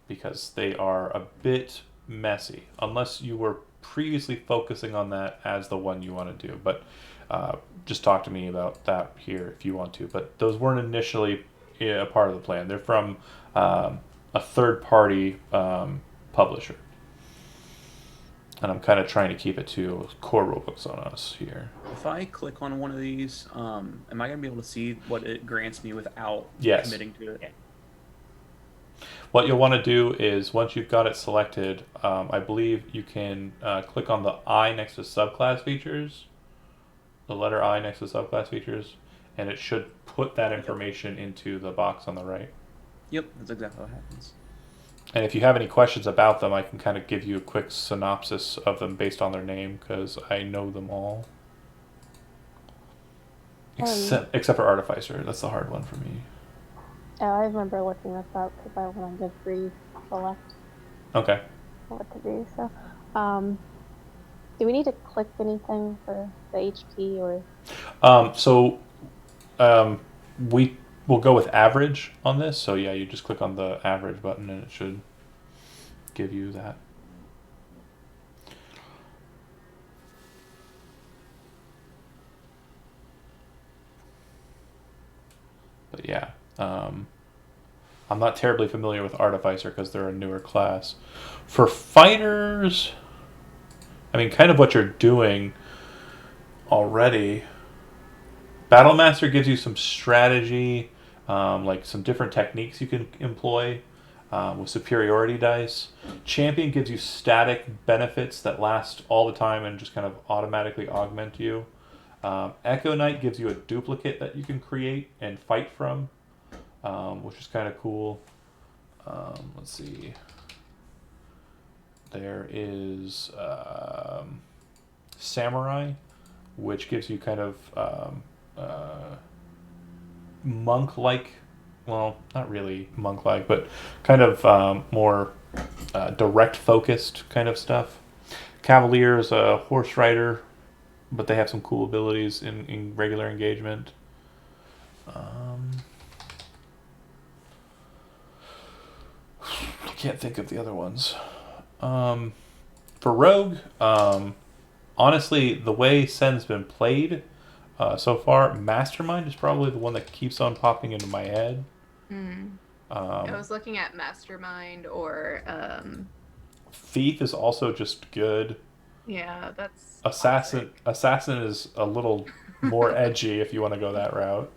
because they are a bit messy, unless you were previously focusing on that as the one you want to do. But just talk to me about that here if you want to. But those weren't initially a part of the plan. They're from a third-party publisher. And I'm kind of trying to keep it to core rulebooks on us here. If I click on one of these, am I going to be able to see what it grants me without Yes. committing to it? Yeah. What you'll want to do is, once you've got it selected, I believe you can click on the I next to subclass features. the letter I next to subclass features, and it should put that information into the box on the right. Yep, that's exactly what happens. And if you have any questions about them, I can kind of give you a quick synopsis of them based on their name, because I know them all. Except for Artificer. That's the hard one for me. Oh, I remember looking this up because I want to pre-select Okay. what to do. So, do we need to click anything for the HP or? We will go with average on this. So yeah, you just click on the average button and it should give you that. But yeah, I'm not terribly familiar with Artificer because they're a newer class. For fighters, I mean, kind of what you're doing already. Battlemaster gives you some strategy, like some different techniques you can employ with superiority dice. Champion gives you static benefits that last all the time and just kind of automatically augment you. Echo Knight gives you a duplicate that you can create and fight from, which is kind of cool. Let's see. There is Samurai, which gives you kind of monk-like, well, not really monk-like, but kind of more direct-focused kind of stuff. Cavalier is a horse rider, but they have some cool abilities in regular engagement. I can't think of the other ones. For Rogue, honestly, the way Sen's been played so far, Mastermind is probably the one that keeps on popping into my head. I was looking at Mastermind or Thief is also just good. yeah, that's Assassin. classic. Assassin is a little more edgy if you want to go that route.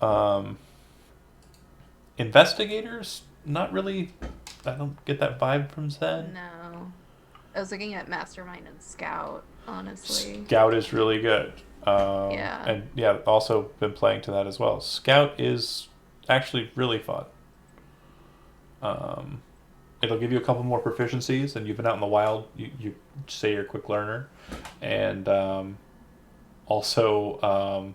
Nah. Investigators, not really. I don't get that vibe from Zen. No. I was looking at Mastermind and Scout, honestly. Scout is really good. Yeah. And yeah, also been playing to that as well. Scout is actually really fun. It'll give you a couple more proficiencies, and you've been out in the wild. You say you're a quick learner, and also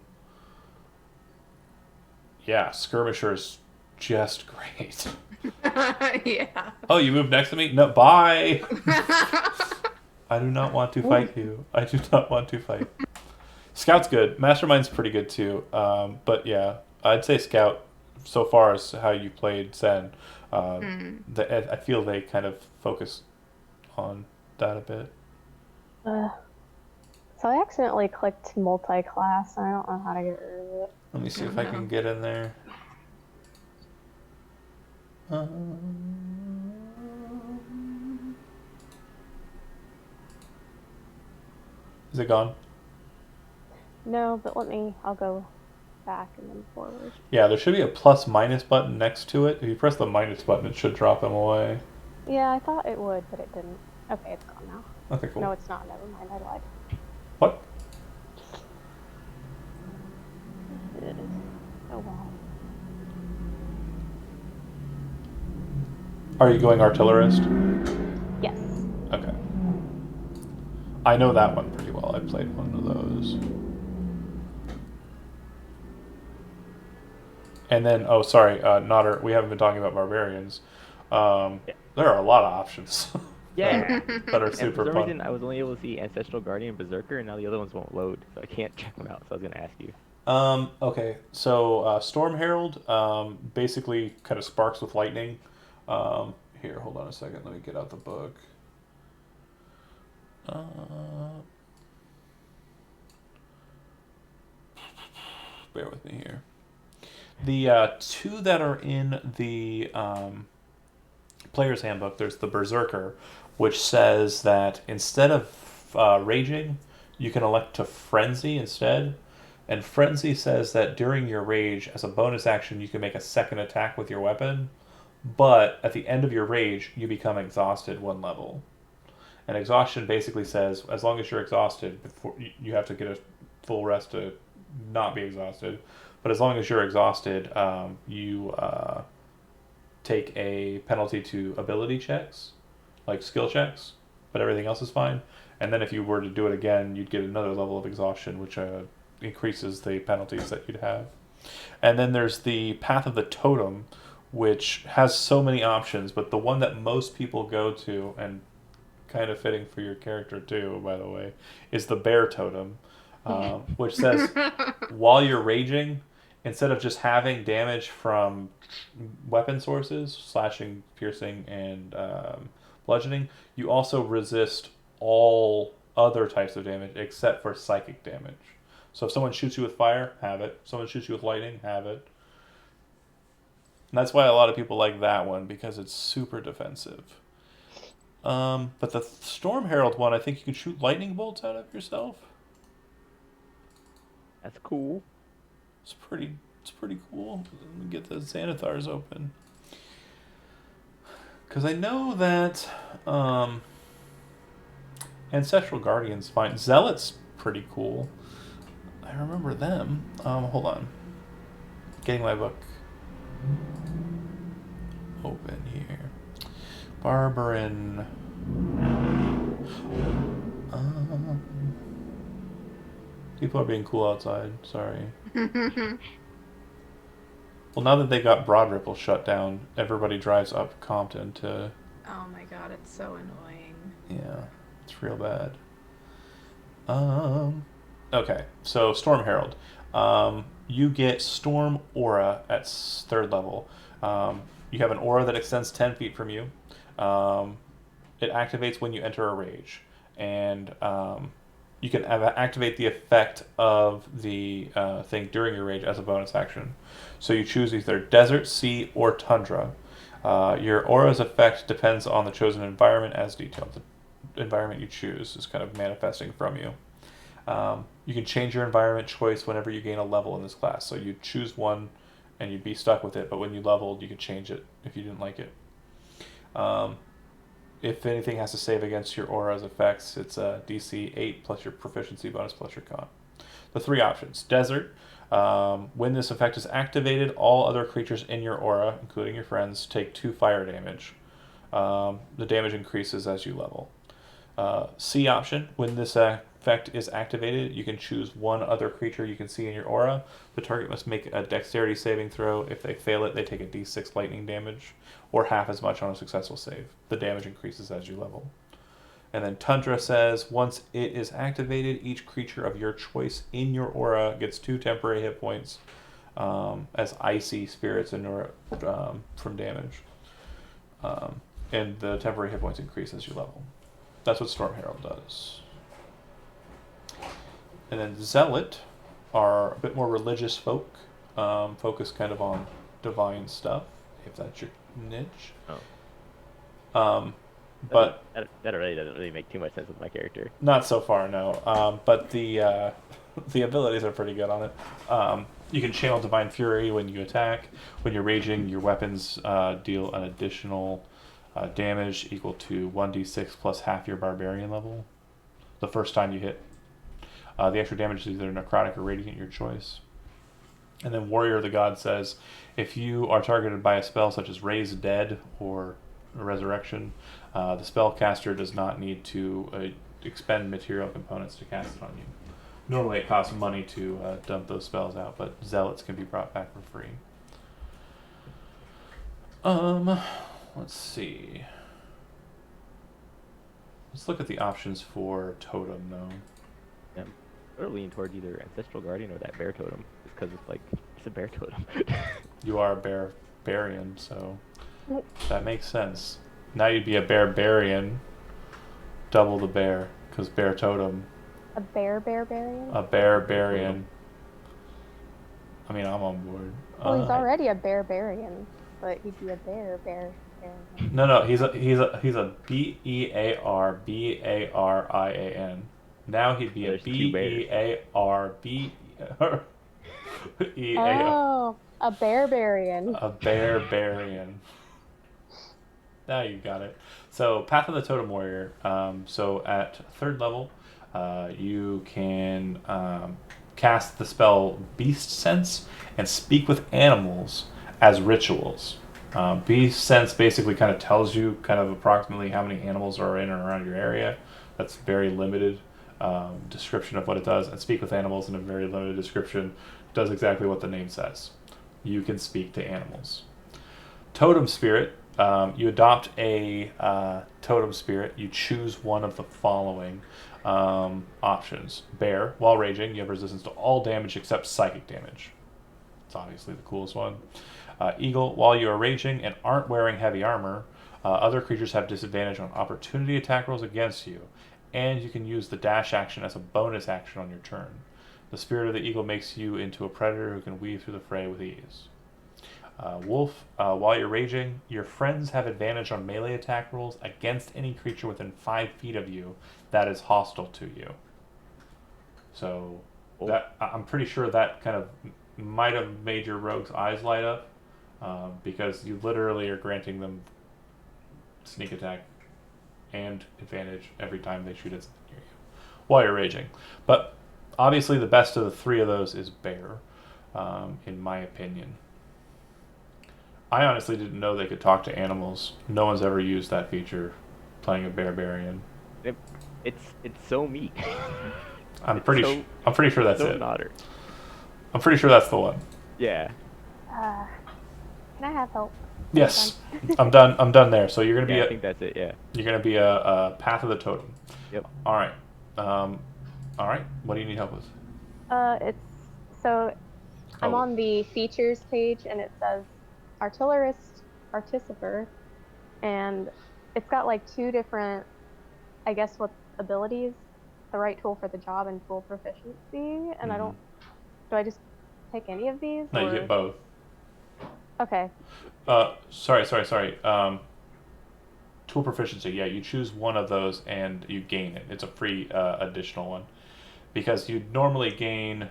yeah, Skirmisher's just great. Yeah. Oh, you moved next to me? No, bye. I do not want to fight you. I do not want to fight. Scout's good. Mastermind's pretty good too. But yeah, I'd say Scout so far as how you played Zen. I feel they kind of focus on that a bit. So I accidentally clicked multi-class. I don't know how to get rid of it. Let me see if I can get in there. Is it gone? No, but I'll go back and then forward. Yeah, there should be a plus minus button next to it. If you press the minus button, it should drop them away. Yeah, I thought it would, but it didn't. Okay, it's gone now. Okay, cool. No, it's not. Never mind. I lied. What? Oh, wow. Are you going artillerist? Yes. Okay. I know that one pretty well. I played one of those. And then, oh, sorry, Nodder, we haven't been talking about barbarians. Yeah. There are a lot of options Yeah. that are And super for some fun. reason, I was only able to see Ancestral Guardian, Berserker, and now the other ones won't load, so I can't check them out. So I was gonna ask you. Okay, so Storm Herald basically kind of sparks with lightning. Here, hold on a second. Let me get out the book. Bear with me here. The two that are in the player's handbook, there's the Berserker, which says that instead of raging, you can elect to frenzy instead. And frenzy says that during your rage, as a bonus action, you can make a second attack with your weapon. But at the end of your rage, you become exhausted one level. And exhaustion basically says, as long as you're exhausted, before you have to get full rest to not be exhausted. But as long as you're exhausted, you take a penalty to ability checks, like skill checks, but everything else is fine. And then if you were to do it again, you'd get another level of exhaustion, which increases the penalties that you'd have. And then there's the Path of the Totem, which has so many options, but the one that most people go to, and kind of fitting for your character too, by the way, is the Bear Totem, which says while you're raging, instead of just having damage from weapon sources, slashing, piercing, and bludgeoning, you also resist all other types of damage except for psychic damage. So if someone shoots you with fire, have it. If someone shoots you with lightning, have it. And that's why a lot of people like that one, because it's super defensive. But the Storm Herald one, I think you can shoot lightning bolts out of yourself. That's cool. It's pretty cool. Let me get the Xanathars open. Because I know that Ancestral Guardian's fine. Zealot's pretty cool. I remember them. Hold on. Getting my book open here. Barbarin. People are being cool outside. Sorry. Well, now that they got Broad Ripple shut down, everybody drives up Compton to... Oh my god, it's so annoying. Yeah, it's real bad. Okay, so Storm Herald. You get Storm Aura at 3rd level. You have an aura that extends 10 feet from you. It activates when you enter a rage. And you can activate the effect of the thing during your rage as a bonus action. So you choose either desert, sea, or tundra. Your aura's effect depends on the chosen environment as detailed. The environment you choose is kind of manifesting from you. You can change your environment choice whenever you gain a level in this class. So you choose one and you'd be stuck with it, but when you leveled, you could change it if you didn't like it. If anything has to save against your aura's effects, it's a DC 8 plus your proficiency bonus plus your con. The 3 options. Desert. When this effect is activated, all other creatures in your aura, including your friends, take 2 fire damage. The damage increases as you level. C option. When this effect is activated, you can choose one other creature you can see in your aura. The target must make a dexterity saving throw. If they fail it, they take a d6 lightning damage, or half as much on a successful save. The damage increases as you level. And then Tundra says, once it is activated, each creature of your choice in your aura gets 2 temporary hit points as icy spirits from damage. And the temporary hit points increase as you level. That's what Storm Herald does. And then Zealot are a bit more religious folk, focused kind of on divine stuff, if that's your niche. Oh. But that really doesn't really make too much sense with my character. Not so far, no. But the abilities are pretty good on it. You can channel Divine Fury when you attack. When you're raging, your weapons deal an additional damage equal to 1d6 plus half your barbarian level the first time you hit. The extra damage is either necrotic or radiant, your choice. And then Warrior of the God says, if you are targeted by a spell such as Raise Dead or Resurrection, the spellcaster does not need to expend material components to cast it on you. Normally it costs money to dump those spells out, but Zealots can be brought back for free. Let's see. Let's look at the options for Totem, though. Yeah, I'm leaning towards either Ancestral Guardian or that Bear Totem, just because it's a Bear Totem. You are a barbarian, so that makes sense. Now you'd be a barbarian, double the bear, because Bear Totem. A barbarian? A barbarian. I mean, I'm on board. Well, he's already a barbarian, but he'd be a bear. No, he's a B-E-A-R-B-A-R-I-A-N. Now he'd be a B-E-A-R-B-E-A-R. Oh, a barbarian. A barbarian. Now you got it. So, Path of the Totem Warrior. So at 3rd level, You can cast the spell Beast Sense and speak with animals as rituals. Beast Sense basically kind of tells you kind of approximately how many animals are in or around your area. That's very limited description of what it does. And speak with animals in a very limited description does exactly what the name says. You can speak to animals. Totem Spirit. You adopt a Totem Spirit. You choose one of the following options. Bear. While raging, you have resistance to all damage except psychic damage. It's obviously the coolest one. Eagle. While you are raging and aren't wearing heavy armor, other creatures have disadvantage on opportunity attack rolls against you, and you can use the dash action as a bonus action on your turn. The spirit of the eagle makes you into a predator who can weave through the fray with ease. Wolf, while you're raging, your friends have advantage on melee attack rolls against any creature within 5 feet of you that is hostile to you. So that I'm pretty sure that kind of might have made your rogue's eyes light up, because you literally are granting them sneak attack and advantage every time they shoot at something near you while you're raging. But obviously the best of the three of those is bear, in my opinion. I honestly didn't know they could talk to animals. No one's ever used that feature playing a barbarian. It's so meek. I'm pretty sure that's so it. Nodder. I'm pretty sure that's the one. Yeah. Can I have help? Yes. I'm done there. So you're gonna be I think that's it. Yeah. you're gonna be a Path of the Totem. Yep. All right. All right. What do you need help with? I'm on the features page and it says artillerist participer, and it's got like 2 different, I guess, what abilities, the right tool for the job and tool proficiency, and do I just pick any of these? No, you get both. Okay. Sorry. Tool proficiency. Yeah, you choose one of those and you gain it. It's a free additional one, because you normally gain.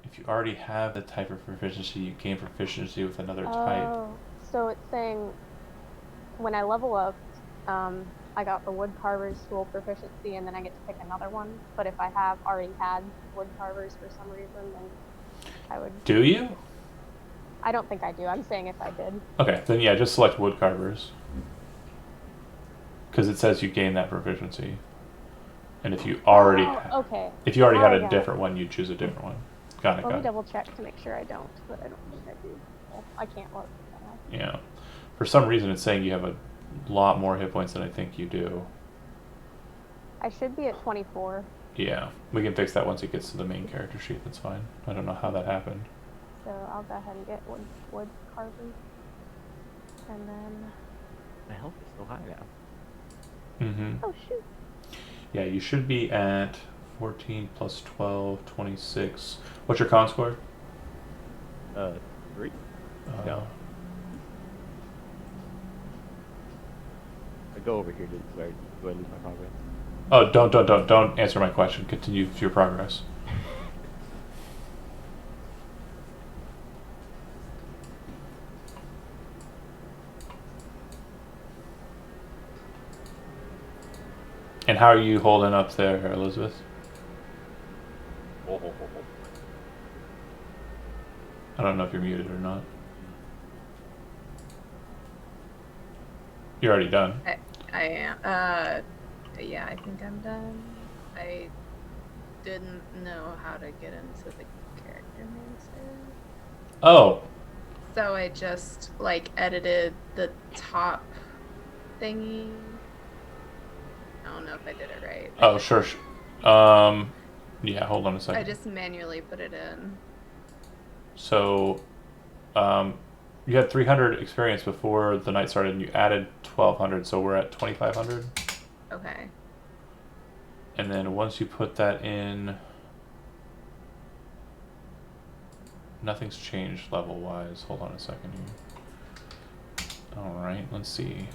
If you already have the type of proficiency, you gain proficiency with another type. Oh, so it's saying when I level up, I got the wood carver's tool proficiency, and then I get to pick another one. But if I have already had wood carvers for some reason, then I would. Do you? I don't think I do. I'm saying if I did. Okay, then yeah, just select wood carvers, because it says you gain that proficiency. And if you already if you already had a different one, you choose a different one. Got it. Let me double check to make sure I don't, but I don't think I do. Well, I can't look. Yeah. For some reason, it's saying you have a lot more hit points than I think you do. I should be at 24. Yeah, we can fix that once it gets to the main character sheet. That's fine. I don't know how that happened. So I'll go ahead and get wood carvers, and then. My health is so high now. Mm-hmm. Oh shoot. Yeah, you should be at 14 plus 12, 26. What's your con score? 3. No. I go over here. Do I lose my progress? Oh, don't answer my question. Continue your progress. And how are you holding up there, Elizabeth? I don't know if you're muted or not. You're already done. I am. Yeah, I think I'm done. I didn't know how to get into the character manager. Oh. So I just edited the top thingy. I don't know if I did it right. Oh, sure. Yeah, hold on a second. I just manually put it in. So, you had 300 experience before the night started, and you added 1,200, so we're at 2,500. Okay. And then once you put that in, nothing's changed level-wise. Hold on a second here. All right, let's see.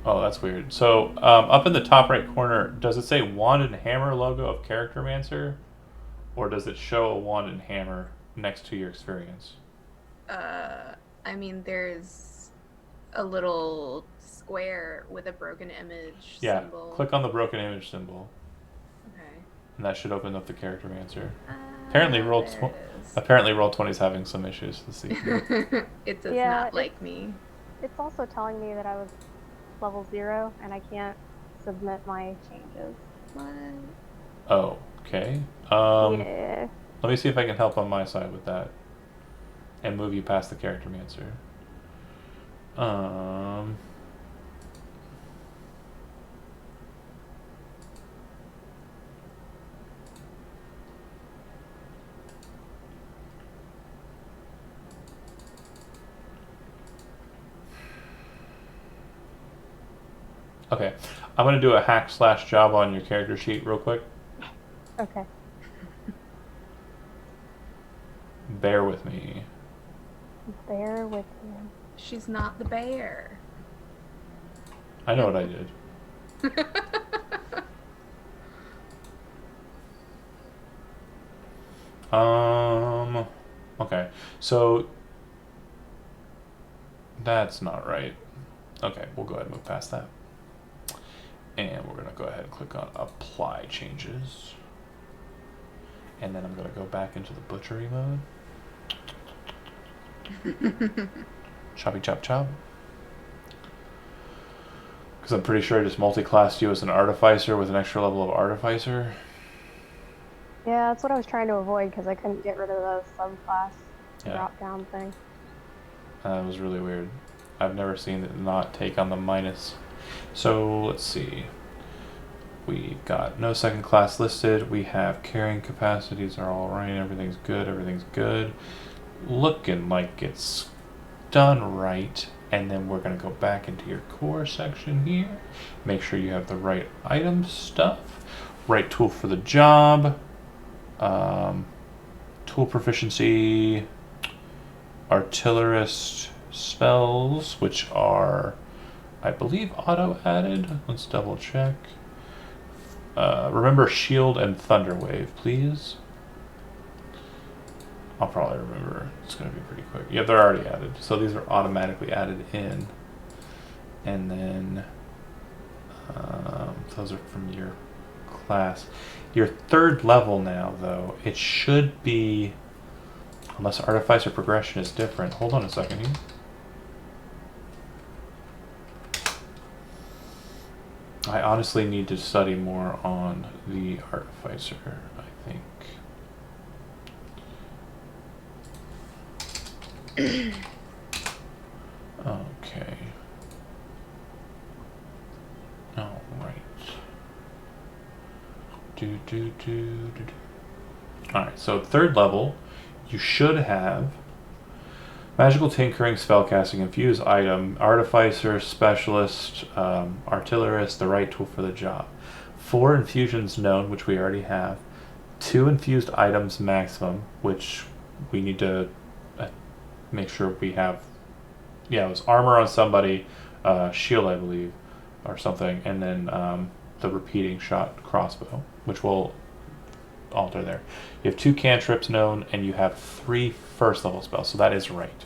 Oh, that's weird. So, up in the top right corner, does it say wand and hammer logo of Character Mancer? Or does it show a wand and hammer next to your experience? I I mean, there's a little square with a broken image Yeah, symbol. click on the broken image symbol, Okay. and that should open up the character mancer. Apparently, There it is. Apparently, Roll20's having some issues this evening. It does Yeah, not like me. It's also telling me that I was level 0 and I can't submit my changes. What? Oh, okay. Yeah. Let me see if I can help on my side with that, and move you past the character mancer. Okay, I'm gonna do a hack/job on your character sheet real quick. Okay. Bear with me. Bear with me. She's not the bear. I know what I did. Okay, so that's not right. Okay, we'll go ahead and move past that. And we're gonna go ahead and click on apply changes. And then I'm gonna go back into the butchery mode. Choppy chop chop. Because I'm pretty sure I just multi-classed you as an artificer with an extra level of artificer. Yeah, that's what I was trying to avoid because I couldn't get rid of the subclass drop down thing. That was really weird. I've never seen it not take on the minus. So let's see. We've got no second class listed. We have carrying capacities are all right. Everything's good. Everything's good. Looking like it's done right. And then we're going to go back into your core section here. Make sure you have the right item stuff. Right tool for the job. Tool proficiency. Artillerist spells, which are, I believe, auto added. Let's double check. Remember shield and thunder wave, please. I'll probably remember. It's going to be pretty quick. Yeah, they're already added. So these are automatically added in. And then those are from your class. Your third level now, though, it should be, unless artificer progression is different. Hold on a second here. I honestly need to study more on the artificer, I think. Okay. All right. All right, so third level, you should have magical tinkering, spellcasting, infuse item, artificer, specialist, artillerist, the right tool for the job. 4 infusions known, which we already have. 2 infused items maximum, which we need to make sure we have. Yeah, it was armor on somebody, shield, I believe, or something, and then the repeating shot crossbow, which will alter there. You have 2 cantrips known, and you have 3 first level spells, so that is right.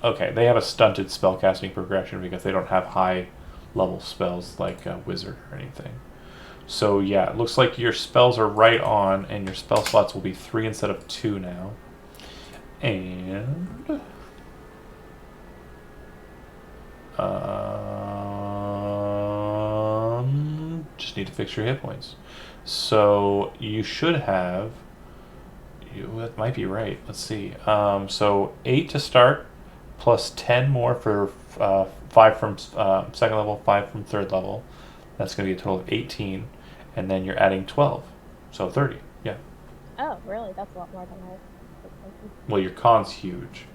Okay, they have a stunted spellcasting progression because they don't have high level spells like a wizard or anything. So yeah, it looks like your spells are right on, and your spell slots will be 3 instead of 2 now. And just need to fix your hit points. So you should have, that might be right. Let's see. So 8 to start, plus 10 more for 5 from second level, 5 from third level. That's going to be a total of 18, and then you're adding 12, so 30. Yeah. Oh, really? That's a lot more than I was thinking. Well, your con's huge.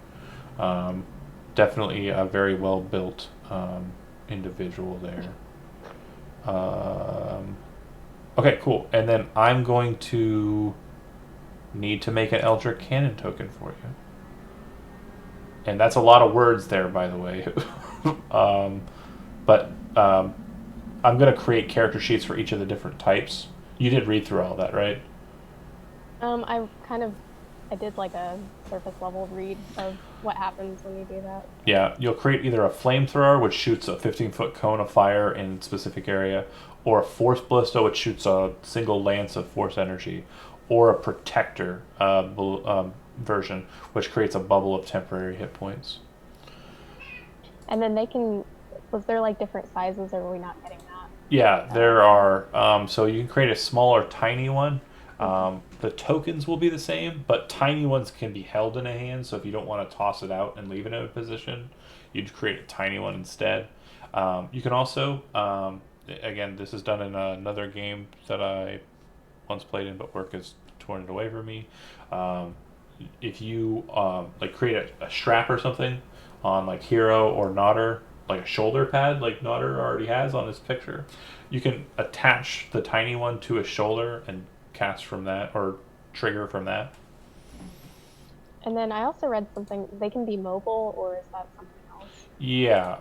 Definitely a very well built individual there. Okay, cool. And then I'm going to need to make an Eldritch Cannon token for you. And that's a lot of words there, by the way. But I'm going to create character sheets for each of the different types. You did read through all that, right? I did like a surface level read of what happens when you do that. Yeah, you'll create either a flamethrower, which shoots a 15-foot cone of fire in a specific area, or a force ballista, which shoots a single lance of force energy, or a protector version, which creates a bubble of temporary hit points. And then was there like different sizes, or were we not getting that? Yeah, there are. So you can create a smaller, tiny one. The tokens will be the same, but tiny ones can be held in a hand. So if you don't want to toss it out and leave it in a position, you'd create a tiny one instead. You can also, again, this is done in another game that I once played in, but work has torn it away from me. If you like create a strap or something on like Hero or Nodder, like a shoulder pad like Nodder already has on his picture, you can attach the tiny one to his shoulder and cast from that or trigger from that. And then I also read something, they can be mobile, or is that something else? Yeah,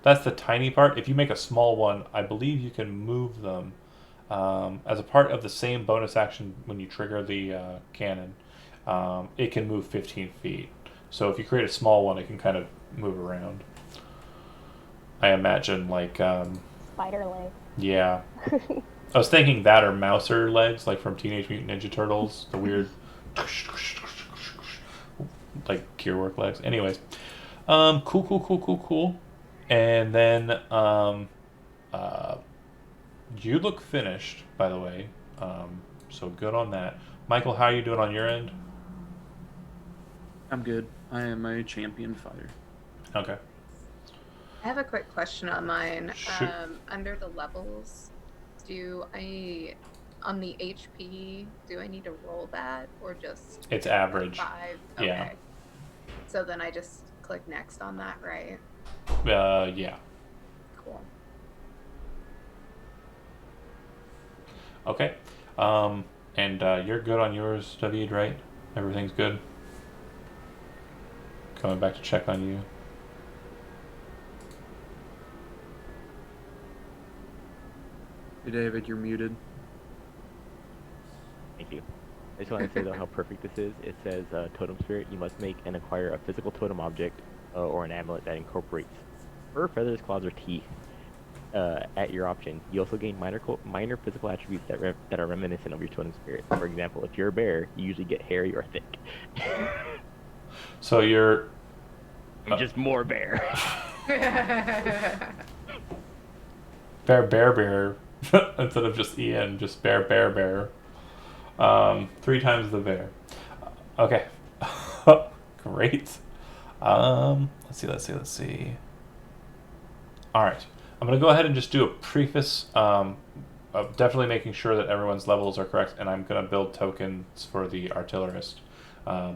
that's the tiny part. If you make a small one, I believe you can move them as a part of the same bonus action when you trigger the cannon. It can move 15 feet. So if you create a small one, it can kind of move around. I imagine like Spider leg. yeah. I was thinking that or Mouser legs, like from Teenage Mutant Ninja Turtles, the weird like gearwork legs. Anyways, cool. And then you look finished, by the way. So good on that. Michael, how are you doing on your end? I'm good. I am a champion fighter. Okay. I have a quick question on mine. Shoot. Under the levels, on the HP, do I need to roll that or just It's average. 5? Okay. Yeah. So then I just click next on that, right? Yeah. Cool. Okay. And you're good on yours, David, right? Everything's good? Coming back to check on you. Hey, David, you're muted. Thank you. I just want to say though how perfect this is. It says Totem Spirit. You must make and acquire a physical totem object or an amulet that incorporates fur, feathers, claws, or teeth at your option. You also gain minor physical attributes that are reminiscent of your Totem Spirit. For example, if you're a bear, you usually get hairy or thick. So you're Just more bear. bear instead of just Ian, just bear. 3 times the bear. Okay. Great. Let's see. All right. I'm going to go ahead and just do a preface of definitely making sure that everyone's levels are correct, and I'm going to build tokens for the artillerist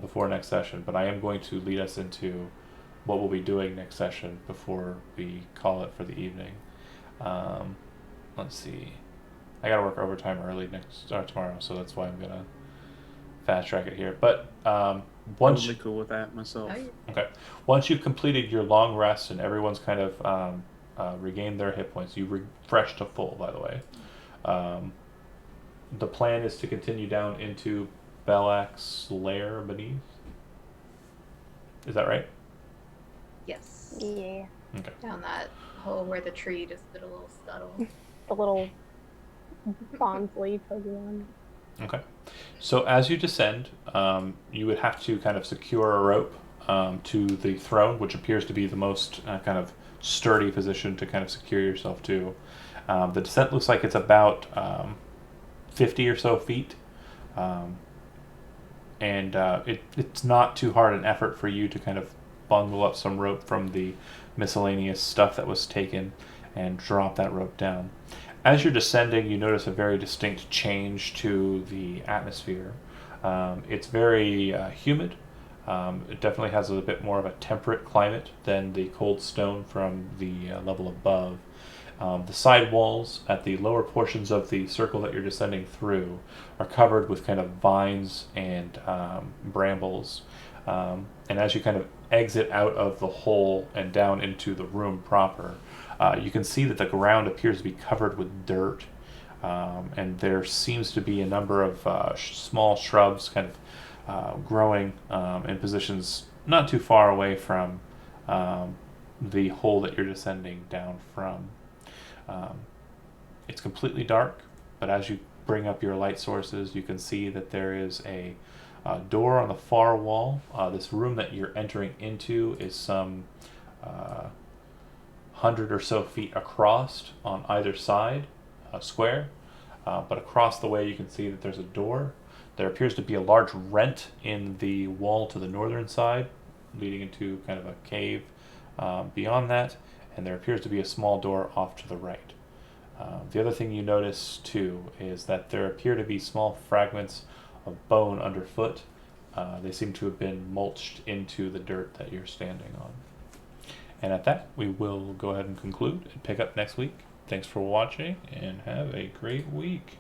before next session, but I am going to lead us into what we'll be doing next session before we call it for the evening. Let's see. I gotta work overtime early tomorrow, so that's why I'm gonna fast track it here. But once Totally cool with that myself. okay, once you've completed your long rest and everyone's kind of regained their hit points, you refresh to full. By the way, the plan is to continue down into Belak's lair beneath. Is that right? Yes. Yeah. Okay. Down that hole where the tree just did a little scuttle. The little Bonsley Pokemon. Okay. So as you descend, you would have to kind of secure a rope to the throne, which appears to be the most kind of sturdy position to kind of secure yourself to. The descent looks like it's about 50 or so feet. And it's not too hard an effort for you to kind of bundle up some rope from the miscellaneous stuff that was taken and drop that rope down. As you're descending, you notice a very distinct change to the atmosphere. It's very humid. It definitely has a bit more of a temperate climate than the cold stone from the level above. The side walls at the lower portions of the circle that you're descending through are covered with kind of vines and brambles. And as you kind of exit out of the hole and down into the room proper, you can see that the ground appears to be covered with dirt. And there seems to be a number of small shrubs kind of growing in positions not too far away from the hole that you're descending down from. It's completely dark, but as you bring up your light sources, you can see that there is a door on the far wall. This room that you're entering into is some 100 or so feet across on either side, square. But across the way, you can see that there's a door. There appears to be a large rent in the wall to the northern side, leading into kind of a cave beyond that, and there appears to be a small door off to the right. The other thing you notice too is that there appear to be small fragments of bone underfoot. They seem to have been mulched into the dirt that you're standing on. And at that, we will go ahead and conclude and pick up next week. Thanks for watching, and have a great week.